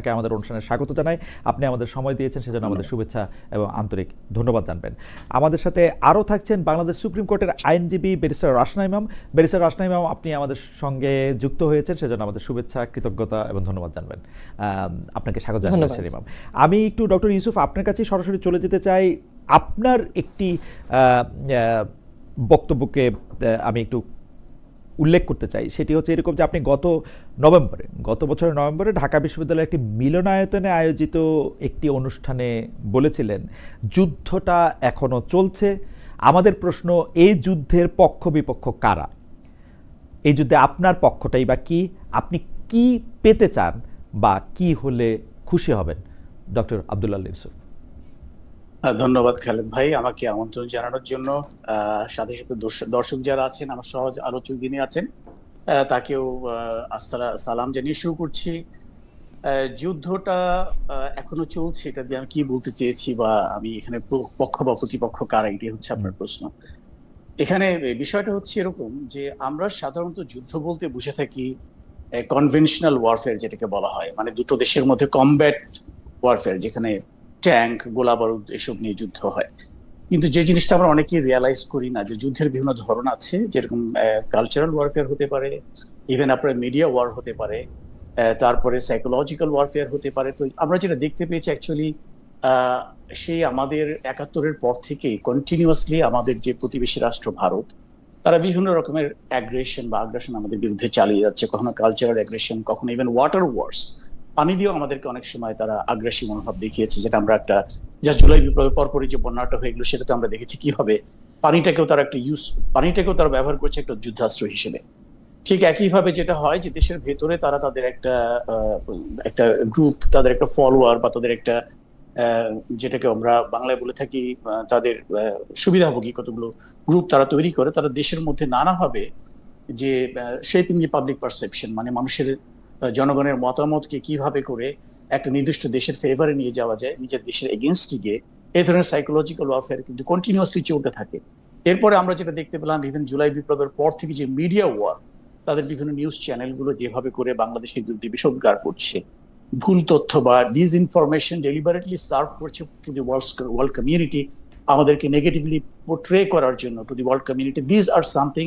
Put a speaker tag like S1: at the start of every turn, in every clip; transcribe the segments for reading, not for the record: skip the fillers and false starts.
S1: আপনাকে আমাদের অনুষ্ঠানে স্বাগত জানাই। আপনি আমাদের সময় দিয়েছেন, সেজন্য আমাদের শুভেচ্ছা এবং আন্তরিক ধন্যবাদ জানবেন। আমাদের সাথে আরও থাকছেন বাংলাদেশ সুপ্রিম কোর্টের আইনজীবী ব্যারিস্টার রাশনা ইমাম। ব্যারিস্টার রাশনা ইমাম, আপনি আমাদের সঙ্গে যুক্ত হয়েছেন, সেজন্য আমাদের শুভেচ্ছা, কৃতজ্ঞতা এবং ধন্যবাদ জানবেন। আপনাকে স্বাগত জানাচ্ছি ইমাম। আমি একটু ডক্টর ইউসুফ আপনার কাছে সরাসরি চলে যেতে চাই। আপনার একটি বক্তব্যকে আমি একটু উল্লেখ করতে চাই। সেটি হচ্ছে এরকম যে আপনি গত বছরের নভেম্বরে ঢাকা বিশ্ববিদ্যালয়ের একটি মিলনায়তনে আয়োজিত একটি অনুষ্ঠানে বলেছিলেন, যুদ্ধটা এখনো চলছে। আমাদের প্রশ্ন, এই যুদ্ধের পক্ষ বিপক্ষ কারা? এই যুদ্ধে আপনার পক্ষটাই বা কি? আপনি কি পেতে চান বা কি হলে খুশি হবেন? ডক্টর আব্দুল্লাহ ইউসুফ।
S2: ধন্যবাদ খালেদ ভাই আমাকে আমন্ত্রণ জানানোর জন্য। সাথে সাথে দর্শক যারা আছেন, আমার সহজ আলোচক যিনি আছেন, তাকেও সালাম জানিয়ে শুরু করছি। যুদ্ধটা এখনো চলছে, এটা দিয়ে আমি কি বলতে চেয়েছি বা আমি এখানে পক্ষ বা প্রতিপক্ষ কারা, এটি হচ্ছে আপনার প্রশ্ন। এখানে বিষয়টা হচ্ছে এরকম যে আমরা সাধারণত যুদ্ধ বলতে বুঝে থাকি কনভেনশনাল ওয়ারফেয়ার, যেটাকে বলা হয়, মানে দুটো দেশের মধ্যে কমব্যাট ওয়ারফেয়ার, যেখানে ট্যাঙ্ক, গোলা বারুদ এসব নিয়ে যুদ্ধ হয়। কিন্তু যে জিনিসটা আমরা অনেকেই রিয়ালাইজ করি না, যে যুদ্ধের বিভিন্ন ধরন আছে, যেরকম কালচারাল ওয়ারফেয়ার হতে পারে, ইভেন আপনার মিডিয়া ওয়ার হতে পারে, তারপরে সাইকোলজিক্যাল ওয়ারফেয়ার হতে পারে। তো আমরা যেটা দেখতে পেয়েছি অ্যাকচুয়ালি সেই আমাদের ৭১-এর পর থেকে কন্টিনিউয়াসলি আমাদের যে প্রতিবেশী রাষ্ট্র ভারত, তারা বিভিন্ন রকমের আগ্রাসন আমাদের বিরুদ্ধে চালিয়ে যাচ্ছে। কখনো কালচারাল অ্যাগ্রেশন, কখনো ইভেন ওয়াটার ওয়ার্স, পানি দিয়েও আমাদেরকে অনেক সময় তারা আগ্রাসী মনোভাব দেখিয়েছে। যেটা আমরা একটা জুলাই বিপ্লবের পরপরই যে বন্যাটা হয়ে গেল, সেটাতে আমরা দেখেছি কিভাবে পানিটাকেও তারা ব্যবহার করছে একটা যুদ্ধাস্ত্র হিসেবে। ঠিক একইভাবে যেটা হয় যে দেশের ভেতরে তারা তাদের একটা গ্রুপ, তাদের একটা ফলোয়ার বা তাদের একটা যেটাকে আমরা বাংলায় বলে থাকি তাদের সুবিধাভোগী কতগুলো গ্রুপ তারা তৈরি করে, তারা দেশের মধ্যে নানাভাবে যে শেপিং দি পাবলিক পারসেপশন, মানে মানুষের জনগণের মতামতকে কিভাবে করে একটা নির্দিষ্ট দেশের ফেভারে নিয়ে যাওয়া যায়, নিজের দেশের এগেনস্টে গিয়ে, এই ধরনের সাইকোলজিক্যাল ওয়ারফেয়ার কিন্তু কন্টিনিউয়াসলি চলতে থাকে। এরপরে আমরা যেটা দেখতে পেলাম, ইভেন জুলাই বিপ্লবের পর থেকে যে মিডিয়া ওয়ার, তাদের বিভিন্ন নিউজ চ্যানেলগুলো যেভাবে করে বাংলাদেশের বিরুদ্ধে বিষোদ্গার করছে, ভুল তথ্য বা ডিসইনফরমেশন ডেলিবারেটলি সার্ভ করছে টু দি ওয়ার্ল্ড কমিউনিটি, আমাদেরকে নেগেটিভলি পোর্ট্রে করার জন্য to the world community. This are something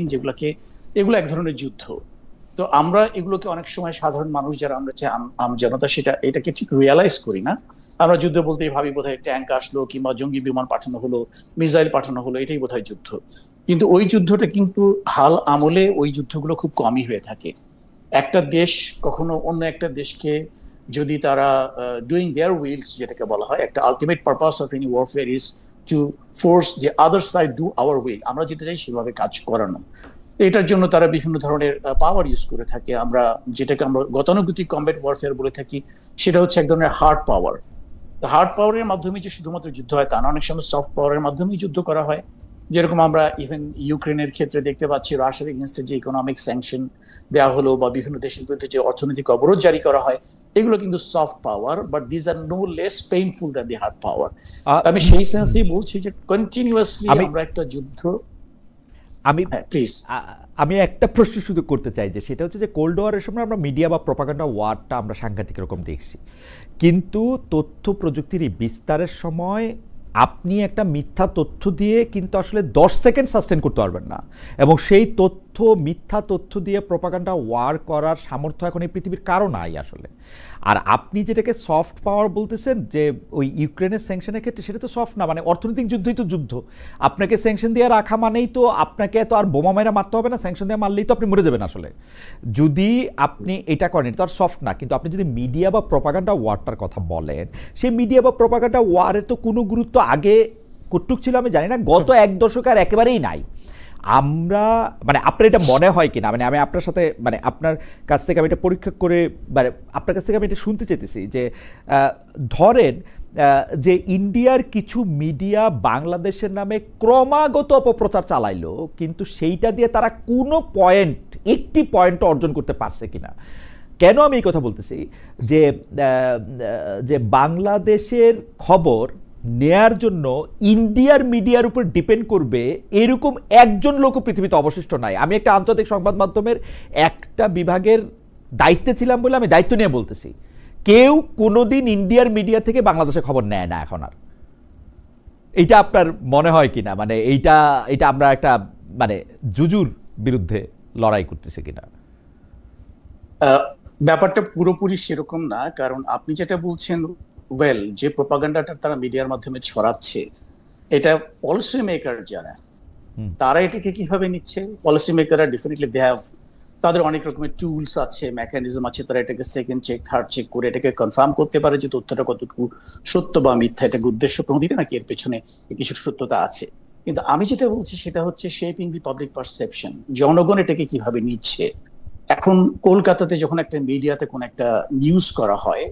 S2: এগুলো এক ধরনের যুদ্ধ। তো আমরা এগুলোকে অনেক সময় সাধারণ মানুষ যারা আমরা জনতা, এটাকে ঠিক রিয়ালাইজ করি না। আমরা যুদ্ধ বলতেই ভাবি বোধহয় ট্যাঙ্ক আসলো, কিংবা জঙ্গি বিমান পাঠানো হলো, মিসাইল পাঠানো হলো, এটাই বোধহয় যুদ্ধ। কিন্তু ওই যুদ্ধটা কিন্তু হাল আমলে ওই যুদ্ধগুলো খুব কমই হয়ে থাকে। একটা দেশ কখনো অন্য একটা দেশকে যদি তারা ডুইং দেয়ার উইলস, যেটাকে বলা হয়, একটা ultimate purpose of any warfare is to force the other side do our will, আমরা যেটা চাই সেভাবে কাজ করানো। এটার জন্য তারা বিভিন্ন ধরনের পাওয়ার ইউজ করে থাকে। যেটাকে আমরা গতানুগতিক কমব্যাট ওয়ারফেয়ার বলে থাকি, সেটা হচ্ছে এক ধরনের হার্ড পাওয়ার। হার্ড পাওয়ারের মাধ্যমে যে শুধুমাত্র যুদ্ধ হয় তা না, অনেক সময় সফট পাওয়ারের মাধ্যমেই যুদ্ধ করা হয়। যেরকম আমরা ইভেন ইউক্রেনের ক্ষেত্রে দেখতে পাচ্ছি, রাশিয়ার এগেইনস্টে যে ইকোনমিক স্যাংশন দেওয়া হলো বা বিভিন্ন দেশের বিরুদ্ধে যে অর্থনৈতিক অবরোধ জারি করা হয়, এগুলো কিন্তু soft power, but this are no less painful than the hard power. আমি সেই সেন্সেই বলছি যে কন্টিনিউয়াসলি আমরা একটা যুদ্ধ।
S1: আমি একটা প্রশ্ন শুধু করতে চাই, যে সেটা হচ্ছে যে কোল্ড ওয়ারের সময় আমরা মিডিয়া বা প্রপাগান্ডা ওয়ারটা আমরা সাংঘাতিক রকম দেখছি, কিন্তু তথ্য প্রযুক্তির এই বিস্তারের সময় আপনি একটা মিথ্যা তথ্য দিয়ে কিন্তু আসলে 10 সেকেন্ড সাস্টেন করতে পারবেন না, এবং সেই মিথ্যা তথ্য দিয়ে প্রপাগান্ডা ওয়ার করার সামর্থ্য এখন এই পৃথিবীর কারো নাই আসলে। আর আপনি যেটাকে সফট পাওয়ার বলতেছেন, যে ওই ইউক্রেনের স্যাংশনের ক্ষেত্রে, সেটা তো সফট না, মানে অর্থনৈতিক যুদ্ধই তো যুদ্ধ। আপনাকে স্যাংশন দিয়ে রাখা মানেই তো আপনাকে তো আর বোমা মেরা মারতে হবে না, স্যাংশন দিয়ে মারলেই তো আপনি মরে যাবেন আসলে, যদি আপনি এটা করেন। এটা তো আর সফট না। কিন্তু আপনি যদি মিডিয়া বা প্রপাগান্ডা ওয়ারটার কথা বলেন, সেই মিডিয়া বা প্রপাগান্ডা ওয়ারের তো কোনো গুরুত্ব আগে কতটুক ছিল আমি জানি না, গত 1 দশক আর একেবারেই নাই। আমরা মানে আপনার এটা মনে হয় কিনা, মানে আমি আপনার সাথে, মানে আপনার কাছ থেকে আমি এটা পরীক্ষা করে, মানে আপনার কাছ থেকে আমি এটা শুনতে চাইতেছি, যে ধরেন যে ইন্ডিয়ার কিছু মিডিয়া বাংলাদেশের নামে ক্রমাগত অপপ্রচার চালাইলো, কিন্তু সেইটা দিয়ে তারা কোনো একটি পয়েন্ট অর্জন করতে পারছে কিনা। কেন আমি এই কথা বলতেছি, যে বাংলাদেশের খবর নেয়ার জন্য ইন্ডিয়ার মিডিয়ার উপর ডিপেন্ড করবে এরকম একজন লোক পৃথিবীতে অবশিষ্ট নাই। আমি একটা আন্তর্জাতিক সংবাদ মাধ্যমের একটা বিভাগের দায়িত্বে ছিলাম বলে আমি দায়িত্ব নিয়ে বলতেছি, কেউ কোনোদিন ইন্ডিয়ার মিডিয়া থেকে বাংলাদেশের খবর নেয় না এখন আর। এইটা আপনার মনে হয় কিনা, মানে এইটা আমরা একটা মানে জুজুর বিরুদ্ধে লড়াই করতেছি কিনা?
S2: ব্যাপারটা পুরোপুরি সেরকম না, কারণ আপনি যেটা বলছেন, যে প্রপাগান্ডাটা তারা মিডিয়ার মাধ্যমে ছড়াচ্ছে, এটা পলিসি মেকার যারা, তারা এটাকে কিভাবে নিচ্ছে? পলিসি মেকাররা ডেফিনেটলি দে হ্যাভ, তাদের অনেক রকমের টুলস আছে, মেকানিজম আছে, তারা এটাকে সেকেন্ড চেক, থার্ড চেক করে এটাকে কনফার্ম করতে পারে যে তথ্যটা কতটুকু সত্য বা মিথ্যা, এটাকে উদ্দেশ্য প্রণোদিত নাকি এর পেছনে কিছু সত্যতা আছে। কিন্তু আমি যেটা বলছি সেটা হচ্ছে শেপিং দি পাবলিক পারসেপশন, জনগণ এটাকে কিভাবে নিচ্ছে। এখন কলকাতাতে যখন একটা মিডিয়াতে কোন একটা নিউজ করা হয়,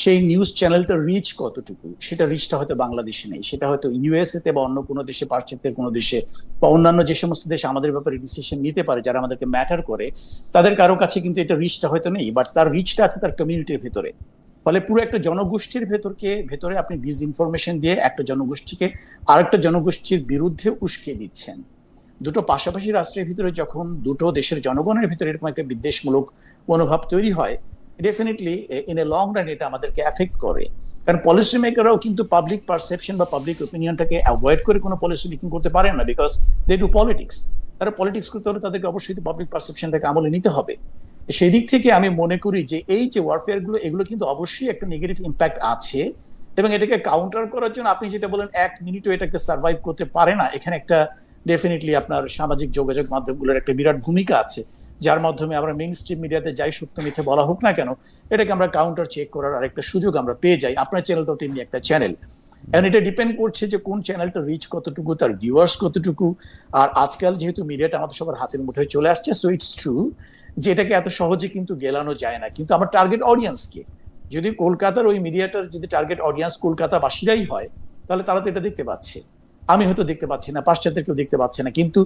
S2: সেই নিউজ চ্যানেলটা রিচ কতটুকু, সেটা রিচটা হয়তো বাংলাদেশে নেই, সেটা হয়তো ইউএসএ তে বা অন্য কোনো দেশে, পাশ্চাত্যের কোনো দেশে বা অন্যান্য যে সমস্ত দেশ আমাদের ব্যাপারে ডিসিশন নিতে পারে, যারা আমাদেরকে ম্যাটার করে, তাদের কারো কাছে কিন্তু এটা রিচটা হয়তো নেই, বাট তার রিচটা আছে তার কমিউনিটির ভেতরে। ফলে পুরো একটা জনগোষ্ঠীর ভেতরে আপনি ডিসইনফরমেশন দিয়ে একটা জনগোষ্ঠীকে আরেকটা জনগোষ্ঠীর বিরুদ্ধে উস্কে দিচ্ছেন। দুটো পাশাপাশি রাষ্ট্রের ভিতরে যখন দুটো দেশের জনগণের ভিতরে এরকম একটা বিদ্বেষমূলক মনোভাব তৈরি হয়, definitely in a long run এটা আমাদেরকে এফেক্ট করে। কারণ পলিসি মেকাররাও কিন্তু পাবলিক পারসেপশন বা পাবলিক ওপিনিয়নটাকে অ্যাভয়েড করে কোনো পলিসি মেকিং করতে পারেন না, বিকজ দে ডু পলিটিক্স। তারা পলিটিক্স করতে হলে তাদেরকে অবশ্যই পাবলিক পারসেপশনটাকে আমলে নিতে হবে। সেই দিক থেকে আমি মনে করি যে এই যে ওয়ারফেয়ার গুলো, এগুলো কিন্তু অবশ্যই একটা নেগেটিভ ইম্প্যাক্ট আছে, এবং এটাকে কাউন্টার করার জন্য আপনি যেটা বলেন 1 মিনিটও এটাকে সার্ভাইভ করতে পারে না, এখানে একটা ডেফিনেটলি আপনার সামাজিক যোগাযোগ মাধ্যমগুলোর একটা বিরাট ভূমিকা আছে, যার মাধ্যমে আমরা মেইন স্ট্রিম মিডিয়াতে যাই সত্য মিথ্যে বলা হোক না কেন, এটাকে আমরা কাউন্টার চেক করার আরেকটা সুযোগ আমরা পেয়ে যাই। আপনার চ্যানেলটাও তেমনি একটা চ্যানেল, এখন এটা ডিপেন্ড করছে যে কোন চ্যানেলটা রিচ কতটুকু, তার ভিউয়ার্স কতটুকু। আর আজকাল যেহেতু মিডিয়াটা আমাদের সবার হাতের মুঠোয় চলে আসছে, সো ইটস ট্রু যে এটাকে এত সহজে কিন্তু গেলানো যায় না। কিন্তু আমার টার্গেট অডিয়েন্সকে, যদি কলকাতার ওই মিডিয়াটার যদি টার্গেট অডিয়েন্স কলকাতাবাসীরাই হয়, তাহলে তারা তো এটা দেখতে পাচ্ছে, আমি হয়তো দেখতে পাচ্ছি না, পাশ্চাত্যের কেউ দেখতে পাচ্ছে না, কিন্তু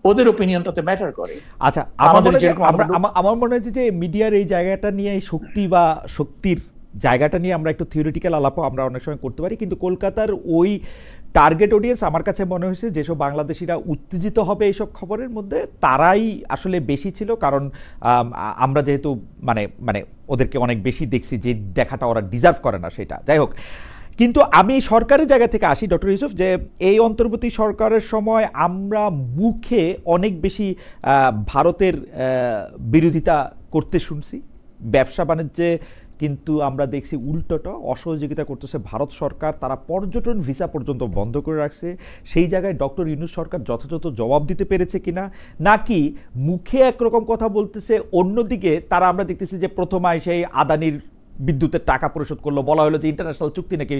S2: ওদের ওপিনিয়নটাতে ম্যাটার করে।
S1: আচ্ছা, আমার মনে হয় যে মিডিয়ার এই জায়গাটা নিয়ে, এই শক্তি বা শক্তির জায়গাটা নিয়ে আমরা একটু থিওরিটিক্যাল আলাপও আমরা অনেক সময় করতে পারি, কিন্তু কলকাতার ওই টার্গেট অডিয়েন্স আমার কাছে মনে হয়েছে যেসব বাংলাদেশিরা উত্তেজিত হবে এইসব খবরের মধ্যে, তারাই আসলে বেশি ছিল। কারণ আমরা যেহেতু মানে মানে ওদেরকে অনেক বেশি দেখছি, যে দেখাটা ওরা ডিজার্ভ করে না সেটা, যাই হোক। কিন্তু আমি সরকারের জায়গা থেকে আসি ডক্টর ইউসুফ, যে এই অন্তর্বর্তী সরকারের সময় আমরা মুখে অনেক বেশি ভারতের বিরোধিতা করতে শুনছি, ব্যবসা বাণিজ্যে কিন্তু আমরা দেখছি উল্টোটা অসহযোগিতা করতেছে ভারত সরকার। তারা পর্যটন ভিসা পর্যন্ত বন্ধ করে রাখছে। সেই জায়গায় ডক্টর ইউনূস সরকার যথাযথ জবাব দিতে পেরেছে কিনা, নাকি মুখে একরকম কথা বলতেছে, অন্যদিকে তারা আমরা দেখতেছি যে প্রথমায় সেই আদানির বিদ্যুতের টাকা পরিশোধ করলো, বলা হলো যে ইন্টারন্যাশনাল চুক্তি নাকি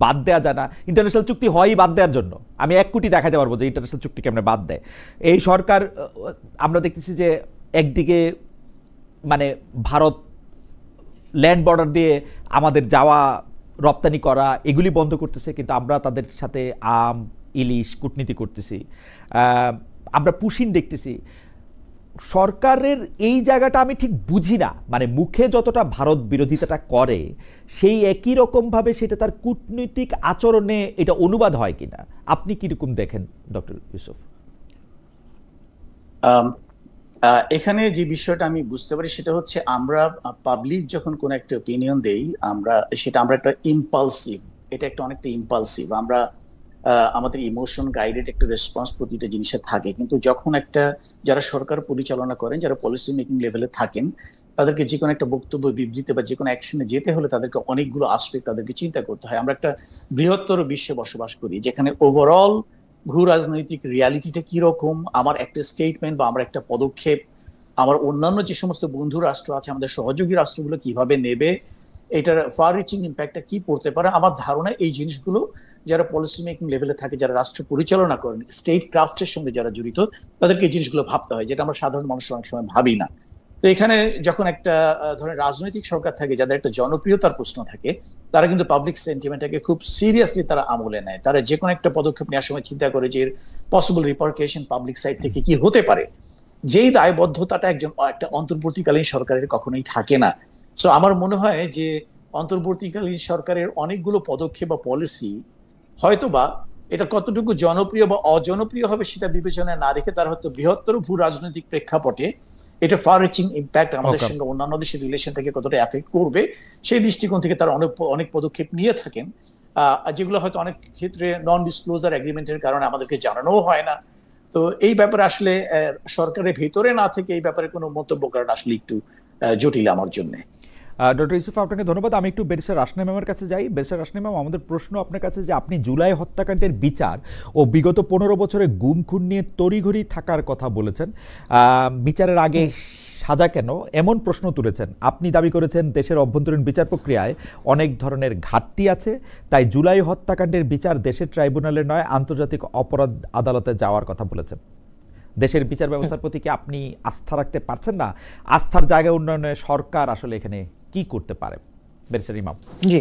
S1: বাদ দেওয়া যায় না। ইন্টারন্যাশনাল চুক্তি হয়ই বাদ দেওয়ার জন্য, আমি 1 কোটি দেখাতে পারবো যে ইন্টারন্যাশনাল চুক্তি কেমনে বাদ দেয় এই সরকার। আমরা দেখতেছি যে একদিকে মানে ভারত ল্যান্ড বর্ডার দিয়ে আমাদের যাওয়া রপ্তানি করা এগুলি বন্ধ করতেছে, কিন্তু আমরা তাদের সাথে আম, ইলিশ কূটনীতি করতেছি, আমরা পুশিন দেখতেছি। সরকারের এই জায়গাটা আমি ঠিক বুঝি না, মানে মুখে যতটা ভারত বিরোধিতাটা করে, সেই একই রকমভাবে সেটা তার কূটনৈতিক আচরণে এটা অনুবাদ হয় কিনা, আপনি কিরকম দেখেন ডক্টর ইউসুফ?
S2: এখানে যে বিষয়টা আমি বুঝতে পারি সেটা হচ্ছে, আমরা পাবলিক যখন কোন একটা ওপিনিয়ন দেই, আমরা একটা ইম্পালসিভ, এটা একটা অনেকটা ইম্পালসিভ, আমরা আমাদের ইমোশন গাইডেড একটা রেসপন্স প্রতিটা জিনিসে থাকে। কিন্তু যখন যারা সরকার পরিচালনা করেন, যারা পলিসি মেকিং লেভেলে থাকেন, তাদেরকে যে কোনো একটা বক্তব্য, বিবৃতি বা যে কোনো অ্যাকশনে যেতে হলে তাদেরকে অনেকগুলো আসপেক্ট তাদেরকে চিন্তা করতে হয়। আমরা একটা বৃহত্তর বিশ্বে বসবাস করি, যেখানে ওভারঅল ভূ রাজনৈতিক রিয়ালিটিটা কিরকম, আমার একটা স্টেটমেন্ট বা আমার একটা পদক্ষেপ আমার অন্যান্য যে সমস্ত বন্ধু রাষ্ট্র আছে, আমাদের সহযোগী রাষ্ট্রগুলো কিভাবে নেবে, এটার ফার রিচিং ইম্প্যাক্টটা কি পড়তে পারে। আমার ধারণা এই জিনিসগুলো যারা পলিসি মেকিং লেভেলে থাকে, যারা রাষ্ট্র পরিচালনা করেন, স্টেট ক্রাফটের সঙ্গে যারা জড়িত, তাদেরকে এই জিনিসগুলো ভাবতে হয়, যেটা আমরা সাধারণ মানুষ অনেক সময় ভাবি না। তো এখানে যখন একটা ধরেন রাজনৈতিক সরকার থাকে, যাদের একটা জনপ্রিয়তার প্রশ্ন থাকে, তারা কিন্তু পাবলিক সেন্টিমেন্টটাকে খুব সিরিয়াসলি তারা আমলে নেয়। তারা যে কোনো একটা পদক্ষেপ নেওয়ার সময় চিন্তা করে যে এর পসিবল রিপারকেশন পাবলিক সাইড থেকে কি হতে পারে। যেই দায়বদ্ধতাটা একটা অন্তর্বর্তীকালীন সরকারের কখনোই থাকে না। সো আমার মনে হয় যে অন্তর্বর্তীকালীন সরকারের অনেকগুলো পদক্ষেপ বা পলিসি হয়তোবা এটা কতটুকু জনপ্রিয় বা অজনপ্রিয় হবে সেটা বিবেচনায় না রেখে, তারা হয়তো বৃহত্তর ভূ রাজনৈতিক প্রেক্ষাপটে এটা ফার রিচিং ইম্প্যাক্ট আমাদের সঙ্গে অন্যান্য দেশের রিলেশন থেকে কতটা এফেক্ট করবে সেই দৃষ্টিকোণ থেকে তারা অনেক পদক্ষেপ নিয়ে থাকেন, যেগুলো হয়তো অনেক ক্ষেত্রে নন ডিসক্লোজার এগ্রিমেন্টের কারণে আমাদেরকে জানানোও হয় না। তো এই ব্যাপারে আসলে সরকারের ভেতরে না থেকে এই ব্যাপারে কোনো মন্তব্য করাটা আসলে একটু জটিল আমার জন্য।
S1: ডক্টর ইউসুফ, আপনাকে ধন্যবাদ। আমি একটু ব্যারিস্টার রাশনা ম্যামের কাছে যাই। ব্যারিস্টার রাশনা ম্যাম, আমাদের প্রশ্ন আপনার কাছে যে আপনি জুলাই হত্যাকাণ্ডের বিচার ও বিগত 15 বছরে গুম খুন নিয়ে তড়িঘড়ি থাকার কথা বলেছেন, বিচারের আগে সাজা কেন এমন প্রশ্ন তুলেছেন। আপনি দাবি করেছেন দেশের অভ্যন্তরীণ বিচার প্রক্রিয়ায় অনেক ধরনের ঘাটতি আছে, তাই জুলাই হত্যাকাণ্ডের বিচার দেশের ট্রাইব্যুনালে নয় আন্তর্জাতিক অপরাধ আদালতে যাওয়ার কথা বলেছেন। দেশের বিচার ব্যবস্থার প্রতি কি আপনি আস্থা রাখতে পারছেন না? আস্থার জায়গা উন্নয়নে সরকার আসলে এখানে কি করতে পারে? ব্যারিস্টার ইমাম।
S3: জি,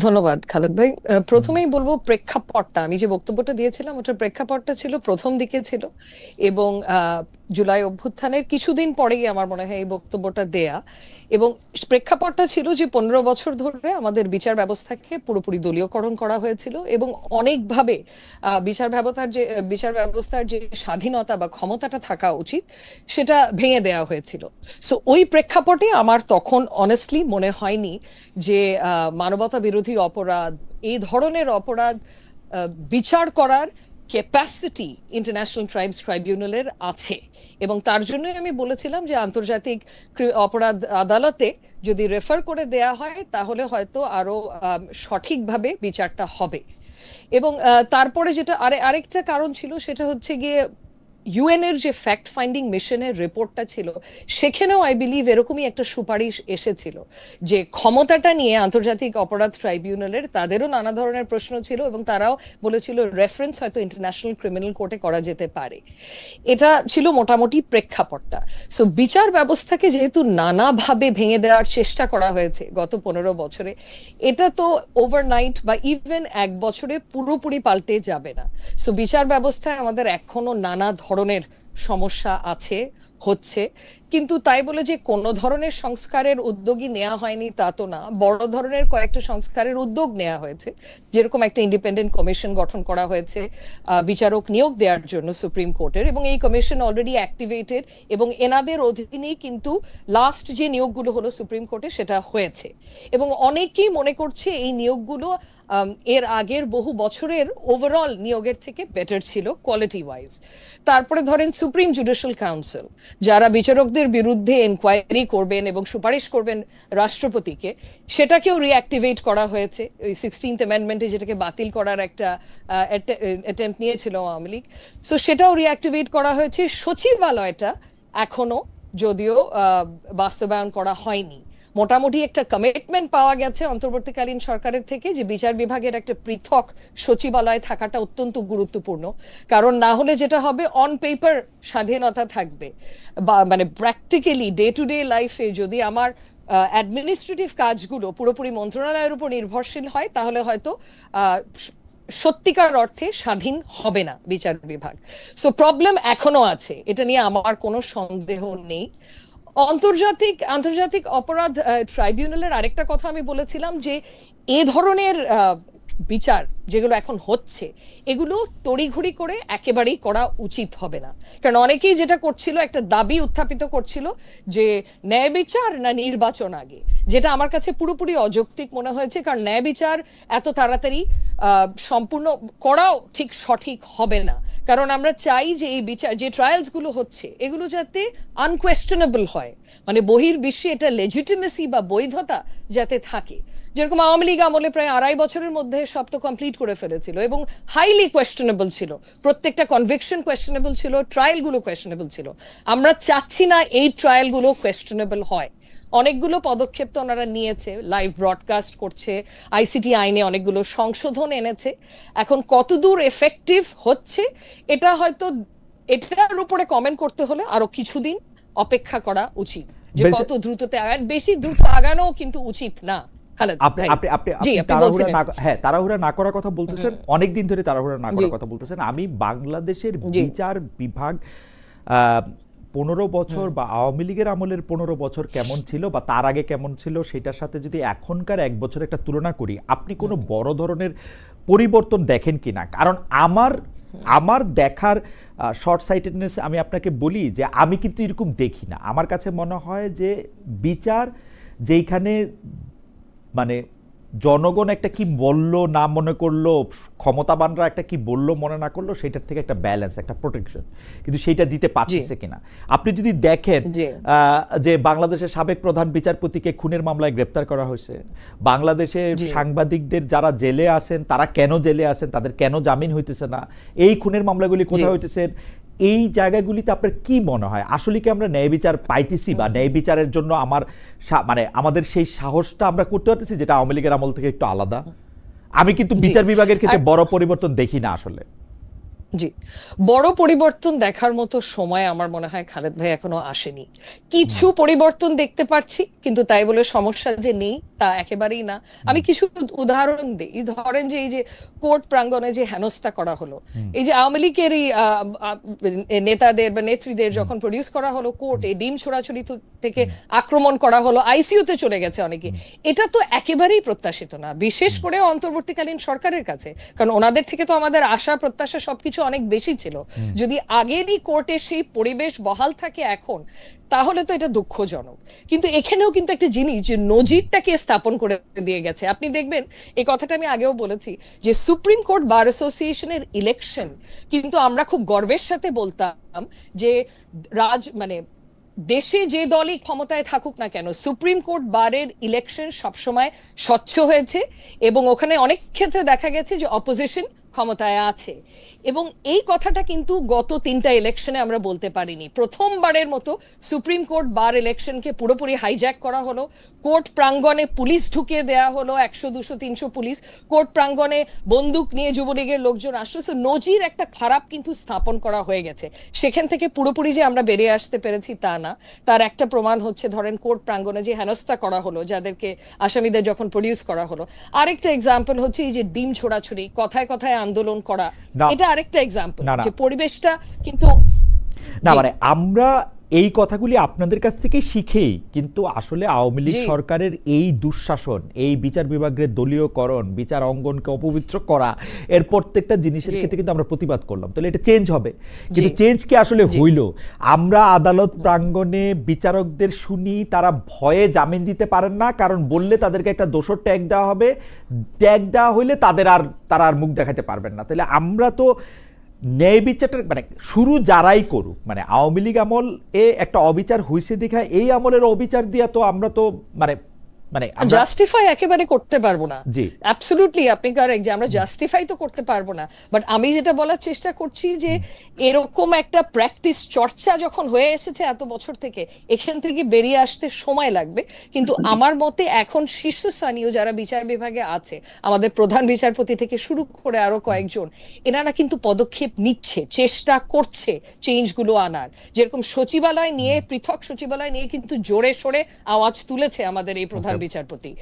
S3: ধন্যবাদ খালেদ ভাই। প্রথমেই বলবো প্রেক্ষাপটটা, আমি যে বক্তব্যটা দিয়েছিলাম ওটার প্রেক্ষাপটটা ছিল প্রথম দিকে ছিল, এবং জুলাই অভ্যুত্থানের কিছুদিন পরেই আমার মনে হয় এই বক্তব্যটা দেয়া। এবং প্রেক্ষাপটটা ছিল যে 15 বছর ধরে আমাদের বিচার ব্যবস্থাকে পুরোপুরি দলীয়করণ করা হয়েছিল এবং অনেকভাবে বিচার ব্যবস্থার যে স্বাধীনতা বা ক্ষমতাটা থাকা উচিত সেটা ভেঙে দেওয়া হয়েছিল। সো ওই প্রেক্ষাপটে আমার তখন অনেস্টলি মনে হয়নি যে মানবতা বিরোধী অপরাধ, এই ধরনের অপরাধ বিচার করার ক্যাপাসিটি ইন্টারন্যাশনাল ক্রাইমস ট্রাইব্যুনালের আছে। এবং তার জন্যই আমি বলেছিলাম যে আন্তর্জাতিক অপরাধ আদালতে যদি রেফার করে দেয়া হয় তাহলে হয়তো আরো সঠিকভাবে বিচারটা হবে। এবং তারপরে যেটা আরেকটা কারণ ছিল সেটা হচ্ছে গিয়ে ইউএন এর যে ফ্যাক্ট ফাইন্ডিং মিশনের রিপোর্টটা ছিল সেখানেও আই বিলিভ এরকমই একটা সুপারিশ এসেছিল যে ক্ষমতাটা নিয়ে আন্তর্জাতিক অপরাধ ট্রাইব্যুনালের তাদেরও নানা ধরনের প্রশ্ন ছিল এবং তারাও বলেছিল রেফারেন্স হয়তো ইন্টারন্যাশনাল ক্রিমিনাল কোর্টে করা যেতে পারে। এটা ছিল মোটামুটি প্রেক্ষাপটটা। সো বিচার ব্যবস্থাকে যেহেতু নানাভাবে ভেঙে দেওয়ার চেষ্টা করা হয়েছে গত 15 বছরে, এটা তো ওভারনাইট বা ইভেন এক বছরে পুরোপুরি পাল্টে যাবে না। সো বিচার ব্যবস্থায় আমাদের এখনো নানা ধরনের সমস্যা আছে, হচ্ছে। কিন্তু তাই বলে যে কোনো ধরনের সংস্কারের উদ্যোগই নেওয়া হয়নি তা তো না, বড় ধরনের কয়েকটা সংস্কারের উদ্যোগ নেওয়া হয়েছে। যেরকম একটা ইন্ডিপেন্ডেন্ট কমিশন গঠন করা হয়েছে বিচারক নিয়োগ দেওয়ার জন্য সুপ্রিম কোর্টের, এবং এই কমিশন অলরেডি অ্যাক্টিভেটেড এবং এনাদের অধীনেই কিন্তু লাস্ট যে নিয়োগগুলো হলো সুপ্রিম কোর্টে সেটা হয়েছে। এবং অনেকেই মনে করছে এই নিয়োগগুলো এর আগের বহু বছরের ওভারঅল নিয়োগের থেকে বেটার ছিল কোয়ালিটি ওয়াইজ। তারপরে ধরেন সুপ্রিম জুডিশিয়াল কাউন্সিল, যারা বিচারকদের বিরুদ্ধে এনকোয়ারি করবেন এবং সুপারিশ করবেন রাষ্ট্রপতিকে, সেটাকেও রিঅ্যাক্টিভেট করা হয়েছে। ওই 16th অ্যামেন্ডমেন্টে যেটাকে বাতিল করার একটা অ্যাটেম্প্ট নিয়েছিল আওয়ামী লীগ, সো সেটাও রিঅ্যাক্টিভেট করা হয়েছে। সচিবালয়টা এখনো যদিও বাস্তবায়ন করা হয়নি, মোটামুটি একটা কমিটমেন্ট পাওয়া গেছে অন্তর্বর্তীকালীন সরকারের থেকে যে বিচার বিভাগের একটা পৃথক সচিবালয় থাকাটা অত্যন্ত গুরুত্বপূর্ণ। কারণ না হলে যেটা হবে, অন পেপার স্বাধীনতা থাকবে বা মানে প্র্যাকটিক্যালি ডে টু ডে লাইফে যদি আমার অ্যাডমিনিস্ট্রেটিভ কাজগুলো পুরোপুরি মন্ত্রণালয়ের উপর নির্ভরশীল হয় তাহলে হয়তো সত্যিকার অর্থে স্বাধীন হবে না বিচার বিভাগ। সো প্রবলেম এখনো আছে, এটা নিয়ে আমার কোনো সন্দেহ নেই। আন্তর্জাতিক অপরাধ ট্রাইব্যুনালের আরেকটা কথা আমি বলেছিলাম যে এ ধরনের বিচার যেগুলো এখন হচ্ছে এগুলো তড়িঘড়ি করে একেবারেই করা উচিত হবে না। কারণ অনেকেই যেটা করছিল, একটা দাবি উত্থাপিত করছিল যে ন্যায় বিচার না নির্বাচন আগে, যেটা আমার কাছে পুরোপুরি অযৌক্তিক মনে হয়েছে। কারণ ন্যায় বিচার এত তাড়াতাড়ি সম্পূর্ণ করাও ঠিক সঠিক হবে না। কারণ আমরা চাই যে এই বিচার, যে ট্রায়ালস গুলো হচ্ছে এগুলো যাতে আনকোয়েশ্চনেবল হয়, মানে বহির্বিশ্বে এটা লেজিটিমেসি বা বৈধতা যাতে থাকে। যেরকম আওয়ামী লীগ আমলে প্রায় 2.5 বছরের মধ্যে সব তো কমপ্লিট করে ফেলেছিল এবং হাইলি কোয়েশ্চনেবল ছিল, প্রত্যেকটা কনভিকশন কোয়েশ্চনেবল ছিল, ট্রায়াল গুলো কোয়েশ্চনেবল ছিল। আমরা চাচ্ছি না এই ট্রায়াল গুলো কোয়েশ্চনেবল হয়। অনেকগুলো পদক্ষেপ তো ওনারা নিয়েছে, লাইভ ব্রডকাস্ট করছে, আইসিটি আইনে অনেকগুলো সংশোধন এনেছে। এখন কতদূর এফেক্টিভ হচ্ছে এটা হয়তো, এটার উপরে কমেন্ট করতে হলে আরো কিছুদিন অপেক্ষা করা উচিত, যে কত দ্রুততে বেশি দ্রুত আগানো কিন্তু উচিত না।
S1: তাড়াহুড়া না করার কথা বলতেছেন, অনেকদিন ধরে তাড়াহুড়া না করার কথা বলতেছেন। আমি বাংলাদেশের বিচার বিভাগ 15 বছর বা আওয়ামী লীগের আমলের 15 বছর কেমন ছিল বা তার আগে কেমন ছিল সেটার সাথে যদি এখনকার 1 বছর একটা তুলনা করি, আপনি কোনো বড় ধরনের পরিবর্তন দেখেন কিনা? কারণ আমার আমার দেখার শর্ট সাইটেডনেস আমি আপনাকে বলি যে আমি কিন্তু এরকম দেখি না। আমার কাছে মনে হয় যে বিচার যেইখানে মানে জনগণ একটা কি বললো না মনে করলো, ক্ষমতাবানরা একটা কি বললো মনে না করলো, সেটার থেকে একটা ব্যালেন্স, একটা প্রোটেকশন কিন্তু সেইটা দিতে পারছে কিনা। আপনি যদি দেখেন যে বাংলাদেশের সাবেক প্রধান বিচারপতিকে খুনের মামলায় গ্রেপ্তার করা হয়েছে, বাংলাদেশে সাংবাদিকদের যারা জেলে আছেন তারা কেন জেলে আছেন, তাদের কেন জামিন হইতেছে না, এই খুনের মামলাগুলি কোথায় হইতেছে, এই জায়গাগুলিতে আপনার কি মনে হয় আসলে কি আমরা ন্যায় বিচার পাইতেছি বা ন্যায় বিচারের জন্য মানে আমাদের সেই সাহসটা আমরা করতে পারতেছি, যেটা আওয়ামী লীগের আমল থেকে একটু আলাদা? আমি কিন্তু বিচার বিভাগের ক্ষেত্রে বড় পরিবর্তন দেখি না আসলে।
S3: জি, বড় পরিবর্তন দেখার মতো সময় আমার মনে হয় খালেদ ভাই এখনো আসেনি। কিছু পরিবর্তন দেখতে পারছি, কিন্তু তাই বলে সমস্যা যে নেই তা একেবারেই না। আমি কিছু উদাহরণ দিই। ধরেন যে এই যে কোর্ট প্রাঙ্গণে যে হেনস্থা করা হলো, এই যে আওয়ামী লীগেরই নেতাদের বা নেত্রীদের যখন প্রডিউস করা হলো কোর্টে, ডিম ছোড়াছুড়ি থেকে আক্রমণ করা হলো, আইসিইউতে চলে গেছে অনেকে, এটা তো একেবারেই প্রত্যাশিত না, বিশেষ করে অন্তর্বর্তীকালীন সরকারের কাছে, কারণ ওনাদের থেকে তো আমাদের আশা প্রত্যাশা সবকিছু অনেক বেশি ছিল। যদি আগেরই কোর্টে সেই পরিবেশ বহাল থাকে এখন, তাহলে তো এটা দুঃখজনক। কিন্তু এখানেও কিন্তু একটা জিনিস যে নজিরটাকে স্থাপন করে দিয়ে গেছে। আপনি দেখবেন, এই কথাটা আমি আগেও বলেছি, যে সুপ্রিম কোর্ট বার অ্যাসোসিয়েশনের ইলেকশন কিন্তু আমরা খুব গর্বের সাথে বলতাম যে মানে দেশে যে দলই ক্ষমতায় থাকুক না কেন, সুপ্রিম কোর্ট বারের ইলেকশন সবসময় স্বচ্ছ হয়েছে এবং ওখানে অনেক ক্ষেত্রে দেখা গেছে যে অপোজিশন ক্ষমতায় আছে। এবং এই কথাটা কিন্তু গত 3টা ইলেকশনে আমরা বলতে পারিনি। প্রথমবারের মতো সুপ্রিম কোর্ট বার ইলেকশনকে পুরোপুরি হাইজ্যাক করা হলো, কোর্ট প্রাঙ্গণে পুলিশ ঢুকিয়ে দেয়া হলো, 100, 200, 300 পুলিশ, কোর্ট প্রাঙ্গণে বন্দুক নিয়ে যুবলীগের লোকজন আসলো। নজির একটা খারাপ কিন্তু স্থাপন করা হয়ে গেছে। সেখান থেকে পুরোপুরি যে আমরা বেরিয়ে আসতে পেরেছি তা না। তার একটা প্রমাণ হচ্ছে ধরেন কোর্ট প্রাঙ্গণে যে হেনস্থা করা হলো, যাদেরকে আসামিদের যখন প্রডিউস করা হলো। আরেকটা এক্সাম্পল হচ্ছে এই যে ডিম ছোড়াছুড়ি, কথায় কথায় আন্দোলন করা, এটা আরেকটা এক্সাম্পল যে পরিবেশটা কিন্তু
S1: না, মানে আমরা এই কথাগুলি আপনাদের কাছ থেকে শিখেই কিন্তু আসলে আওয়ামী লীগ সরকারের এই দুঃশাসন, এই বিচার বিভাগের দলীয়করণ, বিচার অঙ্গনকে অপবিত্র করা, এর প্রত্যেকটা জিনিসের ক্ষেত্রে কিন্তু আমরা প্রতিবাদ করলাম। তাহলে এটা চেঞ্জ হবে, কিন্তু চেঞ্জ কি আসলে হইল? আমরা আদালত প্রাঙ্গণে বিচারকদের শুনি, তারা ভয়ে জামিন দিতে পারেন না, কারণ বললে তাদেরকে একটা দোষর ট্যাগ দেওয়া হবে, ট্যাগ দেওয়া হইলে তারা আর মুখ দেখাতে পারবেন না। তাহলে আমরা তো ন্যায় বিচারটা মানে শুরু যারাই করুক, মানে আওয়ামী লীগ আমল এ একটা অবিচার হইছে দেখা এই আমলের অবিচার দিয়া তো আমরা তো মানে
S3: জাস্টিফাই একেবারে করতে পারবো না। অ্যাবসলিউটলি আপনি কারেক্ট যে আমরা জাস্টিফাই তো করতে পারবো না, বাট আমি যেটা বলার চেষ্টা করছি যে এরকম একটা প্র্যাকটিস চর্চা যখন হয়ে এসেছে এত বছর থেকে, এখান থেকে বেরিয়ে আসতে সময় লাগবে। কিন্তু আমার মতে এখন শীর্ষস্থানীয় যারা বিচার বিভাগে আছে, আমাদের প্রধান বিচারপতি থেকে শুরু করে আরো কয়েকজন, এনারা কিন্তু পদক্ষেপ নিচ্ছে, চেষ্টা করছে চেঞ্জগুলো আনার। যেরকম সচিবালয় নিয়ে, পৃথক সচিবালয় নিয়ে কিন্তু জোরে সোরে আওয়াজ তুলেছে আমাদের এই প্রধান বিচারপতি,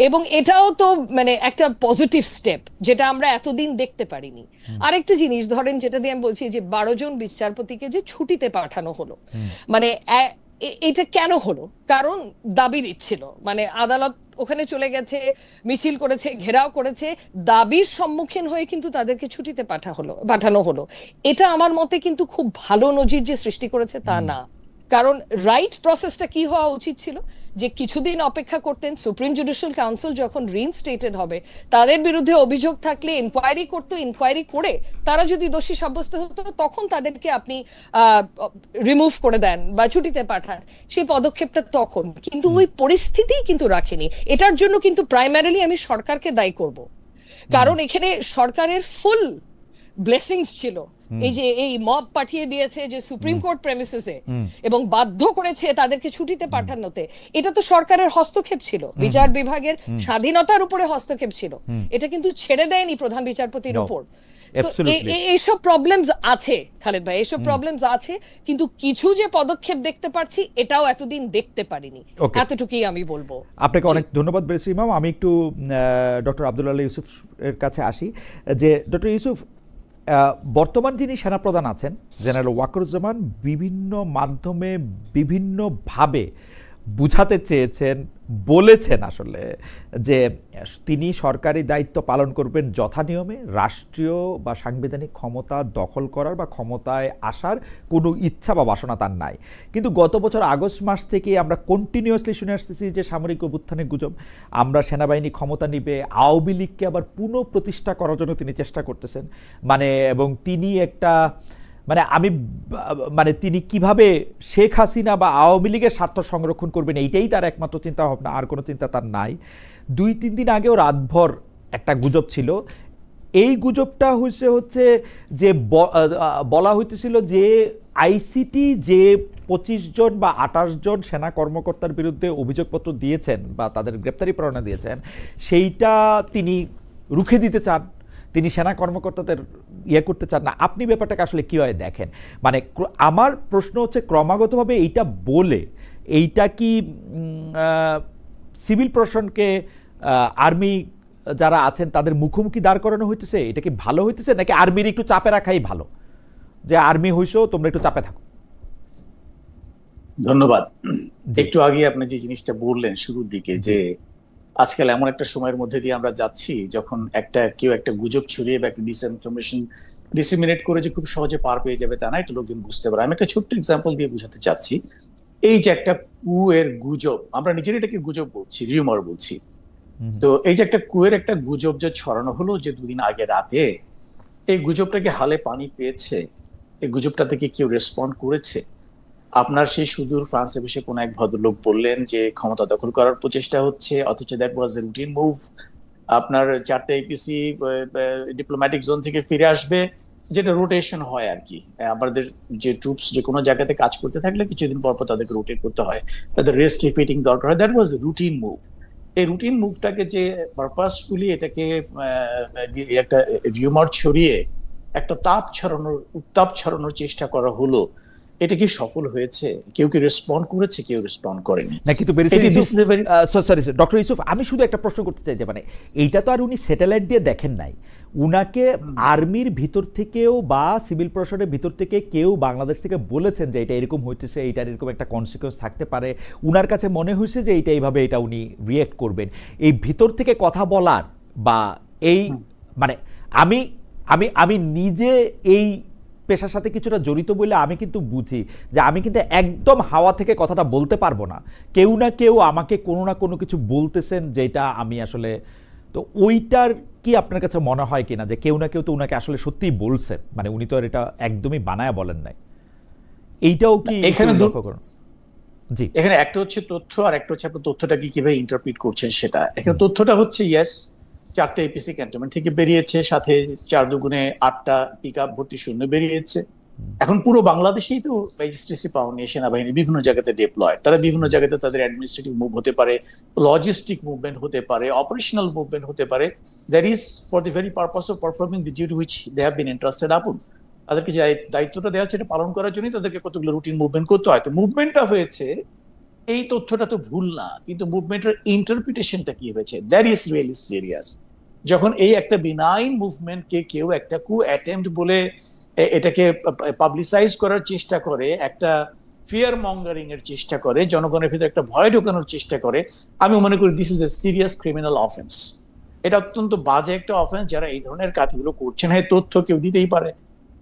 S3: এবং এটাও তো মানে একটা পজিটিভ স্টেপ যেটা আমরা এতদিন দেখতে পারিনি। আরেকটা জিনিস ধরেন, যেটা দিয়ে আমি বলছি যে 12 জন বিচারপতিকে যে ছুটিতে পাঠানো হলো, মানে এটা কেন হলো? কারণ দাবি দিচ্ছিল, মানে আদালত ওখানে চলে গেছে, মিছিল করেছে, ঘেরাও করেছে, দাবির সম্মুখীন হয়ে কিন্তু তাদেরকে ছুটিতে পাঠানো হলো। এটা আমার মতে কিন্তু খুব ভালো নজির যে সৃষ্টি করেছে তা না। কারণ রাইট প্রসেসটা কি হওয়া উচিত ছিল যে কিছুদিন অপেক্ষা করতেন, সুপ্রিম জুডিশিয়াল কাউন্সিল যখন রিইনস্টেটেড হবে, তাদের বিরুদ্ধে অভিযোগ থাকলে ইনকোয়ারি করতো, ইনকোয়ারি করে তারা যদি দোষী সাব্যস্ত হতো তখন তাদেরকে আপনি রিমুভ করে দেন বা ছুটিতে পাঠান। সেই পদক্ষেপটা তখন কিন্তু ওই পরিস্থিতিই কিন্তু রাখেনি। এটার জন্য কিন্তু প্রাইমারিলি আমি সরকারকে দায়ী করব, কারণ এখানে সরকারের ফুল ব্লেসিংস ছিল। এই যে এই মব পাঠিয়ে দিয়েছে যে সুপ্রিম কোর্ট প্রেমিসেসে এবং বাধ্য করেছে তাদেরকে ছুটিতে পাঠানোতে, এটা তো সরকারের হস্তক্ষেপ ছিল, বিচার বিভাগের স্বাধীনতার উপরে হস্তক্ষেপ ছিল। এটা কিন্তু ছেড়ে দেয়নি প্রধান বিচারপতির উপর। এইসব প্রবলেমস আছে খালেদ ভাই, এইসব প্রবলেমস আছে, কিন্তু কিছু যে পদক্ষেপ দেখতে পারছি এটাও এতদিন দেখতে পারিনি, এতটুকুই আমি বলবো।
S1: আপনাকে অনেক ধন্যবাদ বেরিস ইমাম। আমি একটু ডক্টর আব্দুল ইউসুফ এর কাছে আসি। যে ডক্টর ইউসুফ, বর্তমান যিনি সেনাপ্রধান আছেন জেনারেল ওয়াকারুজ্জামান বিভিন্ন মাধ্যমে বিভিন্নভাবে বুঝাতে চেয়েছেন, বলেছেন আসলে যে তিনি সরকারি দায়িত্ব পালন করবেন যথানিয়মে, রাষ্ট্রীয় বা সাংবিধানিক ক্ষমতা দখল করার বা ক্ষমতায় আসার কোনো ইচ্ছা বা বাসনা তার নাই। কিন্তু গত বছর আগস্ট মাস থেকে আমরা কন্টিনিউয়াসলি শুনে আসতেছি যে সামরিক অভ্যুত্থানের গুজব, আমরা সেনাবাহিনী ক্ষমতা নিবে, আওয়ামী লীগকে আবার পুনঃপ্রতিষ্ঠা করার জন্য তিনি চেষ্টা করতেছেন। এবং তিনি একটা তিনি কিভাবে শেখ হাসিনা বা আওয়ামী লীগের স্বার্থ সংরক্ষণ করবেন এইটাই তার একমাত্র চিন্তা ভাবনা, আর কোনো চিন্তা তার নাই। 2-3 দিন আগেও রাতভর একটা গুজব ছিল। এই গুজবটা হচ্ছে যে বলা হইতেছিল যে আইসিটি যে 25 জন বা 28 জন সেনা কর্মকর্তার বিরুদ্ধে অভিযোগপত্র দিয়েছেন বা তাদের গ্রেপ্তারি পরোয়ানা দিয়েছেন, সেইটা তিনি রুখে দিতে চান, তিনি সেনা কর্মকর্তাদের করতে চান না। আপনি ব্যাপারটাকে আসলে কীভাবে দেখেন? আমার প্রশ্ন হচ্ছে, ক্রমাগতভাবে এইটা বলে এইটা কি সিভিল প্রশাসনকে, আর্মি যারা আছেন তাদের মুখোমুখি দাঁড় করানো হইতেছে? এটা কি ভালো হইতেছে, নাকি আর্মির একটু চাপে রাখাই ভালো, যে আর্মি হইছো তোমরা একটু চাপে থাকো?
S2: ধন্যবাদ। একটু আগে আপনি যে জিনিসটা বললেন শুরুর দিকে, যে আজকাল এমন একটা সময়ের মধ্যে দিয়ে আমরা যাচ্ছি যখন কেউ একটা গুজব ছড়িয়ে বা একটা ডিসইনফরমেশন ডিসিমিনেট করে যে খুব সহজে পার পেয়ে যাবে তা না, এটা লোকজন বুঝতে পারে। আমি একটা ছোট্ট এক্সাম্পল দিয়ে বোঝাতে চাচ্ছি। এই যে একটা কুয়ের গুজব, আমরা নিজের এটাকে গুজব বলছি, রিউমার বলছি। তো এই যে একটা কুয়ের একটা গুজব যে ছড়ানো হলো যে 2 দিন আগে রাতে, এই গুজবটাকে হালে পানি পেয়েছে? এই গুজবটা থেকে কেউ রেসপন্ড করেছে? আপনার সেই সুদূর ফ্রান্সে বসে কোন এক ভদ্রলোক বললেন যে ক্ষমতা দখল করার প্রচেষ্টা হচ্ছে, অথচ that was A routine move. আপনার 4টা এপিসি ডিপ্লোম্যাটিক জোন থেকে ফিরে আসবে, যেটা রোটেশন হয় আর কি। আমাদের যে ট্রুপস যে কোনো জায়গাতে কাজ করতে থাকলে কিছুদিন পর পর তাদেরকে রোটেট করতে হয়, তাদের রেস্ট রিফিটিং দরকার হয়। That was A routine move. এই রুটিন মুভটাকে যে পারপাসফুলি এটাকে একটা রিউমার ছড়িয়ে একটা উত্তাপ ছড়ানোর চেষ্টা করা হলো, এটা কি সফল হয়েছে? কেউ কি রেসপন্ড করেছে? কেউ রেসপন্ড করেনি।
S1: না, কিন্তু সরি ডক্টর ইউসুফ, আমি শুধু একটা প্রশ্ন করতে চাই যে এইটা তো আর উনি স্যাটেলাইট দিয়ে দেখেন নাই। উনাকে আর্মির ভিতর থেকেও বা সিভিল প্রশাসনের ভিতর থেকে কেউ বাংলাদেশ থেকে বলেছেন যে এটা এরকম হইতেছে, এইটার এরকম একটা কনসিকুয়েন্স থাকতে পারে, উনার কাছে মনে হয়েছে যে এইভাবে উনি রিয়েক্ট করবেন। এই ভিতর থেকে কথা বলার বা এই আমি আমি আমি নিজে এই পেশার সাথে কিছুটা জড়িত বলে আমি কিন্তু বুঝি যে আমি কিন্তু একদম হাওয়া থেকে কথাটা বলতে পারবো না। কেউ না কেউ আমাকে কোনো না কোনো কিছু বলতেছেন, যেটা আমি আসলে, তো ওইটার কি আপনার কাছে মনে হয় কিনা যে কেউ না কেউ তো উনাকে আসলে সত্যিই বলছেন, উনি তো আর এটা একদমই বানায়া বলেন নাই? এইটাও কি এখানে লক্ষ্য করুন? জি,
S2: এখানে একটা হচ্ছে তথ্য, আর একটা হচ্ছে আপনি তথ্যটাকে কিভাবে ইন্টারপ্রিট করছেন সেটা। এখানে তথ্যটা হচ্ছে ইয়েস, 4টা এপিসি ক্যান্টনমেন্ট থেকে বেরিয়েছে, সাথে 4 দুগুণে 8টা পিকআপ ভর্তি সৈন্য বেরিয়েছে। এখন পুরো বাংলাদেশেই তো ম্যাজিস্ট্রেসি পাওয়ার নিয়ে সেনাবাহিনী বিভিন্ন জায়গাতে ডিপ্লয়েড। তারা বিভিন্ন জায়গাতে তাদের অ্যাডমিনিস্ট্রেটিভ মুভ হতে পারে, লজিস্টিক মুভমেন্ট হতে পারে, অপারেশনাল মুভমেন্ট হতে পারে, that is for the very purpose of performing the duty which they have been entrusted upon. তাদেরকে যে দায়িত্বটা দেওয়া হচ্ছে এটা পালন করার জন্যই তাদেরকে কতগুলো রুটিন মুভমেন্ট করতে হয়। তো মুভমেন্টটা হয়েছে, এই তথ্যটা তো ভুল না, কিন্তু মুভমেন্টের ইন্টারপ্রিটেশনটা কি হয়েছে, দ্যাট ইজ রিয়েলি সিরিয়াস। যখন এই একটা বিনাইন মুভমেন্টকে কেউ একটা অ্যাটেম্পট বলে এটাকে পাবলিসাইজ করার চেষ্টা করে, একটা ফিয়ার মঙ্গারিং এর চেষ্টা করে, জনগণের ভিতরে একটা ভয় ঢোকানোর চেষ্টা করে, আমি মনে করি this is a serious criminal offence. এটা অত্যন্ত বাজে একটা অফেন্স। যারা এই ধরনের কাজগুলো করছেন, হ্যাঁ তথ্য কেউ দিতেই পারে।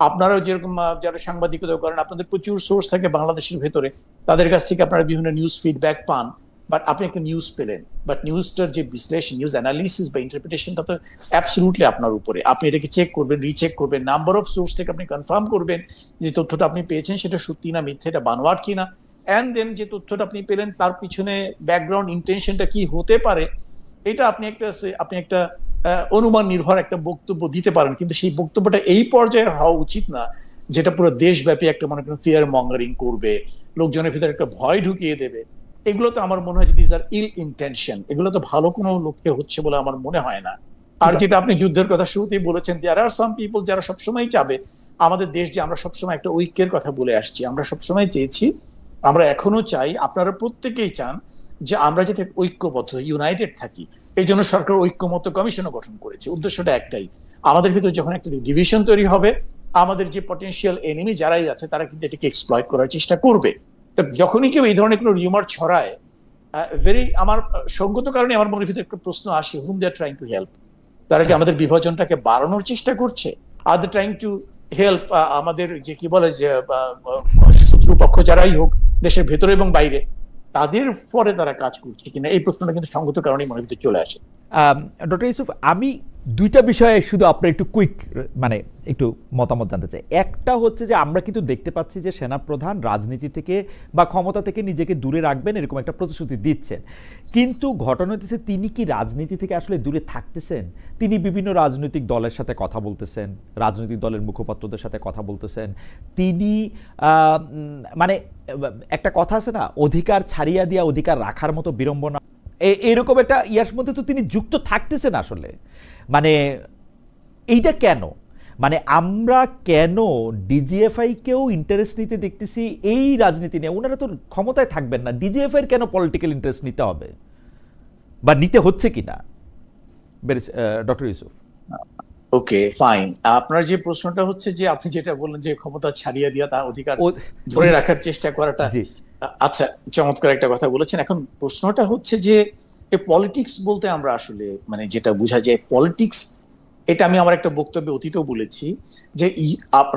S2: আপনারাও যেরকম যারা সাংবাদিকতা করেন, আপনাদের প্রচুর সোর্স থাকে বাংলাদেশের ভেতরে, তাদের কাছ থেকে আপনারা বিভিন্ন নিউজ ফিডব্যাক পান, বাট আপনি একটা নিউজ পেলেন, বাট নিউজটার যে বিশ্লেষণ, নিউজ অ্যানালিসিস বা ইন্টারপ্রিটেশনটা তো অ্যাবসলিউটলি আপনার উপরে। আপনি এটাকে চেক করবেন, রিচেক করবেন, নাম্বার অফ সোর্স থেকে আপনি কনফার্ম করবেন যে তথ্যটা আপনি পেয়েছেন সেটা সত্যি না মিথ্যে, এটা বানোয়াট কিনা, অ্যান্ড দেন যে তথ্যটা আপনি পেলেন তার পিছনে ব্যাকগ্রাউন্ড ইন্টেনশনটা কি হতে পারে, এটা আপনি একটা অনুমান নির্ভর একটা বক্তব্য দিতে পারেন। কিন্তু সেই বক্তব্যটা এই পর্যায়ে হওয়া উচিত না যেটা পুরো দেশব্যাপী একটা মনে করেন ফিয়ার মঙ্গারিং করবে, লোকজনের ভিতরে একটা ভয় ঢুকিয়ে দেবে। এগুলো তো আমার মনে হয় যে দিস আর ইল ইন্টেনশন, এগুলো তো ভালো কোনো লক্ষ্যে হচ্ছে বলে আমার মনে হয় না। আর যেটা আপনি যুদ্ধের কথা শুরুতেই বলেছেন, দেয়ার আর সাম পিপল যারা সবসময় চাবে আমাদের দেশ, যে আমরা সবসময় একটা ঐক্যের কথা বলে আসছি, আমরা সবসময় চেয়েছি, আমরা এখনো চাই, আপনারা প্রত্যেকেই চান যে আমরা যাতে ঐক্যবদ্ধ ইউনাইটেড থাকি। এই জন্য সরকার ঐক্যমত্য কমিশনও গঠন করেছে। উদ্দেশ্যটা একটাই, আমাদের ভিতরে যখন একটা ডিভিশন তৈরি হবে, আমাদের যে পটেনশিয়াল এনিমি যারাই আছে তারা কিন্তু এটাকে এক্সপ্লয়েট করার চেষ্টা করবে। তো যখনই কেউ এই ধরনের কোনো রিউমার ছড়ায়, ভেরি আমার সঙ্গত কারণে আমার মনের ভিতরে একটা প্রশ্ন আসে, হুম দে আর ট্রাইং টু হেল্প? তারা কি আমাদের বিভাজনটাকে বাড়ানোর চেষ্টা করছে? আর দে ট্রাইং টু হেল্প আমাদের যে কি বলে যে শত্রুপক্ষ যারাই হোক দেশের ভেতরে এবং বাইরে, তাদের পরে তারা কাজ করছে কিনা, এই প্রশ্নটা কিন্তু সঙ্গত কারণে মনের ভিতরে চলে আসে।
S1: ডক্টর ইউসুফ, আমি দুইটা বিষয়ে শুধু আপনার একটু কুইক মানে একটু মতামত জানতে চাই। একটা হচ্ছে যে আমরা কিন্তু দেখতে পাচ্ছি যে সেনাপ্রধান রাজনীতি থেকে বা ক্ষমতা থেকে নিজেকে দূরে রাখবেন এরকম একটা প্রতিশ্রুতি দিচ্ছেন, কিন্তু ঘটনা হচ্ছে তিনি কি রাজনীতি থেকে আসলে দূরে থাকতেছেন? তিনি বিভিন্ন রাজনৈতিক দলের সাথে কথা বলতেছেন, রাজনৈতিক দলের মুখপাত্রদের সাথে কথা বলতেছেন। তিনি মানে একটা কথা আছে না, অধিকার ছাড়িয়া দিয়া অধিকার রাখার মতো বিড়ম্বনা, এরকম একটা ইয়ার মধ্যে তো তিনি যুক্ত থাকতেছেন আসলে। মানে এইটা কেন? মানে আমরা কেন ডিজিএফআই কেও ইন্টারেস্ট নিতে দেখতেছি এই রাজনীতি নিয়ে? ওনারা তো ক্ষমতায় থাকবেন না, ডিজিএফআই কেন পলিটিক্যাল ইন্টারেস্ট নিতে হবে বা নিতে হচ্ছে কিনা? ডক্টর ইউসুফ।
S2: ওকে, ফাইন। আপনার যে প্রশ্নটা হচ্ছে যে আপনি যেটা বললেন যে ক্ষমতা ছাড়িয়ে দিয়া তা অধিকার ধরে রাখার চেষ্টা করাটা, আচ্ছা চমৎকার একটা কথা বলেছেন। এখন প্রশ্নটা হচ্ছে যে পলিটিক্স বলতে আমরা আসলে মানে যেটা বোঝা যায় পলিটিক্স, এটা আমি আমার একটা বক্তব্যে অতীতেও বলেছি যে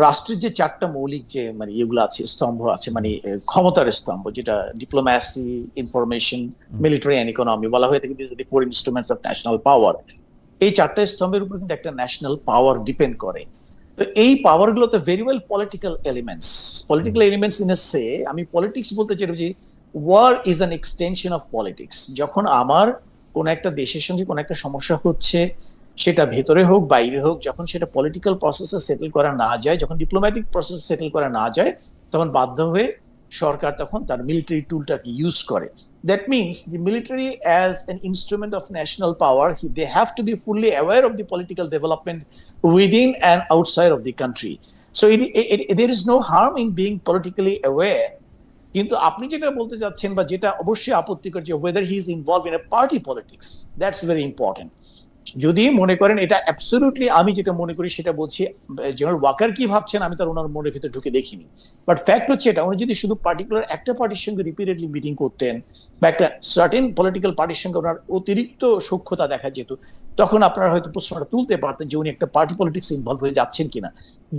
S2: রাষ্ট্রের যে চারটা মৌলিক যে মানে এগুলো আছে, স্তম্ভ আছে, মানে ক্ষমতার স্তম্ভ, যেটা diplomacy, information, military and economy বলা হয়ে থাকে, the four instruments of national পাওয়ার। এই চারটা স্তম্ভের উপর কিন্তু একটা ন্যাশনাল পাওয়ার ডিপেন্ড করে। তো এই পাওয়ার গুলো তো very well political elements in এ সে। আমি পলিটিক্স বলতে চাই যে war is an extension of politics. যখন আমার কোন একটা দেশের সঙ্গে কোন একটা সমস্যা হচ্ছে, সেটা ভেতরে হোক বাইরে হোক, যখন সেটা পলিটিক্যাল প্রসেসে সেটেল করা না যায়, যখন ডিপ্লোম্যাটিক প্রসেস সেটেল করা না যায়, তখন বাধ্য হয়ে সরকার তখন তার মিলিটারি টুলটাকে ইউজ করে। That means the military as an instrument of national power, they have to be fully aware of the political development within and outside of the country. So there is no harm in being politically aware. কিন্তু আপনি যেটা বলতে যাচ্ছেন বা যেটা অবশ্যই আপত্তিকর, যে whether he is involved in a party politics, that's very important. যদি মনে করেন এটা অ্যাবসলিউটলি, আমি যেটা মনে করি সেটা বলছি, জেনারেল ওয়াকার কি ভাবছেন আমি তার ওনার মনের ভিতরে ঢুকে দেখিনি, বাট ফ্যাক্ট হচ্ছে এটা, উনি যদি শুধু পার্টিকুলার একটা পার্টির সঙ্গে রিপিটেডলি মিটিং করতেন বা একটা সার্টেন পলিটিক্যাল পার্টির সঙ্গে ওনার অতিরিক্ত সূক্ষ্মতা দেখা যেত, তখন আপনারা হয়তো প্রশ্নটা তুলতে পারতেন যে উনি একটা পার্টি পলিটিক্স ইনভলভ হয়ে যাচ্ছেন কিনা।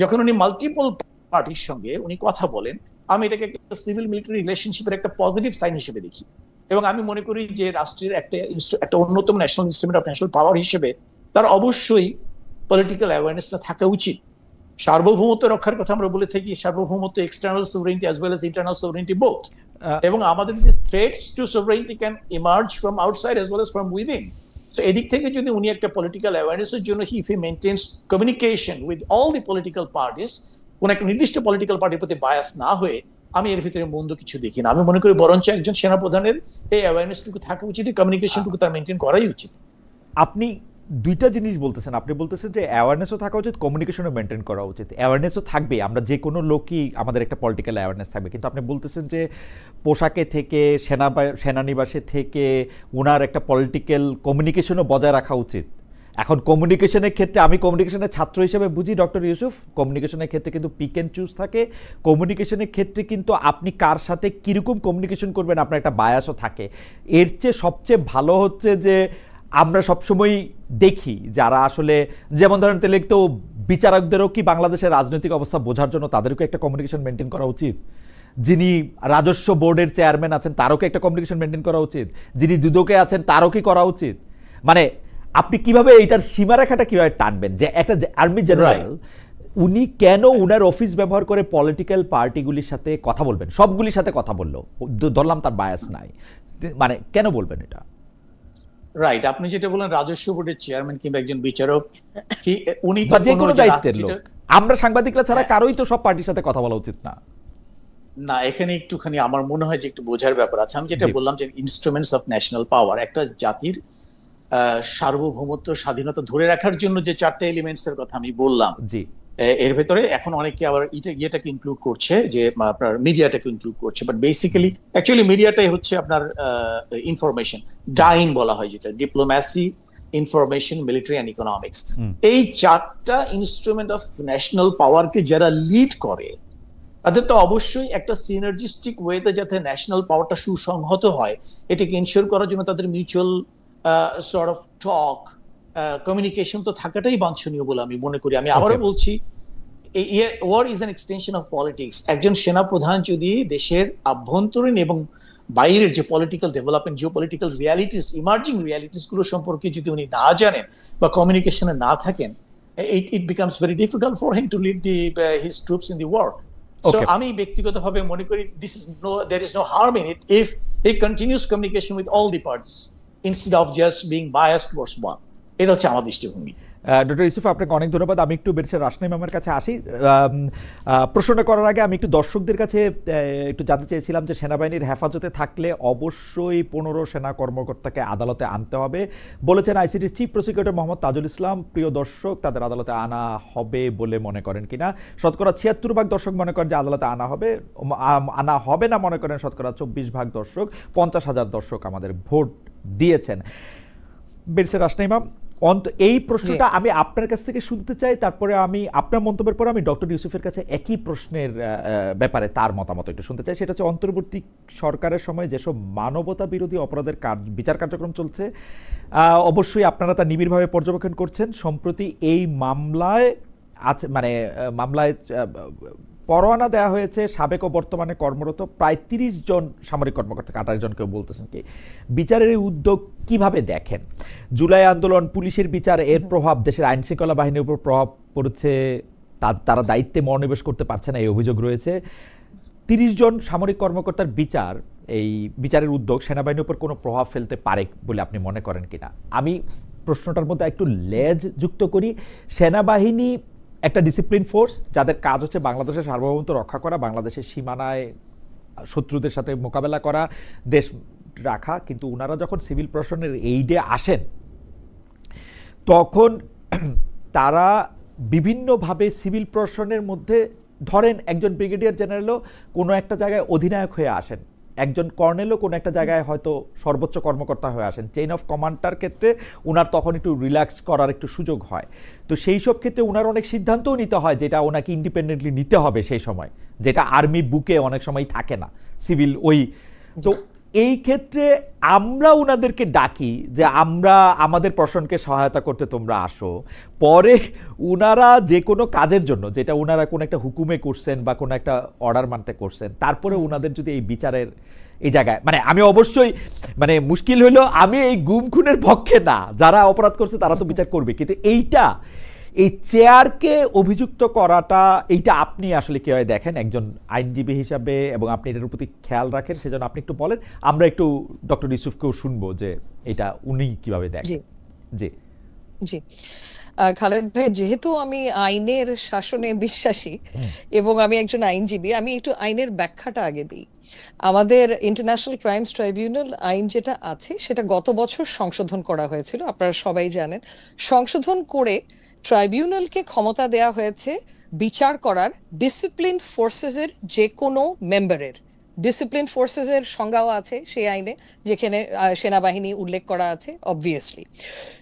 S2: যখন উনি মাল্টিপল পার্টির সঙ্গে উনি কথা বলেন, আমি এটাকে একটা সিভিল মিলিটারি রিলেশনশিপের একটা পজিটিভ সাইন হিসেবে দেখি, এবং আমি মনে করি যে রাষ্ট্রের একটা অন্যতম ন্যাশনাল ইনস্ট্রুমেন্ট অফ ন্যাশনাল পাওয়ার হিসেবে তার অবশ্যই পলিটিক্যাল অ্যাওয়ারনেসটা থাকা উচিত। সার্বভৌমত্ব রক্ষার কথা আমরা বলে থাকি, সার্বভৌমত্ব, external sovereignty as well as internal sovereignty both, এবং আমাদের যে threats to sovereignty can emerge from outside as well as from within. So এদিক থেকে যদি উনি একটা পলিটিক্যাল অ্যাওয়ারনেসের জন্য if he maintains communication with all the political parties, কোন একটা নির্দিষ্ট পলিটিক্যাল পার্টির প্রতি বায়াস না হয়ে, আমি এর ভিতরে মন্দ কিছু দেখি না। আমি মনে করি বরঞ্চ একজন সেনাপ্রধানের এই অ্যাওয়ারনেসটুকু থাকা উচিত, কমিউনিকেশনটুকু তার মেনটেন করাই উচিত।
S1: আপনি দুইটা জিনিস বলতেছেন, আপনি বলতেছেন যে অ্যাওয়ারনেসও থাকা উচিত, কমিউনিকেশনও মেনটেন করা উচিত। অ্যাওয়ারনেসও থাকবে, আমরা যে কোনো লোকই আমাদের একটা পলিটিক্যাল অ্যাওয়ারনেস থাকবে, কিন্তু আপনি বলতেছেন যে পোশাকে থেকে, সেনানিবাসে থেকে ওনার একটা পলিটিক্যাল কমিউনিকেশনও বজায় রাখা উচিত। এখন কমিউনিকেশনের ক্ষেত্রে, আমি কমিউনিকেশনের ছাত্র হিসেবে বুঝি ডক্টর ইউসুফ, কমিউনিকেশনের ক্ষেত্রে কিন্তু পিক অ্যান্ড চুজ থাকে। কমিউনিকেশনের ক্ষেত্রে কিন্তু আপনি কার সাথে কীরকম কমিউনিকেশন করবেন আপনার একটা বায়াসও থাকে। এর চেয়ে সবচেয়ে ভালো হচ্ছে যে আমরা সবসময় দেখি যারা আসলে, যেমন ধরেন তেলে তো বিচারকদেরও কি বাংলাদেশের রাজনৈতিক অবস্থা বোঝার জন্য তাদেরকে একটা কমিউনিকেশন মেনটেন করা উচিত। যিনি রাজস্ব বোর্ডের চেয়ারম্যান আছেন তারও কি একটা কমিউনিকেশন মেনটেন করা উচিত। যিনি দুদকে আছেন তারও কি করা উচিত। মানে আপনি কিভাবে এইটার সীমারেখাটা কিভাবে টানবেন যে একটা আর্মি জেনারেল উনি কেন উনার অফিস ব্যবহার করে পলিটিক্যাল পার্টিগুলির সাথে কথা বলবেন, সবগুলির সাথে কথা বললো, ধরলাম তার বায়াস নাই, মানে কেন বলবেন এটা?
S2: রাইট, আপনি যেটা বলেন রাজস্ব বোর্ডের চেয়ারম্যান কিংবা একজন বিচারক, উনি
S1: যে কোনো দায়িত্বের লোক, আমরা সাংবাদিকরা ছাড়া কারোই তো সব পার্টির সাথে কথা বলা উচিত না।
S2: না, এখানে একটুখানি আমার মনে হয় যে একটু বোঝার ব্যাপার আছে। আমি যেটা বললাম যে ইনস্ট্রুমেন্টস অফ ন্যাশনাল পাওয়ার, একটা জাতির সার্বভৌমত্ব, স্বাধীনতা ধরে রাখার জন্য যে চারটা এলিমেন্টস এর কথা আমি বললাম, জি, এর ভেতরে এখন অনেকে আবার ইয়েটাকে ইনক্লুড করছে, যে আপনার মিডিয়াটাকে ইনক্লুড করছে, বাট বেসিক্যালি অ্যাকচুয়ালি মিডিয়াটাই হচ্ছে আপনার ইনফরমেশন ডাইন বলা হয়, যেটা diplomacy, information, military and economics. এই চারটা ইনস্ট্রুমেন্ট অফ ন্যাশনাল পাওয়ারকে যারা লিড করে তাদের তো অবশ্যই একটা সিনার্জিস্টিক ওয়েতে যাতে ন্যাশনাল পাওয়ারটা সুসংহত হয় এটাকে ইনশিওর করার জন্য তাদের mutual sort of talk communication তো থাকাটাই বাঞ্ছনীয় বলে আমি মনে করি। আমি আবারও বলছি, war is an extension of politics. একজন সেনাপ্রধান যদি দেশের আভ্যন্তরীণ এবং বাইরের যে political development, geo political realities, emerging realities গুলো সম্পর্কে যদি উনি না জানেন বা কমিউনিকেশনে না থাকেন, it becomes very difficult for him to lead his troops in the war. So আমি ব্যক্তিগতভাবে মনে করি there is no harm in it if he continues communication with all the parties instead of just being biased towards one. এটা হচ্ছে আমার দৃষ্টিভঙ্গি।
S1: Doctor Yusuf, আপনাকে অনেক ধন্যবাদ। আমি একটু ব্যারিস্টার রাসনাই ম্যামের কাছে আসি। প্রশ্নটা করার আগে আমি একটু দর্শকদের কাছে একটু জানতে চেয়েছিলাম যে সেনাবাহিনীর হেফাজতে থাকলে অবশ্যই 15 সেনা কর্মকর্তাকে আদালতে আনতে হবে বলেছেন আইসিটির চিফ প্রসিকিউটর মোহাম্মদ তাজুল ইসলাম। প্রিয় দর্শক, তাদের আদালতে আনা হবে বলে মনে করেন কিনা? শতকরা 76% দর্শক মনে করেন যে আদালতে আনা হবে না মনে করেন শতকরা 24% দর্শক। 50,000 দর্শক আমাদের ভোট দিয়েছেন। ব্যারিস্টার রাসনাই ম্যাম, এই প্রশ্নটা আমি আপনার কাছ থেকে শুনতে চাই, তারপরে আমি আপনার মন্তব্যের পরে আমি ডক্টর ইউসুফের কাছে একই প্রশ্নের ব্যাপারে তার মতামত একটু শুনতে চাই। সেটা হচ্ছে অন্তর্বর্তী সরকারের সময় যেসব মানবতা বিরোধী অপরাধের বিচার কার্যক্রম চলছে, অবশ্যই আপনারা তা নিবিড়ভাবে পর্যবেক্ষণ করছেন। সম্প্রতি এই মামলায় পরোয়ানা দেওয়া হয়েছে সাবেক ও বর্তমানে কর্মরত প্রায় 30 জন সামরিক কর্মকর্তা, 28 জন কেউ বলতেছেন কি। বিচারের এই উদ্যোগ কিভাবে দেখেন? জুলাই আন্দোলন, পুলিশের বিচার, এর প্রভাব দেশের আইন শৃঙ্খলা বাহিনীর উপর প্রভাব পড়েছে, তারা দায়িত্বে মনোনিবেশ করতে পারছে না, এই অভিযোগ রয়েছে। 30 জন সামরিক কর্মকর্তার বিচার, এই বিচারের উদ্যোগ সেনাবাহিনীর উপর কোনো প্রভাব ফেলতে পারে বলে আপনি মনে করেন কিনা? আমি প্রশ্নটার মধ্যে একটু লেজ যুক্ত করি। সেনাবাহিনী একটা ডিসিপ্লিন ফোর্স, যাদের কাজ হচ্ছে বাংলাদেশের সার্বভৌমত্ব রক্ষা করা, বাংলাদেশের সীমানায় শত্রুদের সাথে মোকাবেলা করা, দেশ রাখা। কিন্তু ওনারা যখন সিভিল প্রশাসনের এইডে আসেন তখন তারা বিভিন্নভাবে সিভিল প্রশাসনের মধ্যে, ধরেন একজন ব্রিগেডিয়ার জেনারেলও কোনো একটা জায়গায় অধিনায়ক হয়ে আসেন, একজন কর্নেলও কোনো একটা জায়গায় হয়তো সর্বোচ্চ কর্মকর্তা হয়ে আসেন। চেইন অফ কমান্ডটার ক্ষেত্রে ওনার তখন একটু রিল্যাক্স করার একটু সুযোগ হয়। তো সেই সব ক্ষেত্রে ওনার অনেক সিদ্ধান্তও নিতে হয় যেটা ওনাকে ইন্ডিপেন্ডেন্টলি নিতে হবে সেই সময়, যেটা আর্মি বুকে অনেক সময় থাকে না সিভিল ওই। তো এই ক্ষেত্রে আমরা ওনাদেরকে ডাকি যে আমরা আমাদের প্রশাসনকে সহায়তা করতে তোমরা আসো, পরে ওনারা যে কোনো কাজের জন্য, যেটা ওনারা কোনো একটা হুকুমে করছেন বা কোনো একটা অর্ডার মানতে করছেন, তারপরে ওনাদের যদি এই বিচারের এই জায়গায়, আমি অবশ্যই মুশকিল হইলো, আমি এই গুম খুনের পক্ষে না, যারা অপরাধ করছে তারা তো বিচার করবে, কিন্তু এই চেয়ারকে অভিযুক্ত করাটা, এইটা আপনি আসলে কিভাবে দেখেন একজন আইনজীবী হিসাবে, এবং আপনি এটার প্রতি খেয়াল রাখেন, সেজন্য আপনি একটু বলেন, আমরা একটু ডক্টর ইউসুফকেও শুনবো যে এটা উনি কিভাবে দেখেন। জি
S3: জি খালেদ ভাই, যেহেতু আমি আইনের শাসনে বিশ্বাসী এবং আমি একজন আইনজীবী, আমি একটু আইনের ব্যাখ্যাটা আগে দিই। আমাদের ইন্টারন্যাশনাল ক্রাইমস ট্রাইব্যুনাল আইন যেটা আছে সেটা গত বছর সংশোধন করা হয়েছিল, আপনারা সবাই জানেন। সংশোধন করে ট্রাইব্যুনালকে ক্ষমতা দেয়া হয়েছে বিচার করার ডিসিপ্লিন ফোর্সেসের যে কোনো মেম্বারের। ডিসিপ্লিন ফোর্সেসের সংজ্ঞাও আছে সেই আইনে, যেখানে সেনাবাহিনী উল্লেখ করা আছে অবভিয়াসলি।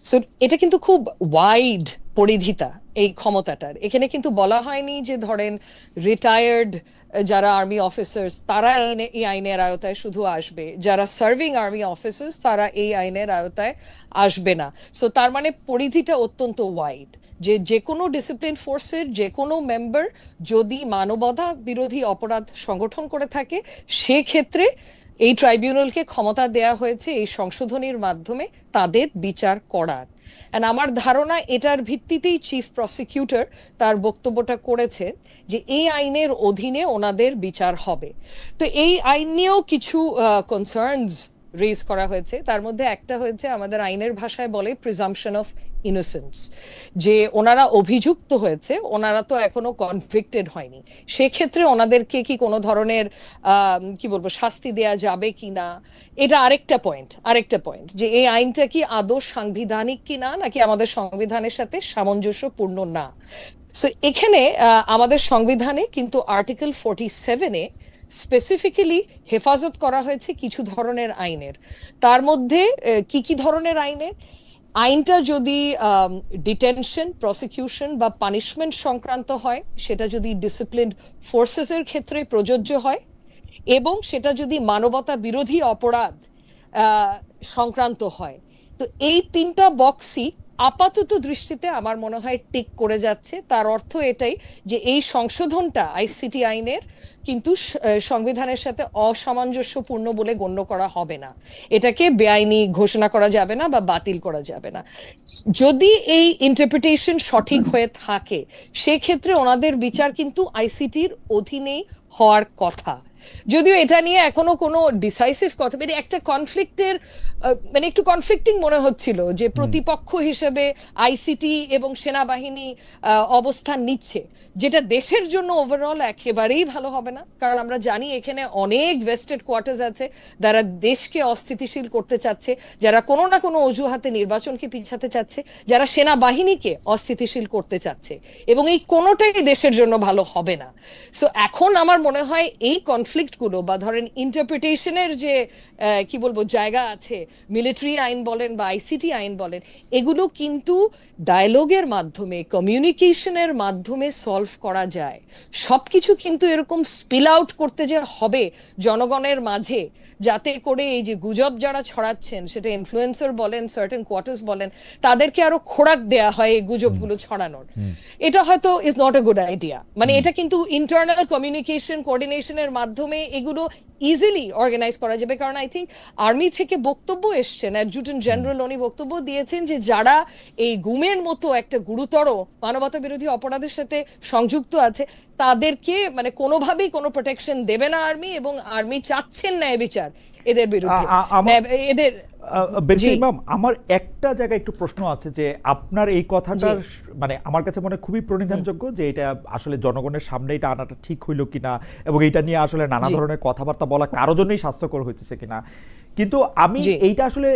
S3: সো এটা কিন্তু খুব ওয়াইড পরিধিতা এই ক্ষমতাটার। এখানে কিন্তু বলা হয়নি যে ধরেন রিটায়ার্ড যারা আর্মি অফিসার্স তারা এই আইনের আওতায় শুধু আসবে, যারা সার্ভিং আর্মি অফিসার্স তারা এই আইনের আওতায় আসবে না। সো তার মানে পরিধিটা অত্যন্ত ওয়াইড, যে কোনো ডিসিপ্লিন ফোর্সের যে কোনো মেম্বার যদি মানবতা বিরোধী অপরাধ সংগঠন করে থাকে, সেক্ষেত্রে এই ট্রাইব্যুনালকে ক্ষমতা দেয়া হয়েছে এই সংশোধনীর মাধ্যমে তাদের বিচার করার। এন্ড আমার ধারণা এটার ভিত্তিতেই চিফ প্রসিকিউটর তার বক্তব্যটা করেছে যে এই আইনের অধীনে ওনাদের বিচার হবে। তো এই আইন নিয়েও কিছু কনসার্নস রেজ করা হয়েছে। তার মধ্যে একটা হয়েছে, আমাদের আইনের ভাষায় বলে প্রিজাম্পশন অফ ইনোসেন্স, যে ওনারা অভিযুক্ত হয়েছে, ওনারা তো এখনো কনভিক্টেড হয়নি, সেক্ষেত্রে ওনাদেরকে কি কোনো ধরনের শাস্তি দেয়া যাবে কিনা, এটা আরেকটা পয়েন্ট যে এই আইনটা কি আদৌ সাংবিধানিক কিনা, নাকি আমাদের সংবিধানের সাথে সামঞ্জস্যপূর্ণ না। সো এখানে আমাদের সংবিধানে কিন্তু আর্টিকেল 47-এ স্পেসিফিক্যালি হেফাজত করা হয়েছে কিছু ধরনের আইনের। তার মধ্যে কি কি ধরনের আইনের? আইনটা যদি ডিটেনশন, প্রসিকিউশন বা পানিশমেন্ট সংক্রান্ত হয়, সেটা যদি ডিসিপ্লিন ফোর্সেসের ক্ষেত্রে প্রযোজ্য হয়, এবং সেটা যদি মানবতা বিরোধী অপরাধ সংক্রান্ত হয়, তো এই তিনটা বক্সই আপাতত দৃষ্টিতে আমার মনে হয় টিক করে যাচ্ছে। তার অর্থ এটাই যে এই সংশোধনটা আইসিটি আইনের কিন্তু সংবিধানের সাথে অসামঞ্জস্যপূর্ণ বলে গণ্য করা হবে না, এটাকে বেআইনি ঘোষণা করা যাবে না বা বাতিল করা যাবে না। যদি এই ইন্টারপ্রিটেশন সঠিক হয়ে থাকে, সেক্ষেত্রে ওনাদের বিচার কিন্তু আইসিটির অধীনেই হওয়ার কথা। যদিও এটা নিয়ে এখনো কোনো ডিসাইসিভ কথা, মানে একটা কনফ্লিক্টের মানে একটু কনফ্লিক্টিং মনে হচ্ছিল যে প্রতিপক্ষ হিসেবে আইসিটি এবং সেনাবাহিনী অবস্থান নিচ্ছে, যেটা দেশের জন্য ওভারঅল একেবারেই ভালো হবে না। কারণ আমরা জানি এখানে অনেক ভেস্টেড কোয়ার্টার্স আছে যারা দেশকে অস্থিতিশীল করতে চাচ্ছে, যারা কোনো না কোনো অজুহাতে নির্বাচনকে পিছাতে চাচ্ছে, যারা সেনাবাহিনীকে অস্থিতিশীল করতে চাচ্ছে, এবং এই কোনোটাই দেশের জন্য ভালো হবে না। সো এখন আমার মনে হয় এই কনফ্লিক্টগুলো বা ধরেন ইন্টারপ্রিটেশনের যে কি বলবো জায়গা আছে, মিলিটারি আইন বলেন বা আইসিটি আইন বলেন, এগুলো কিন্তু ডায়ালগের মাধ্যমে, কমিউনিকেশনের মাধ্যমে সলভ করা যায়। সবকিছু কিন্তু এরকম স্পিল আউট করতে যে হবে জনগণের মাঝে, যাতে করে এই যে গুজব যারা ছড়াচ্ছেন, সেটা ইনফ্লুয়েন্সার বলেন, সার্টেন কোয়ার্টার্স বলেন, তাদেরকে আরো খোরাক দেয়া হয় এই গুজবগুলো ছড়ানোর, এটা হয়তো is not a good idea. মানে এটা কিন্তু ইন্টারনাল কমিউনিকেশন কোঅর্ডিনেশনের মাধ্যমে এগুলো ইজিলি অর্গানাইজ করা যাবে। কারণ আই থিঙ্ক আর্মি থেকে বক্তব্য এসছেন, অ্যাডজুটেন্ট জেনারেল উনি বক্তব্য দিয়েছেন যে যারা এই গুমের মতো একটা গুরুতর মানবতা বিরোধী অপরাধের সাথে সংযুক্ত আছে, তাদেরকে মানে কোনোভাবেই কোনো প্রোটেকশন দেবে না আর্মি, এবং আর্মি চাচ্ছেন ন্যায় বিচার এদের বিরুদ্ধে। এদের
S1: ইমাম, আমার একটা জায়গায় একটু প্রশ্ন আছে যে আপনার এই কথাটা মানে আমার কাছে মনে খুবই প্রণিধানযোগ্য, যে এটা আসলে জনগণের সামনে এটা আনাটা ঠিক হইল কিনা, এবং এটা নিয়ে আসলে নানা ধরনের কথাবার্তা বলা কারো জন্যই স্বাস্থ্যকর হইতেছে কিনা। কিন্তু আমি এইটা আসলে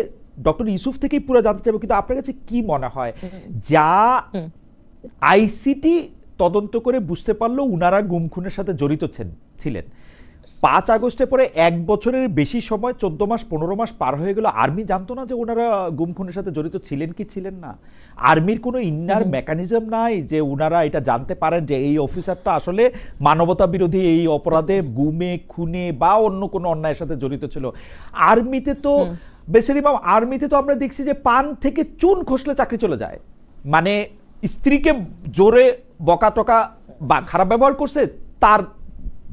S1: ডক্টর ইউসুফ থেকেই পুরো জানতে চাইবো, কিন্তু আপনার কাছে কি মনে হয়, যা আইসিটি তদন্ত করে বুঝতে পারলো উনারা গুম খুনের সাথে জড়িত ছিলেন, 5 আগস্টের পরে 1 বছরের বেশি সময়, 14 মাস 15 মাস পার হয়ে গেল, আর্মি জানতো না যে ওনারা গুম খুনের সাথে জড়িত ছিলেন কি ছিলেন না? আর্মির কোনো ইন্নার মেকানিজম নাই যে ওনারা এটা জানতে পারেন যে এই অফিসারটা আসলে মানবতা বিরোধী এই অপরাধে, গুমে খুনে বা অন্য কোনো অন্যায়ের সাথে জড়িত ছিল? আর্মিতে তো বেচারিমাম, আর্মিতে তো আমরা দেখছি যে পান থেকে চুন খসলে চাকরি চলে যায়। মানে স্ত্রীকে জোরে বকা টকা বা খারাপ ব্যবহার করছে, তার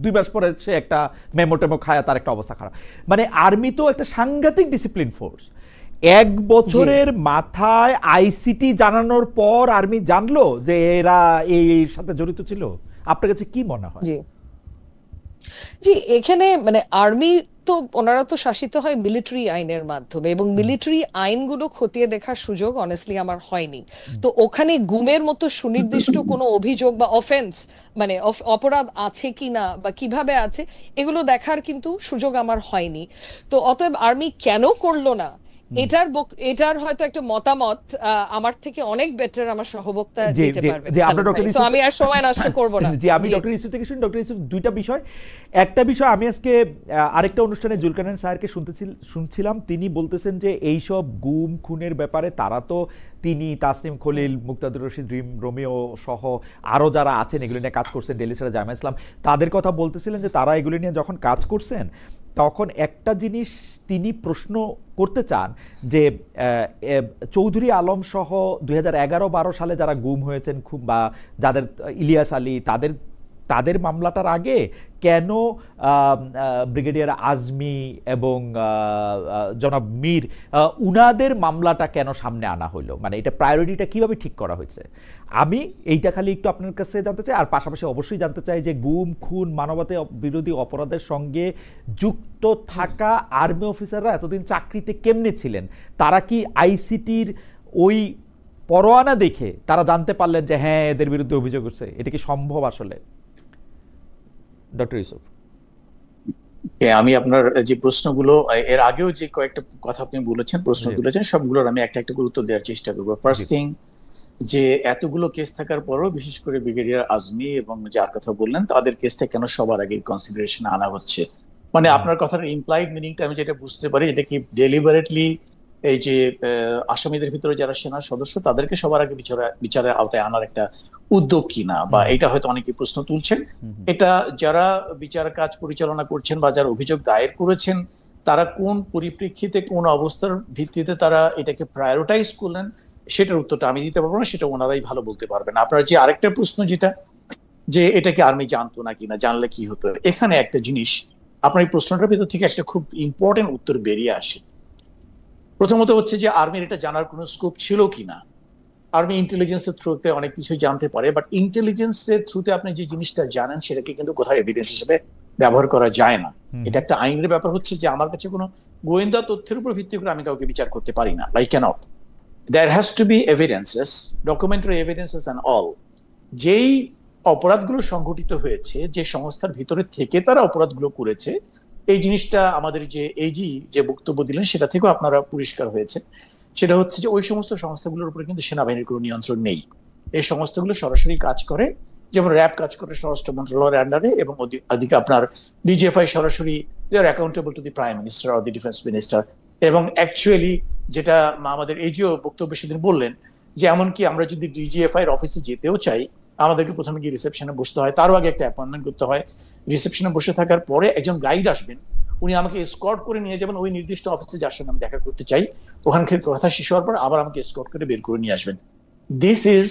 S1: 2 মাস পরে সে একটা মেমো টেমো খায়, তার একটা অবস্থা খারাপ। মানে আর্মি তো একটা সাংঘাতিক ডিসিপ্লিন ফোর্স। 1 বছরের মাথায় আইসিটি জানানোর পর আর্মি জানলো যে এরা এই সাথে জড়িত ছিল। আপনার কাছে কি মনে হয়?
S3: জি, এখানে মানে আর্মি তো ওনারা তো শাসিত হয় মিলিটারি আইনের মাধ্যমে, এবং মিলিটারি আইনগুলো খতিয়ে দেখার সুযোগ অনেস্টলি আমার হয়নি। তো ওখানে গুমের মতো সুনির্দিষ্ট কোনো অভিযোগ বা অফেন্স, মানে অপরাধ আছে কি না বা কিভাবে আছে, এগুলো দেখার কিন্তু সুযোগ আমার হয়নি। তো অতএব আর্মি কেন করলো না, এটার হয়তো একটা মতামত আমার থেকে অনেক বেটার আমার সহবক্তা দিতে পারবে। সো আমি আর সময় নষ্ট করব না।
S1: জি, আমি ডক্টর ইউসুফ থেকে শুনি। ডক্টর ইউসুফ, দুইটা বিষয়। একটা বিষয়, আমি আজকে আরেকটা অনুষ্ঠানে জুলকারনাইন স্যারকে শুনছিলাম, তিনি বলতেছেন যে এইসব গুম খুনের ব্যাপারে তারা তো, তিনি, তাসনিম খলিল, মুক্তাদুর রশিদ রোমিও সহ আরও যারা আছেন এগুলো নিয়ে কাজ করছেন, ডেলি সারা জামা ইসলাম, তাদের কথা বলতেছিলেন যে তারা এগুলো নিয়ে যখন কাজ করছেন তখন একটা জিনিস তিনি প্রশ্ন করতে চান যে চৌধুরী আলম সহ 2011-12 সালে যারা গুম হয়েছেন খুব, বা যাদের ইলিয়াস আলী, তাদের মামলাটার আগে কেন ব্রিগেডিয়ার আজমি এবং জনাব মীর, উনাদের মামলাটা কেন সামনে আনা হলো? মানে এটা প্রায়োরিটিটা কিভাবে ঠিক করা হয়েছে? আমি এইটা খালি একটু আপনার কাছে জানতে চাই। আর পাশাপাশি অবশ্যই জানতে চাই যে গুম খুন মানবতা বিরোধী অপরাধের সঙ্গে যুক্ত থাকা আর্মি অফিসাররা এতদিন চাকরিতে কেমনে ছিলেন? তারা কি আইসিটির ওই পরোয়ানা দেখে তারা জানতে পারলেন যে হ্যাঁ এদের বিরুদ্ধে অভিযোগ হচ্ছে? এটা কি সম্ভব আসলে? ডক্টর ইউসুফ,
S2: আমি আপনার যে প্রশ্নগুলো, এর আগেও যে কয়েকটা কথা আপনি বলেছেন, প্রশ্ন তুলেছেন, সবগুলোর আমি একটা একটা করে উত্তর দেওয়ার চেষ্টা করবো। ফার্স্ট থিং, যে এতগুলো কেস থাকার পরও বিশেষ করে ব্রিগেডিয়ার আজমি এবং যার কথা বললেন তাদের কেসটা কেন সবার আগে কনসিডারেশন আনা হচ্ছে? মানে আপনার কথার ইমপ্লাইড মিনিংটা আমি যেটা বুঝতে পারি, এটা কি ডেলিবারেটলি এই যে আসামিদের ভিতরে যারা সেনার সদস্য তাদেরকে সবার আগে বিচারের আওতায় আনার একটা উদ্যোগ কিনা, বা এটা হয়তো অনেকে প্রশ্ন তুলছেন। এটা যারা বিচার কাজ পরিচালনা করছেন বা যারা অভিযোগ দায়ের করেছেন তারা কোন পরিপ্রেক্ষিতে কোন অবস্থার ভিত্তিতে তারা এটাকে প্রায়োরিটাইজ করলেন সেটার উত্তরটা আমি দিতে পারবো না, সেটা ওনারাই ভালো বলতে পারবেন। আপনার যে আরেকটা প্রশ্ন যেটা যে এটাকে আর্মি জানতো না কিনা, জানলে কি হতো, এখানে একটা জিনিস আপনার এই প্রশ্নটার ভিতর থেকে একটা খুব ইম্পর্টেন্ট উত্তর বেরিয়ে আসে। প্রথমত হচ্ছে যে আর্মির এটা জানার কোনো স্কোপ ছিল কিনা। আর্মি ইন্টেলিজেন্সের থ্রুতে অনেক কিছুই জানতে পারে, বাট ইন্টেলিজেন্সের থ্রুতে আপনি যে জিনিসটা জানেন সেটাকে কিন্তু কোথাও এভিডেন্স হিসেবে ব্যবহার করা যায় না। এটা একটা আইনের ব্যাপার, হচ্ছে যে আমার কাছে কোনো গোয়েন্দা তথ্যের উপর ভিত্তি করে আমি কাউকে বিচার করতে পারি না। Like cannot, there has to be evidences, documentary evidences and all. যেই অপরাধগুলো সংঘটিত হয়েছে, যে সংস্থার ভিতরে থেকে তারা অপরাধগুলো করেছে, এই জিনিসটা আমাদের যে এজি যে বক্তব্য দিলেন সেটা থেকেও আপনারা পরিষ্কার হয়েছে। সেটা হচ্ছে যে ওই সমস্ত সংস্থাগুলোর উপরে কিন্তু সেনাবাহিনীর কোনো নিয়ন্ত্রণ নেই। এই সংস্থাগুলো সরাসরি কাজ করে, যেমন র্যাব কাজ করে স্বরাষ্ট্র মন্ত্রণালয়ের আন্ডারে, এবং ওদিকে আপনার ডিজিএফআই সরাসরি they are accountable to the prime minister or the defence minister. এবং অ্যাকচুয়ালি যেটা আমাদের এজিও বক্তব্য সেদিন বললেন, যে এমনকি আমরা যদি ডিজিএফআই এর অফিসে যেতেও চাই আমাদেরকে প্রথমে গিয়ে রিসেপশনে বসতে হয়, তারও আগে একটা অ্যাপয়েন্টমেন্ট করতে হয়। রিসেপশনে বসে থাকার পরে একজন গাইড আসবেন, উনি আমাকে এসকর্ট করে নিয়ে যাবেন ওই নির্দিষ্ট অফিসে যার সঙ্গে আমি দেখা করতে চাই। ওখানে কথা শেষ হওয়ার পর আবার আমাকে এসকর্ট করে বের করে নিয়ে আসবেন। This is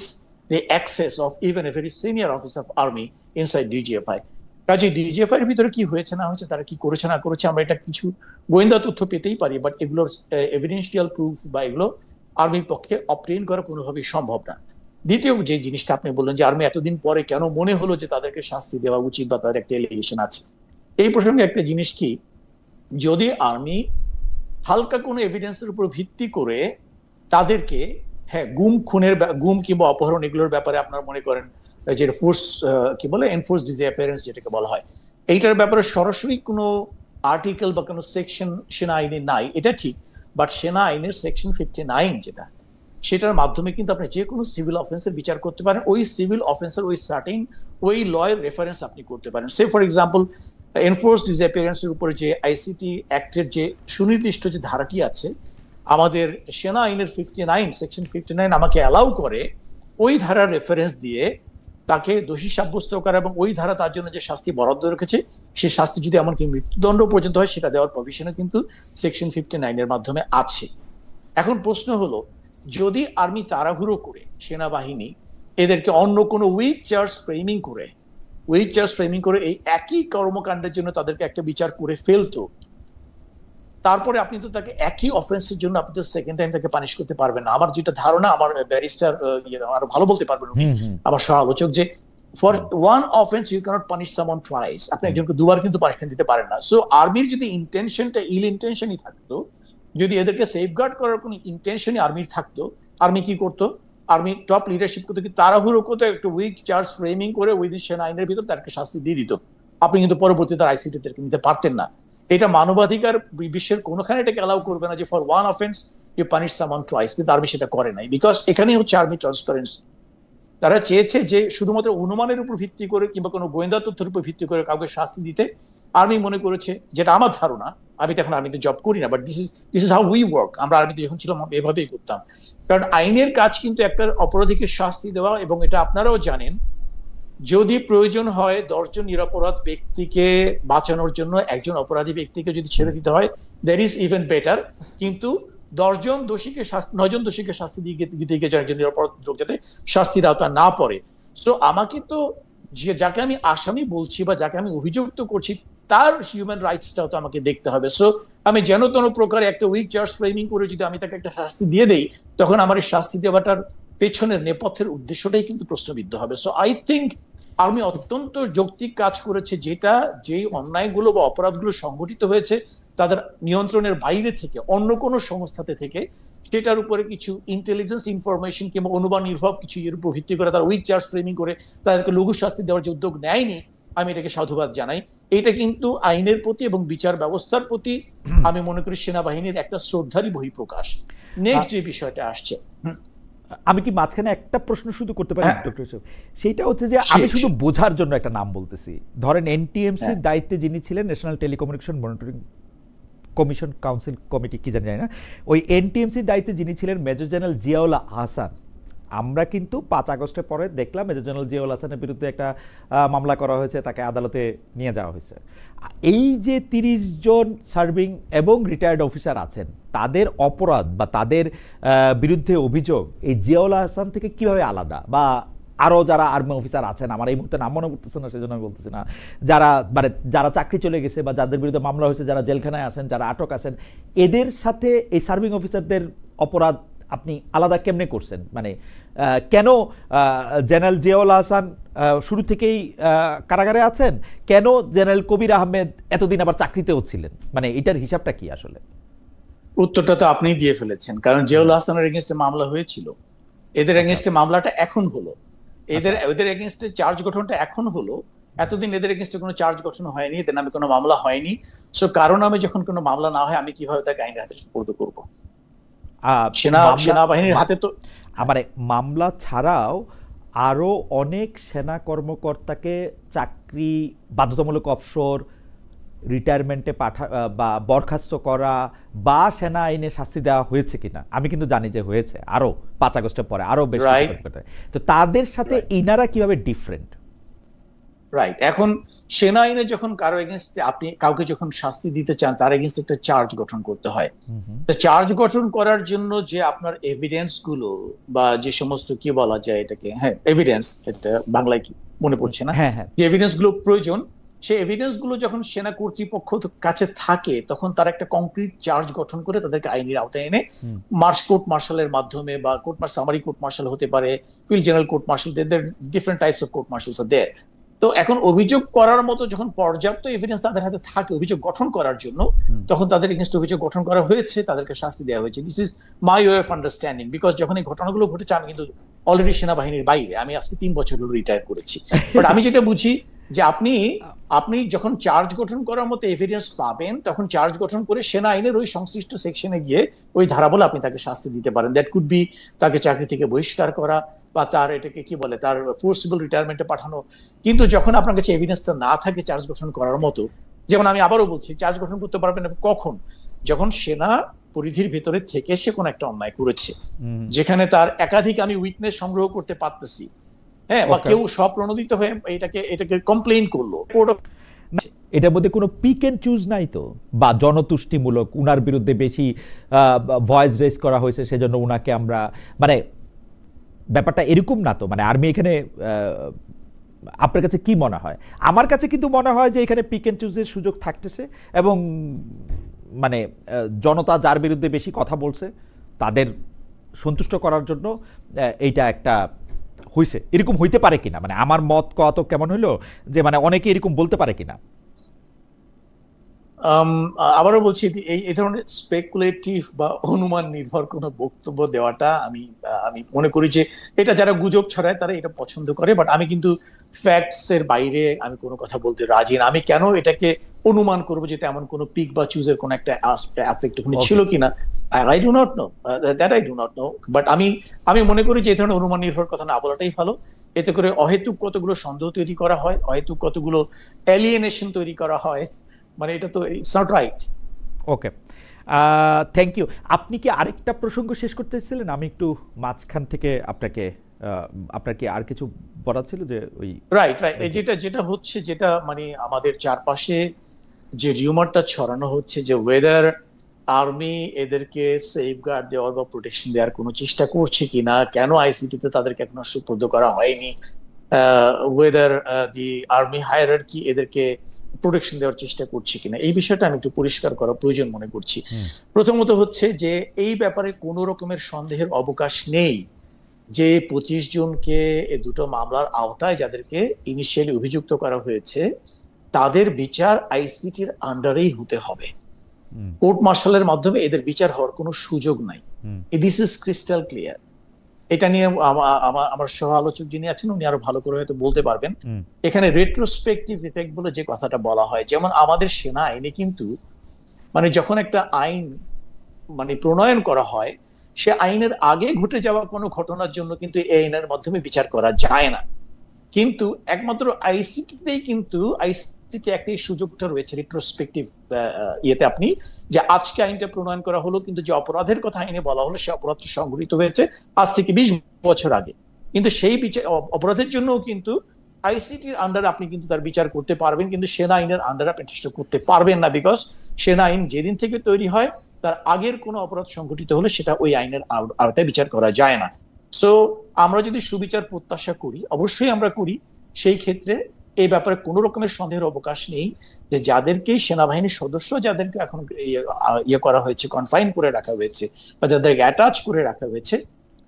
S2: the access of even a very senior officer of army inside DGFI. কাজে ডিজিএফআই এর ভিতরে কি হয়েছে না হয়েছে, তারা কি করেছে না করেছে, আমরা এটা কিছু গোয়েন্দা তথ্য পেতেই পারি, বাট এগুলোর এভিডেন্সিয়াল প্রুফ বা এগুলো আর্মির পক্ষে অবটেইন করা কোনোভাবেই সম্ভব না। দ্বিতীয় যে জিনিসটা আপনি বললেন যে আর্মি এতদিন পরে কেন মনে হলো যে তাদেরকে শাস্তি দেওয়া উচিত বা তাদের একটা এলিগেশন আছে, এই প্রসঙ্গে একটা জিনিস কি, যদি আর্মি হালকা কোনো এভিডেন্সের উপর ভিত্তি করে তাদেরকে গুম কিংবা অপহরণ এগুলোর ব্যাপারে আপনারা মনে করেন যে ফোর্স কি বলে এনফোর্স ডিসঅ্যাপিয়ারেন্স যেটাকে বলা হয়, এইটার ব্যাপারে সরাসরি কোনো আর্টিকেল বা কোনো সেকশন সেনা আইনে নাই, এটা ঠিক। বাট সেনা আইনের সেকশন 59 যেটা, সেটার মাধ্যমে কিন্তু আপনি যে কোনো সিভিল অফেন্সের বিচার করতে পারেন। ওই সিভিল অফেন্সের ওই সার্টেন ওই লয়ের রেফারেন্স আপনি করতে পারেন। সে ফর এক্সাম্পল এনফোর্স ডিসঅ্যাপিয়ারেন্সের উপরে যে আইসিটি অ্যাক্টের যে সুনির্দিষ্ট যে ধারাটি আছে, আমাদের সেনা আইনের 59 সেকশন 59 আমাকে অ্যালাউ করে ওই ধারার রেফারেন্স দিয়ে তাকে দোষী সাব্যস্ত করা, এবং ওই ধারা তার জন্য যে শাস্তি বরাদ্দ রেখেছে সেই শাস্তি যদি এমনকি মৃত্যুদণ্ড পর্যন্ত হয় সেটা দেওয়ার প্রভিশনও কিন্তু সেকশন 59 এর মাধ্যমে আছে। এখন প্রশ্ন হলো, যদি আর্মি তাড়াহুড়ো করে সেনাবাহিনী এদেরকে অন্য কোনো উইক চার্জ ফ্রেমিং করে এই একই কর্মকাণ্ডের জন্য তাদেরকে একটা বিচার করে ফেলতো, তারপরে আপনি তো তাকে একই অফেন্সের জন্য আপনি তো সেকেন্ড টাইম তাকে পানিশ করতে পারবেন না। আমার যেটা ধারণা, আমার ব্যারিস্টার আরো ভালো বলতে পারবেন উনি, আমার সহ আলোচক, যে for one offence you cannot punish someone twice, আপনি একজনকে দুবার কিন্তু পানিশমেন্ট দিতে পারেন না। সো আর্মির যদি ইন্টেনশনটা ইল ইন্টেনশনই থাকতো, যদি এদেরকে সেফগার্ড করার কোনো ইন্টেনশনই আর্মির থাকতো, আর্মি কি করতো, আর্মি টপ লিডারশিপ করতো কি তাড়াহুড়ো করতো একটু উইক চার্জ ফ্রেমিং করে উইদিন সেনা আইনের ভিতর তাদেরকে শাস্তি দিয়ে দিত, আপনি কিন্তু পরবর্তীতে আইসিটি নিতে পারতেন না। এটা মানবাধিকার বিশ্বের কোনোখানে এটাকে অ্যালাউ করবে না যে for one offence you punish someone twice, কিন্তু আর্মি সেটা করে নাই। বিকজ এখানেই হচ্ছে আর্মি ট্রান্সপারেন্সি। তারা চেয়েছে যে শুধুমাত্র অনুমানের উপর ভিত্তি করে কিংবা কোনো গোয়েন্দা তথ্যের উপর ভিত্তি করে কাউকে শাস্তি দিতে আর্মি মনে করেছে, যেটা আমার ধারণা, আমি তো এখন আর্মিতে জব করি না, but this is how we work, আমরা আর্মিতে যখন ছিলাম এভাবেই করতাম। কারণ আইনের কাজ কিন্তু একটা অপরাধীকে শাস্তি দেওয়া, এবং এটা আপনারাও জানেন, যদি প্রয়োজন হয় 10 জন নিরপরাধ ব্যক্তিকে বাঁচানোর জন্য একজন অপরাধী ব্যক্তিকে যদি ছেড়ে দিতে হয়, দ্যাট ইজ ইভেন বেটার। কিন্তু 9 জন দোষীকে শাস্তি দিতে গিয়ে একজন নিরপরাধ লোক যাতে শাস্তির আওতা না পড়ে। সো আমাকে তো যাকে আমি আসামি বলছি বা যাকে আমি অভিযুক্ত করছি তার হিউম্যান রাইটসটাও তো আমাকে দেখতে হবে। সো আমি যেন তেন প্রকারে একটা উইক চার্জ ফ্রেমিং করে যদি আমি তাকে একটা শাস্তি দিয়ে দেই, তখন আমার এই শাস্তি দেওয়াটার পেছনের নেপথ্যের উদ্দেশ্যটাই কিন্তু প্রশ্নবিদ্ধ হবে। সো আই থিঙ্ক আর্মি অত্যন্ত যৌক্তিক কাজ করেছে, যেটা যেই অন্যায়গুলো বা অপরাধগুলো সংঘটিত হয়েছে তাদের নিয়ন্ত্রণের বাইরে থেকে অন্য কোনো সংস্থাতে থেকে, সেটার উপরে কিছু ইন্টেলিজেন্স ইনফরমেশন কিংবা অনুমান নির্ভর কিছু এর উপর ভিত্তি করে তারা উইক চার্জ ফ্রেমিং করে তাদেরকে লঘু শাস্তি দেওয়ার যে উদ্যোগ নেয়নি, আমি এটাকে সাধুবাদ জানাই। এটা কিন্তু আইনের প্রতি এবং বিচার ব্যবস্থার প্রতি আমি মনে করি সেনাবাহিনীর একটা শ্রদ্ধারই বহিঃপ্রকাশ। নেক্সট যে বিষয়টা আসছে,
S1: আমি কি মাঝখানে একটা প্রশ্ন শুধু করতে পারি ডক্টর ইউসুফ? সেটা হচ্ছে যে আমি শুধু বোঝার জন্য একটা নাম বলতেছি, ধরেন এনটিএমসির দায়িত্বে যিনি ছিলেন, national telecommunication monitoring commission council committee কি জানি না, ওই এনটিএমসির দায়িত্বে যিনি ছিলেন মেজর জেনারেল জিয়াউল আহসান, আমরা কিন্তু 5 আগস্টের পরে দেখলাম মেজর জেনারেল জিয়াউল হাসানের বিরুদ্ধে একটা মামলা করা হয়েছে, তাকে আদালতে নিয়ে যাওয়া হয়েছে। এই যে 30 জন সার্ভিং এবং রিটায়ার্ড অফিসার আছেন, তাদের অপরাধ বা তাদের বিরুদ্ধে অভিযোগ এই জিয়াউল হাসান থেকে কিভাবে আলাদা, বা আরও যারা আর্মি অফিসার আছেন, আমার এই মুহূর্তে নাম মনে করতেছে না সেজন্য আমি বলতেছি না, যারা মানে যারা চাকরি চলে গেছে বা যাদের বিরুদ্ধে মামলা হয়েছে, যারা জেলখানায় আছেন, যারা আটক আছেন, এদের সাথে এই সার্ভিং অফিসারদের অপরাধ আপনি আলাদা কেমনে করছেন? মানে কেন জেনারেল জিয়াউল হাসান শুরু থেকেই কারাগারে আছেন, কেন জেনারেল কবির আহমেদ এতদিন আবার চাকরিতেও ছিলেন? মানে এটার হিসাবটা কি আসলে?
S2: উত্তরটা তো আপনিই দিয়ে ফেলেছেন, কারণ জিয়াউল হাসানের এগেইনস্টে মামলা হয়েছিল, এদের এগেইনস্টে মামলাটা এখন হলো, এদের এগেইনস্টে চার্জ গঠনটা এখন হলো। এতদিন এদের এগেইনস্টে কোনো চার্জ গঠন হয়নি, এদের নামে কোনো মামলা হয়নি। সো কারণ নামে যখন কোনো মামলা না হয়, আমি কিভাবে তাকে আইনের হাতে সুপর্দ করবো? সেনাবাহিনীর হাতে তো
S1: মানে মামলা ছাড়াও আরো অনেক সেনা কর্মকর্তাকে চাকরি বাধ্যতামূলক অবসর, রিটায়ারমেন্টে বা বরখাস্ত করা বা সেনা আইনে শাস্তি দেওয়া হয়েছে কিনা, আমি কিন্তু জানি যে হয়েছে, আরো 5 আগস্টের পরে আরো বেশি। তো তাদের সাথে ইনারা কিভাবে ডিফারেন্ট?
S2: রাইট, এখন সেনা আইনে যখন কারো এগেইনস্টে আপনি কাউকে যখন শাস্তি দিতে চান, তার এগেইনস্টে একটা চার্জ গঠন করতে হয়। তো চার্জ গঠন করার জন্য যে আপনার এভিডেন্স গুলো বা যে সমস্ত কি বলা যায় এটাকে, হ্যাঁ এভিডেন্স, এটা বাংলায় কি মনে পড়ছে না, যে এভিডেন্স গুলো প্রয়োজন, সেই এভিডেন্স গুলো যখন সেনা কর্তৃপক্ষ কাছে থাকে, তখন তার একটা কংক্রিট চার্জ গঠন করে তাদেরকে আইনের আওতায় এনে কোর্ট মার্শালের মাধ্যমে, বা সামারি কোর্ট মার্শাল হতে পারে, field general court martial, different types of court martials are there. তো এখন অভিযোগ করার মতো যখন পর্যাপ্ত এভিডেন্স তাদের হাতে থাকে অভিযোগ গঠন করার জন্য, তখন তাদের এগেইনস্ট অভিযোগ গঠন করা হয়েছে, তাদেরকে শাস্তি দেওয়া হয়েছে। This is my way of understanding, because যখন এই ঘটনাগুলো ঘটেছে, আমি কিন্তু অলরেডি সেনাবাহিনীর বাইরে, আমি আজকে 3 বছর হলো রিটায়ার করেছি। বাট আমি যেটা বুঝি যে আপনি যখন চার্জ গঠন করার মতো এভিডেন্স পাবেন, তখন চার্জ গঠন করে সেনা আইনের ওই সংশ্লিষ্ট সেকশনে গিয়ে ওই ধারা বলে আপনি তাকে শাস্তি দিতে পারেন। দ্যাট কুড বি তাকে চাকরি থেকে বহিষ্কার করা, বা তার এটাকে কি বলে, তার ফোর্সিবল রিটায়ারমেন্টে পাঠানো। কিন্তু যখন আপনার কাছে এভিডেন্সটা না থাকে চার্জ গঠন করার মতো, যেমন আমি আবারও বলছি, চার্জ গঠন করতে পারবেন কখন? যখন সেনা পরিধির ভেতরে থেকে সে কোন একটা অন্যায় করেছে, যেখানে তার একাধিক আমি উইটনেস সংগ্রহ করতে পারতেছি, হ্যাঁ, বা কেউ স্বপ্রণোদিত হয়ে এটাকে কমপ্লেইন করলো,
S1: এটার মধ্যে কোনো পিক এন্ড চুজ নাই তো, বা জনতুষ্টিমূলক উনার বিরুদ্ধে বেশি ভয়েস রেজ করা হয়েছে সেজন্য উনাকে আমরা, মানে ব্যাপারটা এরকম না তো। মানে আর্মি এখানে, আপনার কাছে কি মনে হয়? আমার কাছে কিন্তু মনে হয় যে এখানে পিক এন্ড চুজের সুযোগ থাকতেছে, এবং মানে জনতা যার বিরুদ্ধে বেশি কথা বলছে তাদের সন্তুষ্ট করার জন্য এইটা একটা হইছে, এরকম হইতে পারে কিনা, মানে আমার মত কত কেমন হইলো যে মানে অনেকে এরকম বলতে পারে কিনা?
S2: আবারও বলছি, এই ধরনের স্পেকুলেটিভ বা অনুমান নির্ভর কোনো বক্তব্য দেওয়াটা আমি মনে করি যে এটা যারা গুজব ছড়ায় তারা এটা পছন্দ করে। বাট আমি কিন্তু ফ্যাক্টস এর বাইরে আমি কোনো কথা বলতে রাজি না। আমি কেন এটাকে অনুমান করবো যে তেমন কোনো পিক বা চুজের কোনো একটা অ্যাসপেক্ট ওখানে ছিল কিনা, I do not know that, I do not know. But আমি মনে করি যে এই ধরনের অনুমান নির্ভর কথা না বলাটাই ভালো। এতে করে অহেতুক কতগুলো সন্দেহ তৈরি করা হয়, অহেতুক কতগুলো এলিয়েনেশন তৈরি করা হয়, মানে এটা তো it's not right.
S1: Okay, thank you. আপনি কি আরেকটা প্রসঙ্গ শেষ করতে চাইছিলেন? আমি একটু মাঝখান থেকে আপনার কি আর কিছু বলার ছিল? যে ওই
S2: রাইট যেটা হচ্ছে, যেটা মানে আমাদের চারপাশে যে রিউমারটা ছড়ানো হচ্ছে যে ওয়েদার আর্মি এদেরকে সেফগার্ড দেওয়ার বা প্রোটেকশন দেওয়ার কোনো চেষ্টা করছে কিনা, কেন আইসিটিতে তাদেরকে এখনো সুপর্দ করা হয়নি, ওয়েদার দি আর্মি হায়ারার্কি এদেরকে প্রোটেকশন দেওয়ার চেষ্টা করছে কিনা, এই বিষয়টা আমি একটু পরিষ্কার করা প্রয়োজন মনে করছি। প্রথমত হচ্ছে যে এই ব্যাপারে কোনো রকমের সন্দেহের অবকাশ নেই যে 25 জনকে এই দুটো মামলার আওতায় যাদেরকে ইনিশিয়ালি অভিযুক্ত করা হয়েছে, তাদের বিচার আইসিটির আন্ডারেই হতে হবে। কোর্ট মার্শালের মাধ্যমে এদের বিচার হওয়ার কোনো সুযোগ নাই। This is crystal clear. এটা নিয়ে আমার সহ আলোচক যিনি আছেন উনি আরো ভালো করে হয়তো বলতে পারবেন। এখানে রেট্রোস্পেক্টিভ ইফেক্ট বলে যে কথাটা বলা হয়, যেমন আমাদের সেনা আইনে কিন্তু মানে যখন একটা আইন মানে প্রণয়ন করা হয়, সে আইনের আগে ঘটে যাওয়া কোনো ঘটনার জন্য কিন্তু এই আইনের মাধ্যমে বিচার করা যায় না। কিন্তু একমাত্র আইসিটিতেই কিন্তু আইসিটি আইসিটি একটি সুযোগটা রয়েছে রিট্রোস্পেক্টিভ ইয়েতে আপনি, যে আজকে আইনটা প্রণয়ন করা হলো, কিন্তু যে অপরাধের কথা আইনে বলা হলো সে অপরাধটা সংঘটিত হয়েছে আজ থেকে 20 বছর আগে। কিন্তু সেই অপরাধের জন্য কিন্তু আইসিটির আন্ডারে আপনি কিন্তু তার বিচার করতে পারবেন, কিন্তু সেনা আইনের আন্ডারে আপনি চেষ্টা করতে পারবেন না, বিকজ সেনা আইন যেদিন থেকে তৈরি হয় তার আগের কোনো অপরাধ সংঘটিত হলে সেটা ওই আইনের আওতায় বিচার করা যায় না। সো আমরা যদি সুবিচার প্রত্যাশা করি, অবশ্যই আমরা করি, সেই ক্ষেত্রে এই ব্যাপারে কোনো রকমের সন্দেহের অবকাশ নেই যে যাদেরকে সেনাবাহিনীর সদস্য যাদেরকে এখন ইয়ে করা হয়েছে, কনফাইন করে রাখা হয়েছে বা যাদেরকে অ্যাটাচ করে রাখা হয়েছে,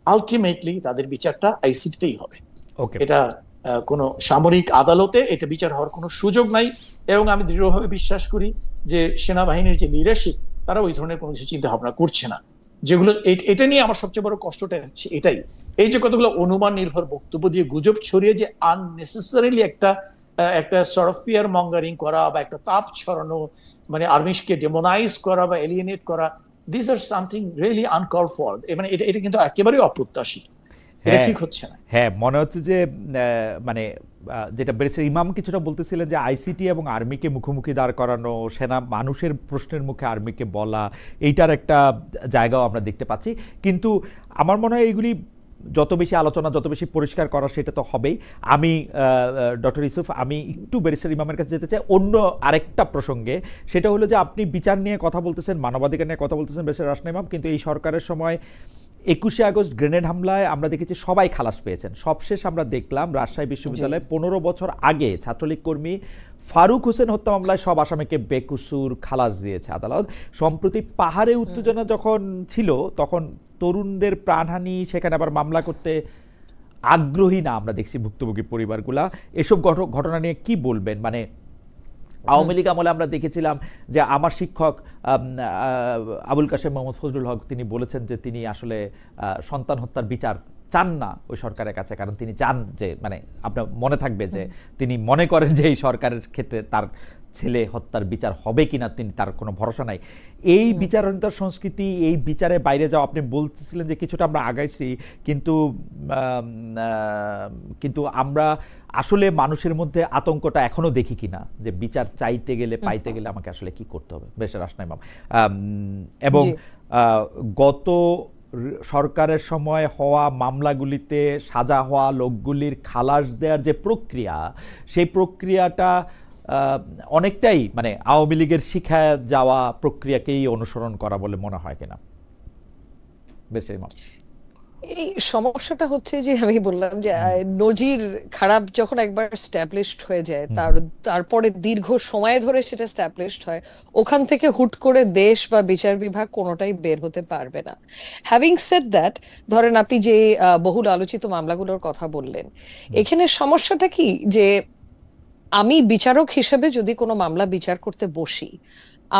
S2: আলটিমেটলি তাদের বিচারটা আইসিটিতেই হবে। এটা কোনো সামরিক আদালতে এটা বিচার হওয়ার কোনো সুযোগ নাই। এবং আমি দৃঢ়ভাবে বিশ্বাস করি যে সেনাবাহিনীর যে লিডারশিপ তারা ওই ধরনের কোনো কিছু চিন্তা ভাবনা করছে না। যেগুলো এটা নিয়ে আমার সবচেয়ে বড় কষ্টটা হচ্ছে এটাই, এই যে কতগুলো অনুমান নির্ভর বক্তব্য দিয়ে গুজব ছড়িয়ে যে আননেসেসারিলি একটা সর্ট অফ ফিয়ার মঙ্গারিং করা বা একটা তাপ ছড়ানো, মানে আর্মিকে ডেমোনাইজ করা বা এলিয়েনেট করা, this are something really uncalled for. মানে এটা কিন্তু একেবারেই অপ্রত্যাশিত, এটা ঠিক হচ্ছে না।
S1: হ্যাঁ, মনে হচ্ছে যে মানে যেটা ব্যারিস্টার ইমাম কিছুটা বলতেছিলেন যে আইসিটি এবং আর্মিকে মুখোমুখি দাঁড় করানো, সেনা মানুষের প্রশ্নের মুখে আর্মিকে বলা, এইটার একটা জায়গাও আমরা দেখতে পাচ্ছি। কিন্তু আমার মনে হয় এইগুলি যত বেশি আলোচনা, যত বেশি পরিষ্কার করা, সেটা তো হবেই। আমি ডক্টর ইউসুফ, আমি একটু ব্যারিস্টার ইমামের কাছে যেতে চাই অন্য আরেকটা প্রসঙ্গে। সেটা হলো যে আপনি বিচার নিয়ে কথা বলতেছেন, মানবাধিকার নিয়ে কথা বলতেছেন ব্যারিস্টার রাসনা ইমাম, কিন্তু এই সরকারের সময় 21শে আগস্ট গ্রেনেড হামলায় আমরা দেখেছি সবাই খালাস পেয়েছেন। সবশেষ আমরা দেখলাম রাজশাহী বিশ্ববিদ্যালয়ে 15 বছর আগে ছাত্রলীগ কর্মী ফারুক হোসেন হত্যা মামলায় সব আসামিকে বেকসুর খালাস দিয়েছে আদালত। সম্প্রতি পাহাড়ে উত্তেজনা যখন ছিল তখন তরুণদের প্রাণহানি, সেখানে আবার মামলা করতে আগ্রহী না আমরা দেখছি ভুক্তভোগী পরিবারগুলা। এসব ঘটনা নিয়ে কি বলবেন? মানে আওয়ামী লীগ আমলে আমরা দেখেছিলাম যে আমার শিক্ষক আবুল কাশেম মোহাম্মদ ফজলুল হক তিনি বলেছেন যে তিনি আসলে সন্তান হত্যার বিচার চান না ওই সরকারের কাছে, কারণ তিনি চান যে, মানে আপনার মনে থাকবে যে তিনি মনে করেন যে এই সরকারের ক্ষেত্রে তার ছেলে হত্যার বিচার হবে কিনা তিনি তার কোনো ভরসা নাই। এই বিচারহীনতার সংস্কৃতি, এই বিচারে বাইরে যাওয়া, আপনি বলতেছিলেন যে কিছুটা আমরা আগাইছি, কিন্তু আমরা আসলে মানুষের মধ্যে আতঙ্কটা এখনো দেখি কিনা যে বিচার চাইতে গেলে, পাইতে গেলে আমাকে আসলে কি করতে হবে। বেশ রাসনা ইমাম, এবং গত সরকারের সময় হওয়া মামলাগুলিতে সাজা হওয়া লোকগুলির খালাস দেওয়ার যে প্রক্রিয়া, সেই প্রক্রিয়াটা অনেকটাই মানে আওয়ামী লীগের শিখায় যাওয়া প্রক্রিয়াকেই অনুসরণ করা বলে মনে হয় কিনা? বেশ ইমাম,
S3: এই সমস্যাটা হচ্ছে যে আমি বললাম যে নজির খারাপ যখন একবার স্ট্যাবলিশড হয়ে যায়, তারপরে দীর্ঘ সময় ধরে সেটা স্ট্যাবলিশড হয়, ওখান থেকে হুট করে দেশ বা বিচার বিভাগ কোনোটাই বের হতে পারবে না। হ্যাভিং সেড দ্যাট, ধরেন আপনি যে বহুল আলোচিত মামলাগুলোর কথা বললেন, এখানে সমস্যাটা কি যে আমি বিচারক হিসেবে যদি কোনো মামলা বিচার করতে বসি,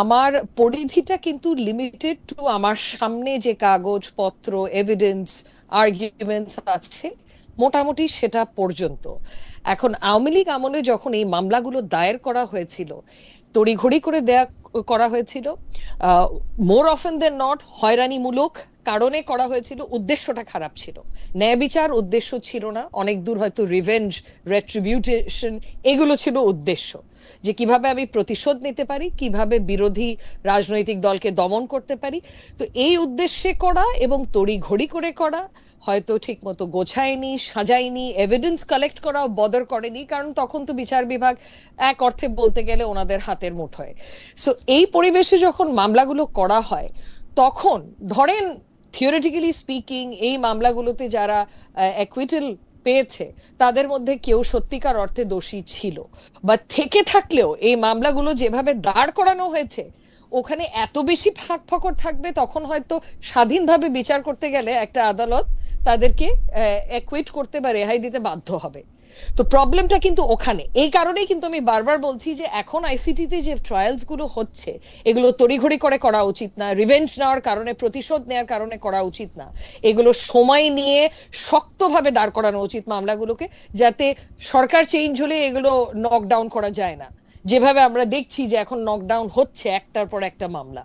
S3: আমার পরিধিটা কিন্তু লিমিটেড টু আমার সামনে যে কাগজপত্র, এভিডেন্স, আর্গুমেন্টস আছে মোটামুটি সেটা পর্যন্ত। এখন আওয়ামী লীগ আমলে যখন এই মামলাগুলো দায়ের করা হয়েছিল, তড়িঘড়ি করে করা হয়েছিল, মোর অফেন দেন নট হয়রানিমূলক কারণে করা হয়েছিল, উদ্দেশ্যটা খারাপ ছিল, ন্যায় বিচার উদ্দেশ্য ছিল না, অনেক দূর হয়তো রিভেঞ্জ, রেট্রিবিউশন এগুলো ছিল উদ্দেশ্য, যে কিভাবে আমি প্রতিশোধ নিতে পারি, কিভাবে বিরোধী রাজনৈতিক দলকে দমন করতে পারি। তো এই উদ্দেশ্যে করা এবং তড়িঘড়ি করে করা, হয়তো ঠিক মতো গোছায়নি, সাজায়নি, এভিডেন্স কালেক্ট করাও বদর করেনি, কারণ তখন তো বিচার বিভাগ এক অর্থে বলতে গেলে ওনাদের হাতের মুঠোয়। সো এই পরিবেশে যখন মামলাগুলো করা হয়, তখন ধরেন থিওরিটিক্যালি স্পিকিং এই মামলাগুলোতে যারা অ্যাকুইটাল পেয়েছে তাদের মধ্যে কেউ সত্যিকার অর্থে দোষী ছিল, বা থেকে থাকলেও এই মামলাগুলো যেভাবে দাঁড় করানো হয়েছে ওখানে এত বেশি ফাঁক ফকর থাকবে, তখন হয়তো স্বাধীনভাবে বিচার করতে গেলে একটা আদালত তাদেরকে অ্যাকুইট করতে বা রেহাই দিতে বাধ্য হবে। তো প্রবলেমটা কিন্তু ওখানে। এই কারণেই কিন্তু আমি বারবার বলছি যে এখন আইসিটিতে যে ট্রায়ালস গুলো হচ্ছে এগুলো তড়িঘড়ি করে করা উচিত না, রিভেঞ্জ নেওয়ার কারণে, প্রতিশোধ নেওয়ার কারণে করা উচিত না। এগুলো সময় নিয়ে শক্তভাবে দাঁড় করানো উচিত মামলাগুলোকে, যাতে সরকার চেঞ্জ হলে এগুলো নকডাউন করা যায় না, যেভাবে আমরা দেখছি যে এখন নকডাউন হচ্ছে একটার পর একটা মামলা।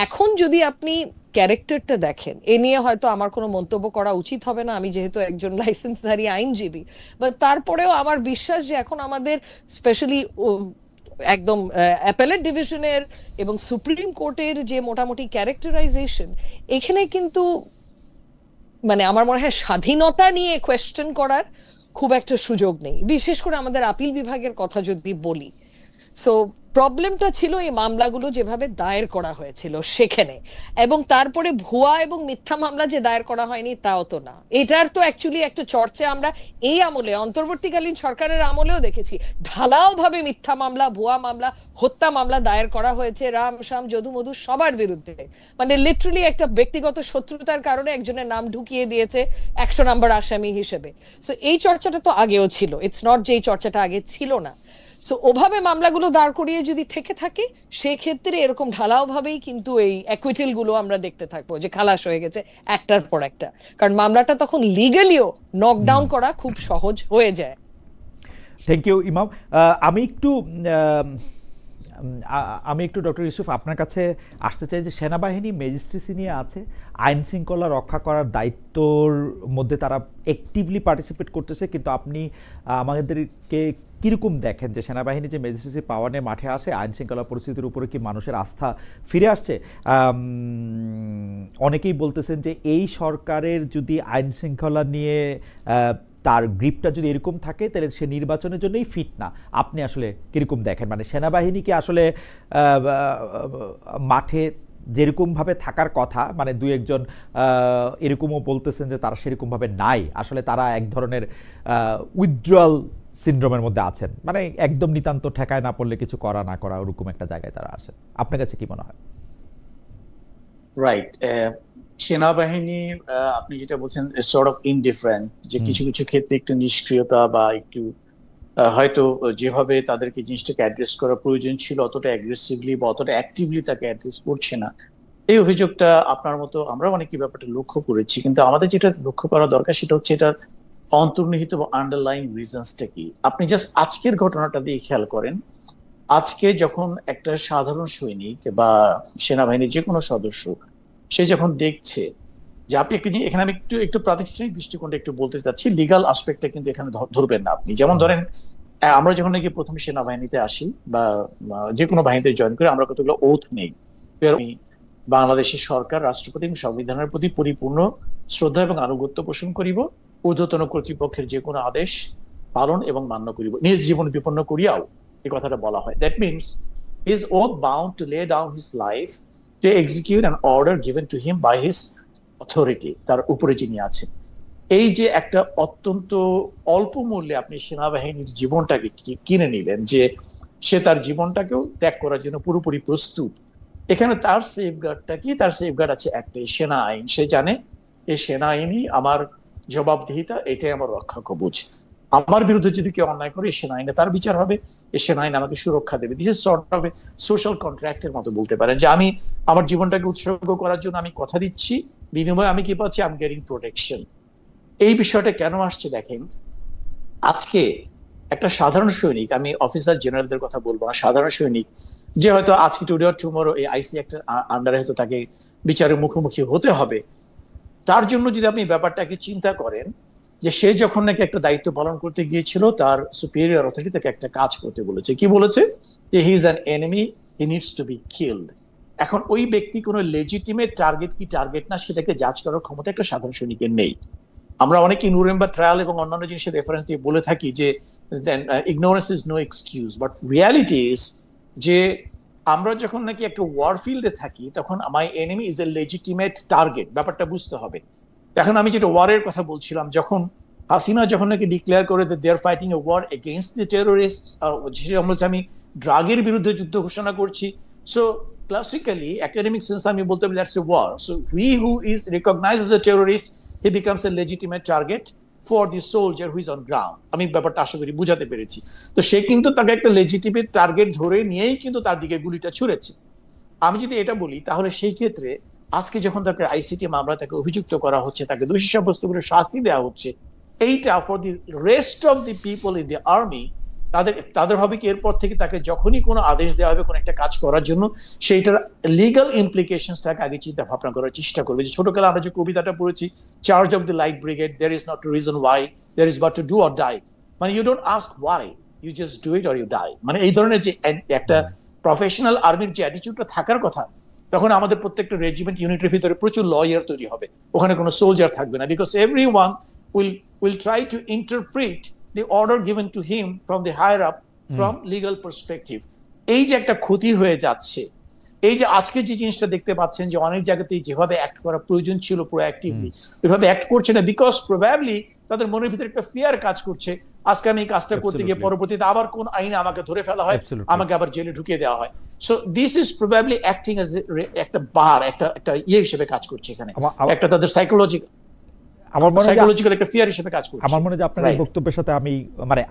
S3: এখন যদি আপনি ক্যারেক্টারটা দেখেন, এ নিয়ে হয়তো আমার কোনো মন্তব্য করা উচিত হবে না, আমি যেহেতু একজন লাইসেন্সধারী আইনজীবী, বাট তারপরেও আমার বিশ্বাস যে এখন আমাদের স্পেশালি একদম অ্যাপেলেট ডিভিশনের এবং সুপ্রিম কোর্টের যে মোটামুটি ক্যারেক্টারাইজেশন, এখানে কিন্তু মানে আমার মনে হয় স্বাধীনতা নিয়ে কোয়েশ্চেন করার খুব একটা সুযোগ নেই, বিশেষ করে আমাদের আপিল বিভাগের কথা যদি বলি। সো প্রবলেমটা ছিল এই মামলাগুলো যেভাবে দায়ের করা হয়েছিল সেখানে, এবং তারপরে ভুয়া এবং মিথ্যা মামলা যে দায়ের করা হয়নি তাও তো না। এটার তো অ্যাকচুয়ালি একটা চর্চা আমরা এই আমলে, অন্তর্বর্তীকালীন সরকারের আমলেও দেখেছি, ঢালাও ভাবে মিথ্যা মামলা, ভুয়া মামলা, হত্যা মামলা দায়ের করা হয়েছে রাম শাম যদু মধু সবার বিরুদ্ধে। মানে লিটারালি একটা ব্যক্তিগত শত্রুতার কারণে একজনের নাম ঢুকিয়ে দিয়েছে 100 নম্বর আসামি হিসেবে। সো এই চর্চাটা তো আগেও ছিল, ইটস নট যে এই চর্চাটা আগে ছিল না। সো ওভাবে মামলাগুলো দাঁড় করিয়ে যদি থেকে থাকে, সেক্ষেত্রে এরকম ঢালাও ভাবেই কিন্তু এই অ্যাকুইটেল গুলো আমরা দেখতে থাকবো যে খালাস হয়ে গেছে একটার পর একটা, কারণ মামলাটা তখন লিগালিও নকডাউন করা খুব সহজ হয়ে যায়।
S1: থ্যাংক ইউ ইমাম। আমি একটু ডক্টর ইউসুফ আপনার কাছে আসতে চাই যে সেনাবাহিনী ম্যাজিস্ট্রেসি নিয়ে আছে, আইন শৃঙ্খলা রক্ষা করার দায়িত্বর মধ্যে তারা অ্যাক্টিভলি পার্টিসিপেট করতেছে, কিন্তু আপনি আমাদেরকে কীরকম দেখেন যে সেনাবাহিনী যে ম্যাজিস্ট্রেসি পাওয়ার নিয়ে মাঠে আসে, আইন শৃঙ্খলা পরিস্থিতির উপরে কি মানুষের আস্থা ফিরে আসছে? অনেকেই বলতেছেন যে এই সরকারের যদি আইন শৃঙ্খলা নিয়ে তার গ্রিপটা যদি এরকম থাকে তাহলে সে নির্বাচনের জন্যই ফিট না। আপনি আসলে কীরকম দেখেন? মানে সেনাবাহিনীকে আসলে মাঠে যেরকমভাবে থাকার কথা, মানে দু একজন এরকমও বলতেছেন যে তারা সেরকমভাবে নাই, আসলে তারা এক ধরনের উইথড্রয়াল সিনড্রোমের মধ্যে আছেন, মানে একদম নিতান্ত ঠেকায় না পড়লে কিছু করা না করা ওরকম একটা জায়গায় তারা আসেন। আপনার কাছে কি মনে হয়?
S2: রাইট, সেনাবাহিনী আপনি যেটা বলছেন সর্ট অফ ইনডিফারেন্ট, যে কিছু কিছু ক্ষেত্রে একটু নিষ্ক্রিয়তা বা একটু হয়তো যেভাবে তাদেরকে জিনিসটাকে অ্যাড্রেস করা প্রয়োজন ছিল অতটা অ্যাগ্রেসিভলি বা অতটা অ্যাক্টিভলি তাকে অ্যাড্রেস করছে না, এই অভিযোগটা আপনার মতো আমরা অনেকই ব্যাপারটা লক্ষ্য করেছি। কিন্তু আমাদের যেটা লক্ষ্য করা দরকার সেটা হচ্ছে এটার অন্তর্নিহিত বা আন্ডারলাইং রিজনসটা কি। আপনি জাস্ট আজকের ঘটনাটা দিয়ে খেয়াল করেন, আজকে যখন একটা সাধারণ সৈনিক বা সেনাবাহিনীর যে কোনো সদস্য সে যখন দেখছে যে আপনি একটু, এখানে আমি একটু একটু প্রাতিষ্ঠানিক দৃষ্টিকোণটা একটু বলতে চাচ্ছি, লিগাল আসপেক্টটা কিন্তু এখানে ধরবেন না আপনি। যেমন ধরেন আমরা যখন নাকি প্রথম সেনাবাহিনীতে আসি বা যে কোনো বাহিনীতে জয়েন করে, আমরা কতগুলো ওথ নেই, বাংলাদেশের সরকার, রাষ্ট্রপতি এবং সংবিধানের প্রতি পরিপূর্ণ শ্রদ্ধা এবং আনুগত্য পোষণ করিব, ঊর্ধ্বতন কর্তৃপক্ষের যে কোনো আদেশ পালন এবং মান্য করিব, নিজ জীবন বিপন্ন করিয়াও, এই কথাটা বলা হয়। That means he is oath bound to lay down his life to execute an order given to him by his authority, তার উপরে যিনি আছেন। এই যে একটা অত্যন্ত অল্প মূল্যে আপনি সেনাবাহিনীর জীবনটাকে কিনে নিলেন, যে সে তার জীবনটাকেও ত্যাগ করার জন্য পুরোপুরি প্রস্তুত। এখানে তার সেফগার্ডটা কি? তার সেফগার্ড আছে একটাই, সেনা আইন। সে জানে এই সেনা আইনই আমার জবাবদিহিতা, এটাই আমার রক্ষা কবচ। আমার বিরুদ্ধে যদি কেউ অন্যায় করে, এই সেনা আইনে তার বিচার হবে, এই সেনা আইন আমাকে সুরক্ষা দেবে। This is sort of a social কন্ট্রাক্টের মতো বলতে পারেন, যে আমি আমার জীবনটাকে উৎসর্গ করার জন্য আমি কথা দিচ্ছি, বিনিময়ে আমি কি পাচ্ছি? I am getting protection. এই বিষয়টা কেন আসছে দেখেন, আজকে একটা সাধারণ সৈনিক, আমি অফিসার জেনারেলদের কথা বলবো না, সাধারণ সৈনিক যে হয়তো আজকে টুডে অর টুমরো এই আইসি একটা আন্ডারে হয়তো তাকে বিচারের মুখোমুখি হতে হবে, তার জন্য যদি আপনি ব্যাপারটাকে চিন্তা করেন যে সে যখন নাকি একটা দায়িত্ব পালন করতে গিয়েছিল, তার সুপিরিয়র অথরিটি তাকে একটা কাজ করতে বলেছে, কি বলেছে? যে he is an enemy, he needs to be killed. এখন ওই ব্যক্তি কোনো লেজিটিমেট টার্গেট কি টার্গেট না, সেটাকে জাজ করার ক্ষমতা একটা সাধারণ সৈনিকের নেই। আমরা অনেকে নুরেমবার্গ ট্রায়াল এবং অন্যান্য জিনিসের রেফারেন্স দিয়ে বলে থাকি যে ignorance is no excuse, but reality is যে আমরা যখন নাকি একটা ওয়ার ফিল্ডে থাকি, তখন my enemy is a legitimate target, ব্যাপারটা বুঝতে হবে। এখন আমি যেটা ওয়ারের কথা বলছিলাম, যখন হাসিনা যখন নাকি ডিক্লেয়ার করে they are fighting a war against the terrorist, আমি ড্রাগের বিরুদ্ধে যুদ্ধ ঘোষণা করছি, সো ক্লাসিক্যালি একাডেমিক সেন্স আমি বলতে পারি that's a war. So he who is recognized as a terrorist, he becomes a legitimate target for the soldier who is on ground. আমি ব্যাপারটা আশা করি বুঝাতে পেরেছি। তো সে কিন্তু তাকে একটা লেজিটিমেট টার্গেট ধরে নিয়েই কিন্তু তার দিকে গুলিটা ছুঁড়েছে। আমি যদি এটা বলি, তাহলে সেই ক্ষেত্রে আজকে যখন তাকে আইসিটি মামলা তাকে অভিযুক্ত করা হচ্ছে, তাকে দোষী সাব্যস্ত করে শাস্তি দেওয়া হচ্ছে, এইটা for the rest of the people in the army তাদের হবে কি এরপর থেকে তাকে যখনই কোনো আদেশ দেওয়া হবে কোনো একটা কাজ করার জন্য সেইটার লিগাল ইমপ্লিকেশনস তাকে আগে চিন্তা ভাবনা করার চেষ্টা করবে। যে ছোটকালে আমরা যে কবিতাটা পড়েছি, charge of the light brigade, there is not to reason why, there is but to do or die. মানে you don't ask why, you just do it or you die. মানে এই ধরনের যে একটা প্রফেশনাল আর্মির যে অ্যাটিটিউডটা থাকার কথা, তখন আমাদের প্রত্যেকটা রেজিমেন্ট ইউনিটের ভিতরে প্রচুর লয়ার তৈরি হবে, ওখানে কোনো সোলজার থাকবে না, because everyone will try to interpret the order given to him from the higher up from legal perspective. এই যে একটা ক্ষতি হয়ে যাচ্ছে, এই যে আজকে যে জিনিসটা দেখতে পাচ্ছেন যে অনেক জায়গাতেই যেভাবে অ্যাক্ট করা প্রয়োজন ছিল প্রোঅ্যাক্টিভলি ওইভাবে অ্যাক্ট করছে না, বিকজ প্রবাবলি তাদের মনের ভিতরে একটা ফিয়ার কাজ করছে, আজকে আমি এই কাজটা করতে গিয়ে পরবর্তীতে আবার কোন আইনে আমাকে ধরে ফেলা হয়, আমাকে আবার জেলে ঢুকিয়ে দেওয়া হয়। So this is probably acting as একটা বার, একটা হিসেবে কাজ করছে এখানে, একটা তাদের সাইকোলজিক্যাল একটা ফিয়ার হিসেবে কাজ করছে।
S1: আমার মনে হয় আপনার এই বক্তব্যের সাথে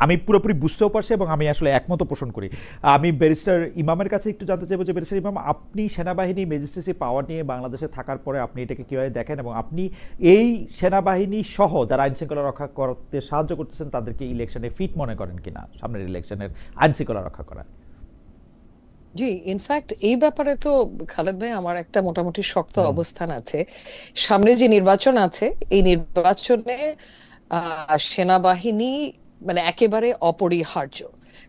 S1: আমি পুরোপুরি বুঝতেও পারছি এবং আমি আসলে একমত পোষণ করি। আমি ব্যারিস্টার ইমামের কাছে একটু জানতে চাইবো যে ব্যারিস্টার ইমাম, আপনি সেনাবাহিনী ম্যাজিস্ট্রেসি পাওয়ার নিয়ে বাংলাদেশে থাকার পরে আপনি এটাকে কিভাবে দেখেন, এবং আপনি এই সেনাবাহিনী সহ যারা আইন শৃঙ্খলা রক্ষা করতে সাহায্য করতেছেন তাদেরকে ইলেকশনে ফিট মনে করেন কিনা, সামনের ইলেকশনের আইন শৃঙ্খলা রক্ষা করা?
S3: জি, ইনফ্যাক্ট এই ব্যাপারে তো খালেদ ভাই আমার একটা মোটামুটি শক্ত অবস্থান আছে। সামনে যে নির্বাচন আছে এই নির্বাচনে সেনাবাহিনী মানে একেবারে অপরিহার্য,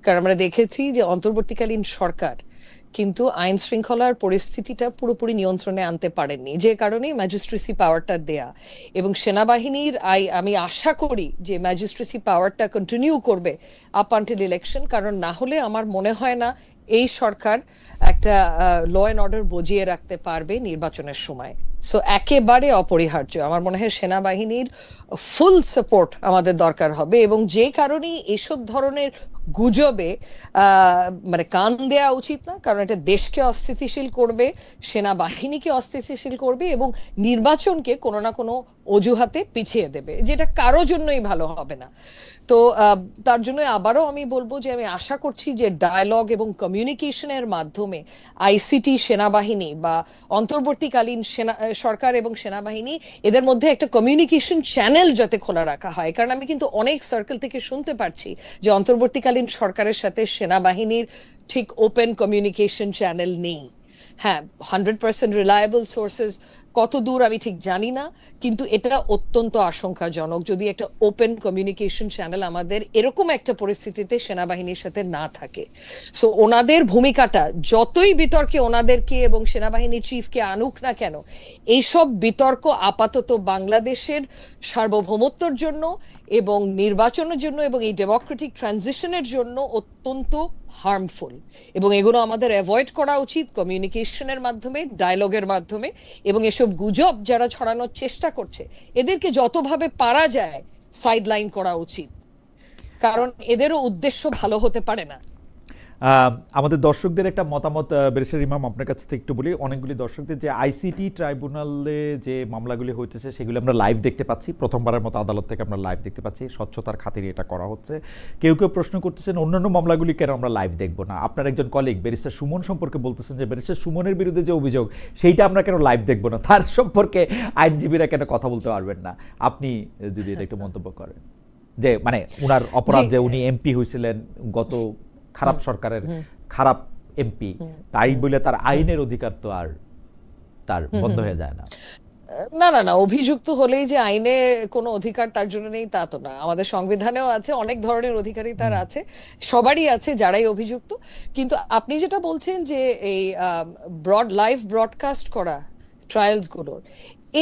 S3: কারণ আমরা দেখেছি যে অন্তর্বর্তীকালীন সরকার কিন্তু আইন শৃঙ্খলার পরিস্থিতিটা পুরোপুরি নিয়ন্ত্রণে আনতে পারেননি, যে কারণে ম্যাজিস্ট্রেসি পাওয়ারটা দেয়া। এবং সেনাবাহিনীর আমি আশা করি যে ম্যাজিস্ট্রেসি পাওয়ারটা কন্টিনিউ করবে আপ আনটিল ইলেকশন, কারণ না হলে আমার মনে হয় না এই সরকার একটা ল অ্যান্ড অর্ডার বজিয়ে রাখতে পারবে নির্বাচনের সময়। সো একেবারে অপরিহার্য আমার মনে হয় সেনাবাহিনীর ফুল সাপোর্ট আমাদের দরকার হবে, এবং যে কারণেই এসব ধরনের গুজবে মানে কান দেওয়া উচিত না, কারণ এটা দেশকে অস্থিতিশীল করবে, সেনাবাহিনীকে অস্থিতিশীল করবে এবং নির্বাচনকে কোনো না কোনো অজুহাতে পিছিয়ে দেবে, যেটা কারো জন্যই ভালো হবে না। তো তার জন্য আবারও আমি বলবো যে আমি আশা করছি যে ডায়ালগ এবং কমিউনিকেশনের মাধ্যমে আইসিটি, সেনাবাহিনী বা অন্তর্বর্তীকালীন সরকার এবং সেনাবাহিনী এদের মধ্যে একটা কমিউনিকেশন চ্যানেল যাতে খোলা রাখা হয়, কারণ আমি কিন্তু অনেক সার্কেল থেকে শুনতে পারছি যে অন্তর্বর্তীকালীন সরকারের সাথে সেনাবাহিনীর ঠিক ওপেন কমিউনিকেশন চ্যানেল নেই। হ্যাঁ, 100% রিলায়েবল সোর্সেস কত দূর আমি ঠিক জানি না, কিন্তু এটা অত্যন্ত আশঙ্কাজনক যদি একটা ওপেন কমিউনিকেশন চ্যানেল আমাদের এরকম একটা পরিস্থিতিতে সেনাবাহিনীর সাথে না থাকে। সো ওনাদের ভূমিকাটা যতই বিতর্কে ওনাদেরকে এবং সেনাবাহিনীর চিফকে আনুক না কেন, এইসব বিতর্ক আপাতত বাংলাদেশের সার্বভৌমত্বর জন্য এবং নির্বাচনের জন্য এবং এই ডেমোক্রেটিক ট্রানজিশনের জন্য অত্যন্ত হার্মফুল, এবং এগুলো আমাদের অ্যাভয়েড করা উচিত কমিউনিকেশনের মাধ্যমে, ডায়লগের মাধ্যমে। এবং এসব গুজব যারা ছড়ানোর চেষ্টা করছে এদেরকে যতভাবে পারা যায় সাইডলাইন করা উচিত, কারণ এদেরও উদ্দেশ্য ভালো হতে পারে না।
S1: আমাদের দর্শকদের একটা মতামত ব্যারিস্টার ইমাম আপনার কাছ থেকে একটু বলি। অনেকগুলি দর্শকদের যে আইসিটি ট্রাইব্যুনালে যে মামলাগুলি হইতেছে সেগুলো আমরা লাইভ দেখতে পাচ্ছি, প্রথমবারের মতো আদালত থেকে আমরা লাইভ দেখতে পাচ্ছি, স্বচ্ছতার খাতিরে এটা করা হচ্ছে। কেউ কেউ প্রশ্ন করতেছেন অন্যান্য মামলাগুলি কেন আমরা লাইভ দেখবো না। আপনার একজন কলিগ ব্যারিস্টার সুমন সম্পর্কে বলতেছেন যে ব্যারিস্টার সুমনের বিরুদ্ধে যে অভিযোগ সেইটা আমরা কেন লাইভ দেখবো না, তার সম্পর্কে আইনজীবীরা কেন কথা বলতে পারবেন না। আপনি যদি এটা একটু মন্তব্য করেন যে মানে উনার অপরাধ যে উনি এমপি হয়েছিলেন গত খারাপ সরকারের খারাপ এমপি, তাই বলে তার আইনের অধিকার তো আর তার বন্ধ হয়ে যায় না।
S3: না না না, অভিযুক্ত হলেই যে আইনে কোনো অধিকার তার জন্য নেই তা তো না। আমাদের সংবিধানেও আছে, অনেক ধরনের অধিকারই তার আছে, সবারই আছে যারাই অভিযুক্ত। কিন্তু আপনি যেটা বলছেন যে এই লাইভ ব্রডকাস্ট করা ট্রায়ালস গুলোর,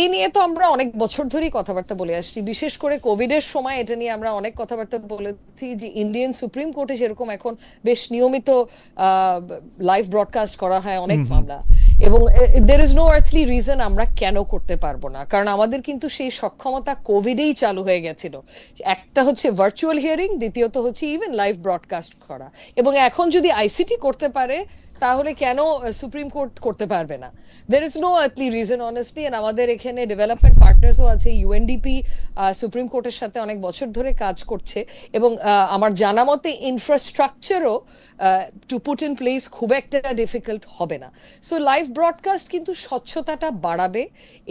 S3: এই নিয়ে তো আমরা অনেক বছর ধরেই কথাবার্তা বলে আসছি। বিশেষ করে কোভিডের সময় এটা নিয়ে আমরা অনেক কথাবার্তা বলেছি যে ইন্ডিয়ান সুপ্রিম কোর্টে যেরকম এখন বেশ নিয়মিত লাইভ ব্রডকাস্ট করা হয় অনেক মামলা, এবং there is no earthly reason আমরা কেন করতে পারবো না, কারণ আমাদের কিন্তু সেই সক্ষমতা কোভিডেই চালু হয়ে গেছিল। একটা হচ্ছে ভার্চুয়াল হিয়ারিং, দ্বিতীয়ত হচ্ছে ইভেন লাইভ ব্রডকাস্ট করা, এবং এখন যদি আইসিটি করতে পারে তাহলে কেন সুপ্রিম কোর্ট করতে পারবে না? There is no earthly reason honestly. And আমাদের এখানে ডেভেলপমেন্ট পার্টনার্সও আছে, ইউএনডিপি সুপ্রিম কোর্টের সাথে অনেক বছর ধরে কাজ করছে, এবং আমার জানা মতে ইনফ্রাস্ট্রাকচারও টু পুট ইন প্লেস খুব একটা ডিফিকাল্ট হবে না। সো লাইভ ব্রডকাস্ট কিন্তু স্বচ্ছতাটা বাড়াবে,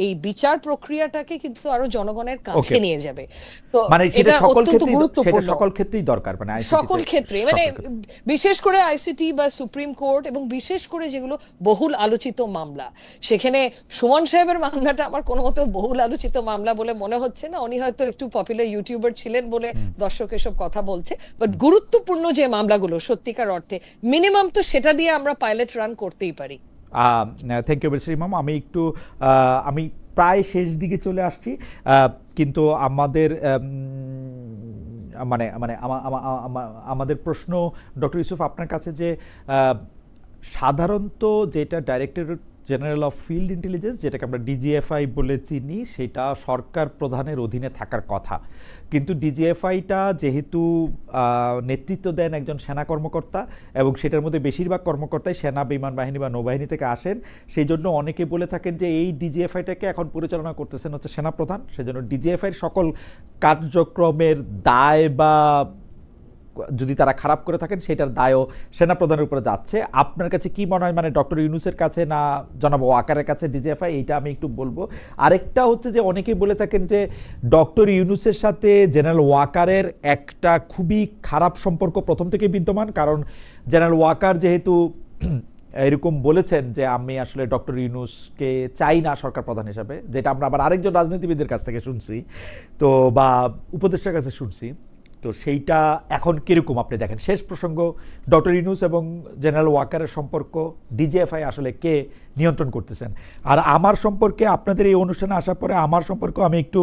S3: এই বিচার প্রক্রিয়াটাকে কিন্তু আরো জনগণের কাছে নিয়ে যাবে। তো
S1: মানে
S3: এটা অত্যন্ত গুরুত্বপূর্ণ
S1: সকল ক্ষেত্রেই দরকার, মানে
S3: সকল ক্ষেত্রে, মানে বিশেষ করে আইসিটি বা সুপ্রিম কোর্ট, এবং বিশেষ করে যেগুলো বহুল আলোচিত মামলা, সেখানে সুমন সাহেবের মামলাটা আমার কোনো মতো বহুল আলোচিত মামলা বলে মনে হচ্ছে না। উনি হয়তো একটু পপুলার ইউটিউবার ছিলেন বলে দর্শক এসব কথা বলছে, বাট গুরুত্বপূর্ণ যে মামলাগুলো সত্যিকার অর্থে মিনিমাম তো সেটা দিয়ে আমরা পাইলট রান করতেই পারি।
S1: থ্যাংক ইউ বেশি ইমাম। আমি প্রায় শেষ দিকে চলে আসছি, কিন্তু আমাদের আমাদের প্রশ্ন ডক্টর ইউসুফ আপনার কাছে, যে সাধারণত যেটা directorate general of field intelligence, যেটাকে আমরা ডিজিএফআই বলে চিনি, সেটা সরকার প্রধানের অধীনে থাকার কথা, কিন্তু ডিজিএফআইটা যেহেতু নেতৃত্ব দেন একজন সেনা কর্মকর্তা, এবং সেটার মধ্যে বেশিরভাগ কর্মকর্তাই সেনা, বিমান বাহিনী বা নৌবাহিনী থেকে আসেন, সেই জন্য অনেকে বলে থাকেন যে এই ডিজিএফআইটাকে এখন পরিচালনা করতেছেন হচ্ছে সেনাপ্রধান। সেজন্য ডিজিএফআইয়ের সকল কার্যক্রমের দায় বা যদি তারা খারাপ করে থাকেন সেটার দায়ও সেনাপ্রধানের উপরে যাচ্ছে। আপনার কাছে কি মনে হয়, মানে ডক্টর ইউনূসের কাছে না জনাব ওয়াকারের কাছে ডিজিএফআই? এইটা আমি একটু বলবো। আরেকটা হচ্ছে যে অনেকেই বলে থাকেন যে ডক্টর ইউনূসের সাথে জেনারেল ওয়াকারের একটা খুবই খারাপ সম্পর্ক প্রথম থেকে বিদ্যমান, কারণ জেনারেল ওয়াকার যেহেতু এরকম বলেছেন যে আমি আসলে ডক্টর ইউনূসকে চাই না সরকার প্রধান হিসাবে, যেটা আমরা আবার আরেকজন রাজনীতিবিদের কাছ থেকে শুনছি, তো বা উপদেষ্টার কাছে শুনছি। তো সেইটা এখন কিরকম আপনি দেখেন? শেষ প্রসঙ্গ, ডক্টর ইউনূস এবং জেনারেল ওয়াকারের সম্পর্ক ডিজিএফআই আসলে কে নিয়ন্ত্রণ করতেছেন? আর আমার সম্পর্কে, আপনাদের এই অনুষ্ঠানে আসার পরে আমার সম্পর্ক আমি একটু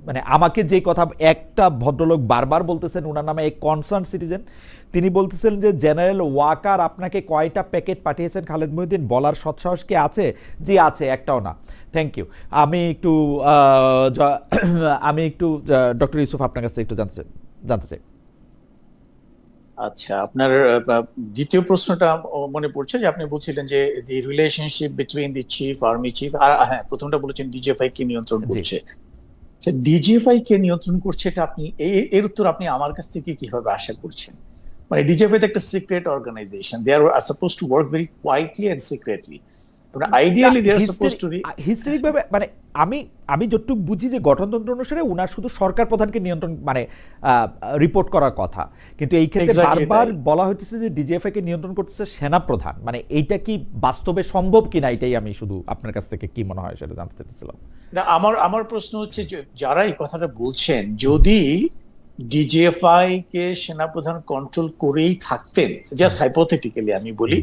S1: মানে আমাকে যে কথা একটা ভদ্রলোক বারবার বলতেছেন, ওনার নামে এক কনসার্ন সিটিজেন, তিনি বলতেছেন যে জেনারেল ওয়াকার আপনাকে কয়টা প্যাকেট পাঠিয়েছেন খালেদ মহিউদ্দিন, বলার সৎসাহস কি আছে? জি আছে, একটাও না। Thank you. আমি একটু ডক্টর ইউসুফ আপনার কাছে একটু জানতে চাই।
S2: আচ্ছা, আপনার দ্বিতীয় প্রশ্নটা মনে পড়ছে যে আপনি বলছিলেন যে the relationship between the chief, army chief, আর হ্যাঁ, প্রথমটা বলেছেন ডিজিএফআই কে নিয়ন্ত্রণ করছে। ডিজিএফআই কে নিয়ন্ত্রণ করছে, এটা আপনি এর উত্তর আপনি আমার কাছ থেকে কিভাবে আশা করছেন? মানে ডিজিএফআই একটা secret organisation, they are suppose to work very quietly and secretly. Ideally they are suppose to
S1: হিস্ট্রিকভাবে, মানে আমি যতটুকু বুঝি যে গঠনতন্ত্র অনুসারে উনার শুধু সরকার প্রধানকে নিয়ন্ত্রণ, মানে রিপোর্ট করার কথা, কিন্তু এই ক্ষেত্রে বারবার বলা হচ্ছে যে ডিজিএফআই কে নিয়ন্ত্রণ করতেছে সেনা প্রধান। মানে এইটা কি বাস্তবে সম্ভব কিনা, এটাই আমি শুধু আপনার কাছ থেকে কি মনে হয় সেটা জানতে চাইছিলাম।
S2: না, আমার প্রশ্ন হচ্ছে যে যারা এই কথাটা বলছেন, যদি ডিজিএফআই কে সেনাপ্রধান কন্ট্রোল করেই থাকতেন, জাস্ট হাইপোথেটিক্যালি আমি বলি,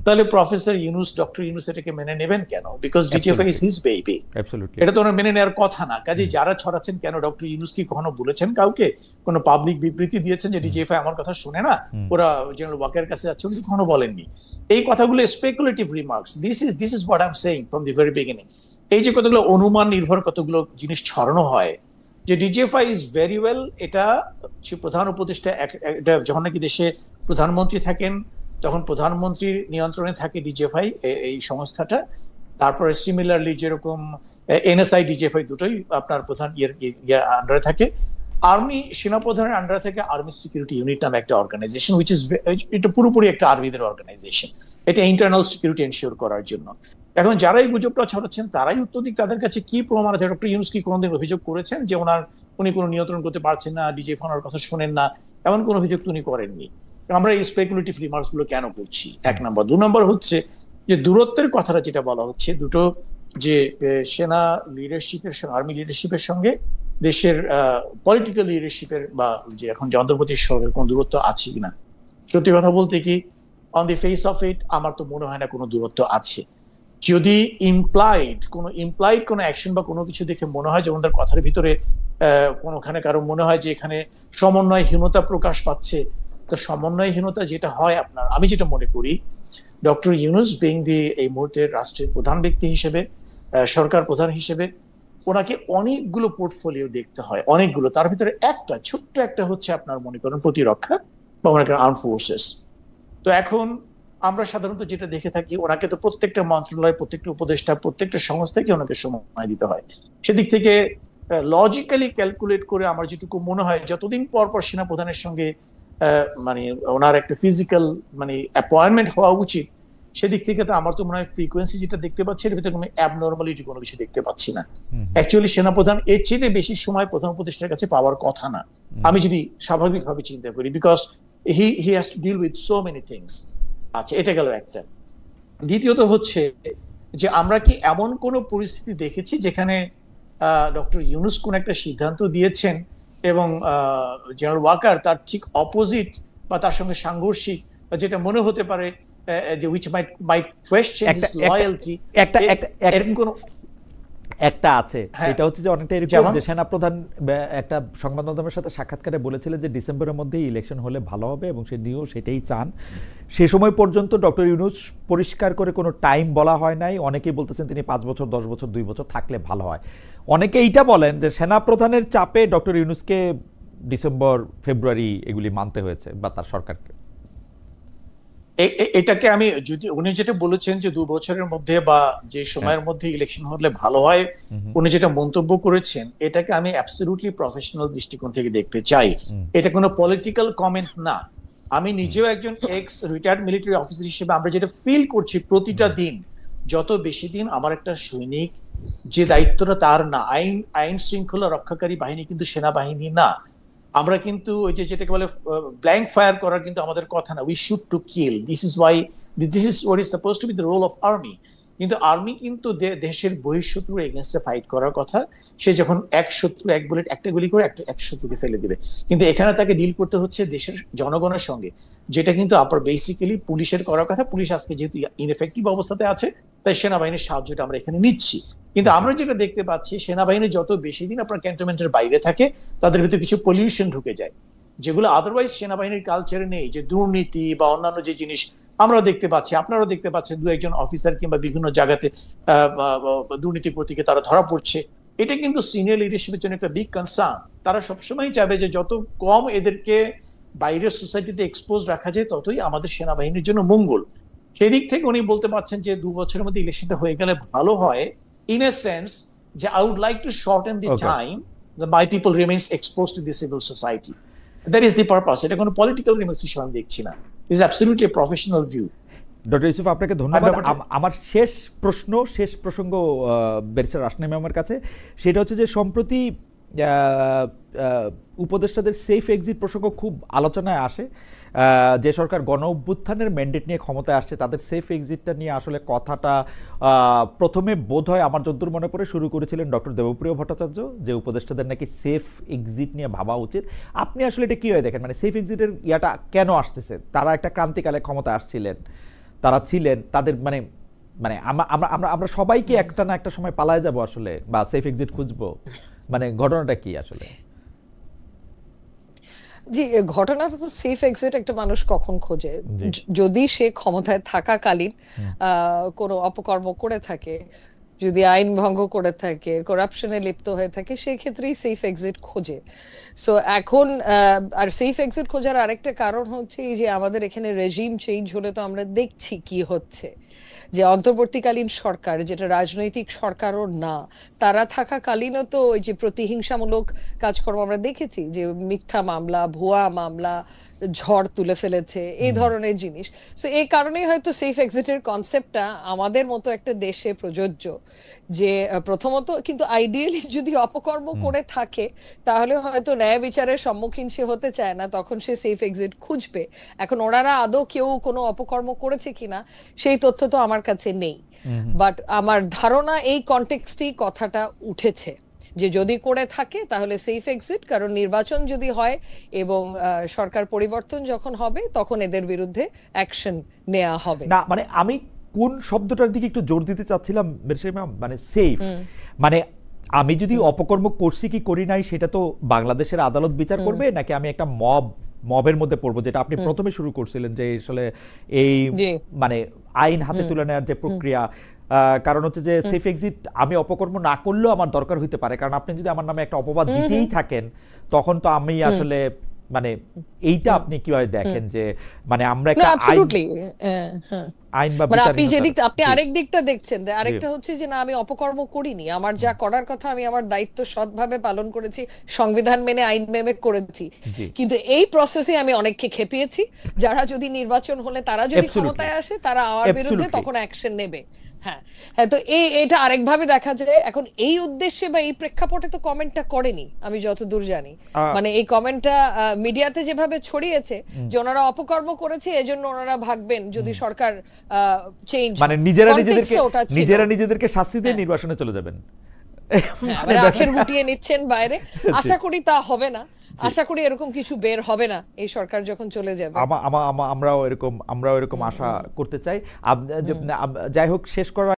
S2: তাহলে প্রফেসর ইউনূস, ডক্টর ইউনূস এটাকে মেনে নেবেন কেন? Because DGFI is his baby. এটা তো ওনার মেনে নেওয়ার কথা না। কাজে যারা ছড়াচ্ছেন, কেন ডক্টর ইউনূস কি কখনো বলেছেন কাউকে, কোনো পাবলিক বিবৃতি দিয়েছেন যে ডিজিএফআই আমার কথা শুনে না, ওরা জেনারেল ওয়াকারের কাছে যাচ্ছে? উনি কখনো বলেননি। এই কথাগুলো speculative remarks. This is what I am saying from the very beginning. এই যে কতগুলো অনুমান নির্ভর কতগুলো জিনিস ছড়ানো হয়, যে ডিজিএফআই ইজ ভেরি ওয়েল, এটা প্রধান উপদেষ্টা, যখন নাকি দেশে প্রধানমন্ত্রী থাকেন তখন প্রধানমন্ত্রীর নিয়ন্ত্রণে থাকে ডিজিএফআই এই সংস্থাটা। তারপরে সিমিলারলি যেরকম এনএসআই, ডিজিএফআই দুটোই আপনার প্রধান আন্ডারে থাকে। আর্মি সেনাপ্রধানের আন্ডারে থেকে আর্মি সিকিউরিটি ইউনিট নামে একটা অর্গানাইজেশন, হুইচ ইজ, এটা পুরোপুরি একটা আর্মিদের অর্গানাইজেশন, এটা ইন্টারনাল সিকিউরিটি এনশিওর করার জন্য। এখন যারা এই গুজবটা ছড়াচ্ছেন তারাই উত্তর দিক, তাদের কাছে কি প্রমাণ আছে? ডক্টর ইউনূস কি কোনোদিন অভিযোগ করেছেন যে উনি কোনো নিয়ন্ত্রণ করতে পারছেন না, ডিজিএফআই ওনার কথা শোনেন না, এমন কোনো অভিযোগ উনি করেননি? আমরা এই স্পেকুলেটিভ রিমার্কস গুলো কেন করছি? এক নম্বর। 2 নম্বর হচ্ছে যে দূরত্বের কথাটা যেটা বলা হচ্ছে, দুটো যে সেনা লিডারশিপের, আর্মি লিডারশিপের সঙ্গে দেশের পলিটিক্যাল লিডারশিপের বা যে এখন যে অন্ধ্রপ্রদেশ সরকারের কোনো দূরত্ব আছে কিনা, সত্যি কথা বলতে কি on the face of it আমার তো মনে হয় না কোনো দূরত্ব আছে। যদি ইমপ্লাইড কোনো অ্যাকশন বা কোনো কিছু দেখে মনে হয়, যেমন তার কথার ভিতরে কোনোখানে কারো মনে হয় যে এখানে সমন্বয়হীনতা প্রকাশ পাচ্ছে, তো সমন্বয়হীনতা যেটা হয় আপনার, আমি যেটা মনে করি, ডক্টর ইউনূস বিং দি এই মুহূর্তে রাষ্ট্রের প্রধান ব্যক্তি হিসেবে, সরকার প্রধান হিসেবে, ওনাকে অনেকগুলো পোর্টফোলিও দেখতে হয়, অনেকগুলো। তার ভিতরে একটা ছোট্ট একটা হচ্ছে আপনার মনে করেন প্রতিরক্ষা বা মনে করেন আর্ম ফোর্সেস। তো এখন আমরা সাধারণত যেটা দেখে থাকি, ওনাকে তো প্রত্যেকটা মন্ত্রণালয়, প্রত্যেকটা উপদেষ্টা, প্রত্যেকটা সংস্থাকে ওনাকে সময় দিতে হয়। সেদিক থেকে লজিক্যালি ক্যালকুলেট করে আমার যেটুকু মনে হয়, যতদিন পর পর সেনাপ্রধানের সঙ্গে মানে ওনার একটা ফিজিক্যাল মানে অ্যাপয়েন্টমেন্ট হওয়া উচিত, সেদিক থেকে তো আমার তো মনে হয় ফ্রিকোয়েন্সি যেটা দেখতে পাচ্ছি এর ভিতরে কোনো অ্যাবনর্মালিটি কোনো কিছু দেখতে পাচ্ছি না। অ্যাকচুয়ালি সেনাপ্রধান এর চেয়ে বেশি সময় প্রধান উপদেষ্টার কাছে পাওয়ার কথা না, আমি যদি স্বাভাবিকভাবে চিন্তা করি, because he has to deal with so many things. আচ্ছা, এটা গেল একটা। দ্বিতীয়ত হচ্ছে যে আমরা কি এমন কোন পরিস্থিতি দেখেছি যেখানে ডক্টর ইউনূস কোন একটা সিদ্ধান্ত দিয়েছেন এবং জেনারেল ওয়াকার তার ঠিক অপোজিট বা তার সঙ্গে সাংঘর্ষিক, যেটা মনে হতে পারে যে which might question his loyalty, এরকম কোন
S1: একটা আছে। এটা হচ্ছে যে অনেকটা এরকম যে সেনাপ্রধান একটা সংবাদ মাধ্যমের সাথে সাক্ষাৎকারে বলেছিলেন যে ডিসেম্বরের মধ্যেই ইলেকশন হলে ভালো হবে এবং সেটাই চান। সে সময় পর্যন্ত ডক্টর ইউনূস পরিষ্কার করে কোনো টাইম বলা হয় নাই। অনেকেই বলতেছেন তিনি 5 বছর, 10 বছর, 2 বছর থাকলে ভালো হয়। অনেকে এইটা বলেন যে সেনাপ্রধানের চাপে ডক্টর ইউনূসকে ডিসেম্বর, ফেব্রুয়ারি এগুলি মানতে হয়েছে বা তার সরকারকে।
S2: এটাকে আমি যদি উনি যেটা বলেছেন যে 2 বছরের মধ্যে বা যে সময়ের মধ্যে ইলেকশন হলে ভালো হয়, উনি যেটা মন্তব্য করেছেন, এটাকে আমি অ্যাবসলিউটলি প্রফেশনাল দৃষ্টিকোণ থেকে দেখতে চাই। এটা কোনো পলিটিক্যাল কমেন্ট না। আমি নিজেও একজন এক্স রিটায়ার্ড মিলিটারি অফিসার হিসেবে আমরা যেটা ফিল করছি প্রতিটা দিন, যত বেশি দিন আমার একটা সৈনিক, যে দায়িত্বটা তার না, আইন শৃঙ্খলা রক্ষাকারী বাহিনী কিন্তু সেনাবাহিনী না। আমরা কিন্তু ওই যে যেটাকে বলে ব্ল্যাঙ্ক ফায়ার করার কিন্তু আমাদের কথা না, we should to kill. This is what is suppose to be the role of army. কিন্তু আর্মি কিন্তু দেশের বহিঃশত্রুর এগেইনস্টে ফাইট করার কথা। সে যখন এক শত্রু এক বুলেট একটা গুলি করে এক শত্রুকে ফেলে দিবে, কিন্তু এখানে তাকে ডিল করতে হচ্ছে দেশের জনগণের সঙ্গে, যেটা কিন্তু আপনার বেসিক্যালি পুলিশের করার কথা। পুলিশ আজকে যেহেতু ইনএফেক্টিভ অবস্থাতে আছে, তাই সেনাবাহিনীর সাহায্যটা আমরা এখানে নিচ্ছি। কিন্তু আমরা যেটা দেখতে পাচ্ছি, সেনাবাহিনী যত বেশি দিন আপনার ক্যান্টনমেন্টের বাইরে থাকে, তাদের ভিতরে কিছু পলিউশন ঢুকে যায়, যেগুলো আদারওয়াইজ সেনাবাহিনীর কালচারে নেই। যে দুর্নীতি বা অন্যান্য যে জিনিস আমরা দেখতে পাচ্ছি, আপনারাও দেখতে পাচ্ছেন, 2-1 অফিসার কিংবা বিভিন্ন জায়গাতে দুর্নীতির প্রতীকে তারা ধরা পড়ছে। এটা কিন্তু সিনিয়র লিডারশিপের জন্য একটা বিগ কনসার্ন। তারা সবসময় চাইবে যে যত কম এদেরকে বাইরের সোসাইটিতে এক্সপোজ রাখা যায়, ততই আমাদের সেনাবাহিনীর জন্য মঙ্গল। সেই দিক থেকে উনি বলতে পারছেন যে 2 বছরের মধ্যে ইলেকশনটা হয়ে গেলে ভালো হয়, in a sense যে I would like to shorten the time that my people remains exposed to the civil society. That is the purpose. এটা কোনো পলিটিক্যাল রিমেসেশন আমি দেখছি না। This is absolutely a professional view.
S1: Doctor Yusuf, আপনাকে ধন্যবাদ। আমার শেষ প্রসঙ্গ ব্যারিস্টার রাশনা ম্যামের কাছে, সেটা হচ্ছে যে সম্প্রতি উপদেষ্টাদের সেফ এক্সিট প্রসঙ্গ খুব আলোচনায় আসে। যে সরকার গণ অভ্যুত্থানের ম্যান্ডেট নিয়ে ক্ষমতায় আসছে, তাদের সেফ এক্সিটটা নিয়ে আসলে কথাটা প্রথমে বোধ হয় আমার যদ্দূর মনে পড়ে শুরু করেছিলেন ডক্টর দেবপ্রিয় ভট্টাচার্য, যে উপদেষ্টাদের নাকি সেফ এক্সিট নিয়ে ভাবা উচিত। আপনি আসলে এটা কীভাবে দেখেন? মানে সেফ এক্সিটের ইয়াটা কেন আসতেছে? তারা একটা ক্রান্তিকালে ক্ষমতায় আসছিলেন, তারা ছিলেন, তাদের মানে আমরা সবাইকে একটা না একটা সময় পালায় যাব আসলে, বা সেফ এক্সিট খুঁজবো, মানে ঘটনাটা কি আসলে?
S3: জি, ঘটনাটা তো সেফ এক্সিট একটা মানুষ কখন খোঁজে? যদি সে ক্ষমতায় থাকাকালীন কোনো অপকর্ম করে থাকে, যদি আইন ভঙ্গ করে থাকে, করাপশনে লিপ্ত হয়ে থাকে, সেই ক্ষেত্রেই সেফ এক্সিট খোঁজে। সো এখন আর সেফ এক্সিট খোঁজার আরেকটা কারণ হচ্ছে এই যে আমাদের এখানে রেজিম চেঞ্জ হলে তো আমরা দেখছি কি হচ্ছে, যে অন্তর্বর্তীকালীন সরকার, যেটা রাজনৈতিক সরকারও না, তারা থাকাকালীনও তো ওই যে প্রতিহিংসামূলক কাজকর্ম আমরা দেখেছি, যে মিথ্যা মামলা, ভুয়া মামলা, ঝড় তুলে ফেলেছে, এই ধরনের জিনিস। সো এই কারণেই হয়তো সেফ এক্সিটের কনসেপ্টটা আমাদের মতো একটা দেশে প্রযোজ্য, যে প্রথমত কিন্তু আইডিয়ালি যদি অপকর্ম করে থাকে তাহলে হয়তো ন্যায় বিচারের সম্মুখীন সে হতে চায় না, তখন সে সেফ এক্সিট খুঁজবে। এখন ওনারা আদৌ কেউ কোনো অপকর্ম করেছে কিনা সেই তথ্য তো আমার কাছে নেই, বাট আমার ধারণা এই কনটেক্সটেই কথাটা উঠেছে যে যদি করে থাকে তাহলে সেফ এক্সিট, কারণ নির্বাচন যদি হয় এবং সরকার পরিবর্তন যখন হবে তখন এদের বিরুদ্ধে অ্যাকশন নেওয়া হবে
S1: না। মানে আমি কোন শব্দটার দিকে একটু জোর দিতে চাচ্ছিলাম ম্যাম, মানে সেফ, মানে আমি যদি অপকর্ম করছি কি করি নাই সেটা তো বাংলাদেশের আদালত বিচার করবে, নাকি আমি একটা মবের মধ্যে পড়বো, যেটা আপনি প্রথমে শুরু করছিলেন যে আসলে এই মানে আইন হাতে তুলে নেওয়ার যে প্রক্রিয়া, কারণ হচ্ছে যে সেফ এক্সিট আমি অপকর্ম না করলেও আমার দরকার হইতে পারে, কারণ আপনি যদি আমার নামে একটা অপবাদ দিতেই থাকেন তখন তো আমি আসলে মানে এইটা আপনি কিভাবে দেখেন যে মানে আমরা একটা আইন বা
S3: মানে আপনি যেদিক আপনি আরেক দিকটা দেখছেন, আরেকটা হচ্ছে যে না আমি অপকর্ম করিনি, আমার যা করার কথা আমি আমার দায়িত্ব সৎভাবে পালন করেছি, সংবিধান মেনে আইন মেনে করেছি, কিন্তু এই প্রসেসে আমি অনেককে খেপিয়েছি, যারা যদি নির্বাচন হলে তারা যদি ক্ষমতায় আসে তারা আমার বিরুদ্ধে তখন অ্যাকশন নেবে। হ্যাঁ হ্যাঁ, তো এটা আরেকভাবে দেখা যায়। এখন এই উদ্দেশ্যে বা এই প্রেক্ষাপটে তো কমেন্টটা করেনি আমি যতদূর জানি, মানে এই কমেন্টটা মিডিয়াতে যেভাবে ছড়িয়েছে যে ওনারা অপকর্ম করেছে এজন্য ওনারা ভাগবেন যদি সরকার চেঞ্জ,
S1: মানে নিজেরা নিজেদেরকে শাস্তি দিয়ে নির্বাচনে চলে যাবেন,
S3: মানে আখের গুটিয়ে নিচ্ছেন বাইরে। আশা করি তা হবে না, আশা করি এরকম কিছু বের হবে না এই সরকার যখন চলে যাবে।
S1: আমরাও এরকম আশা করতে চাই। যাই হোক, শেষ করার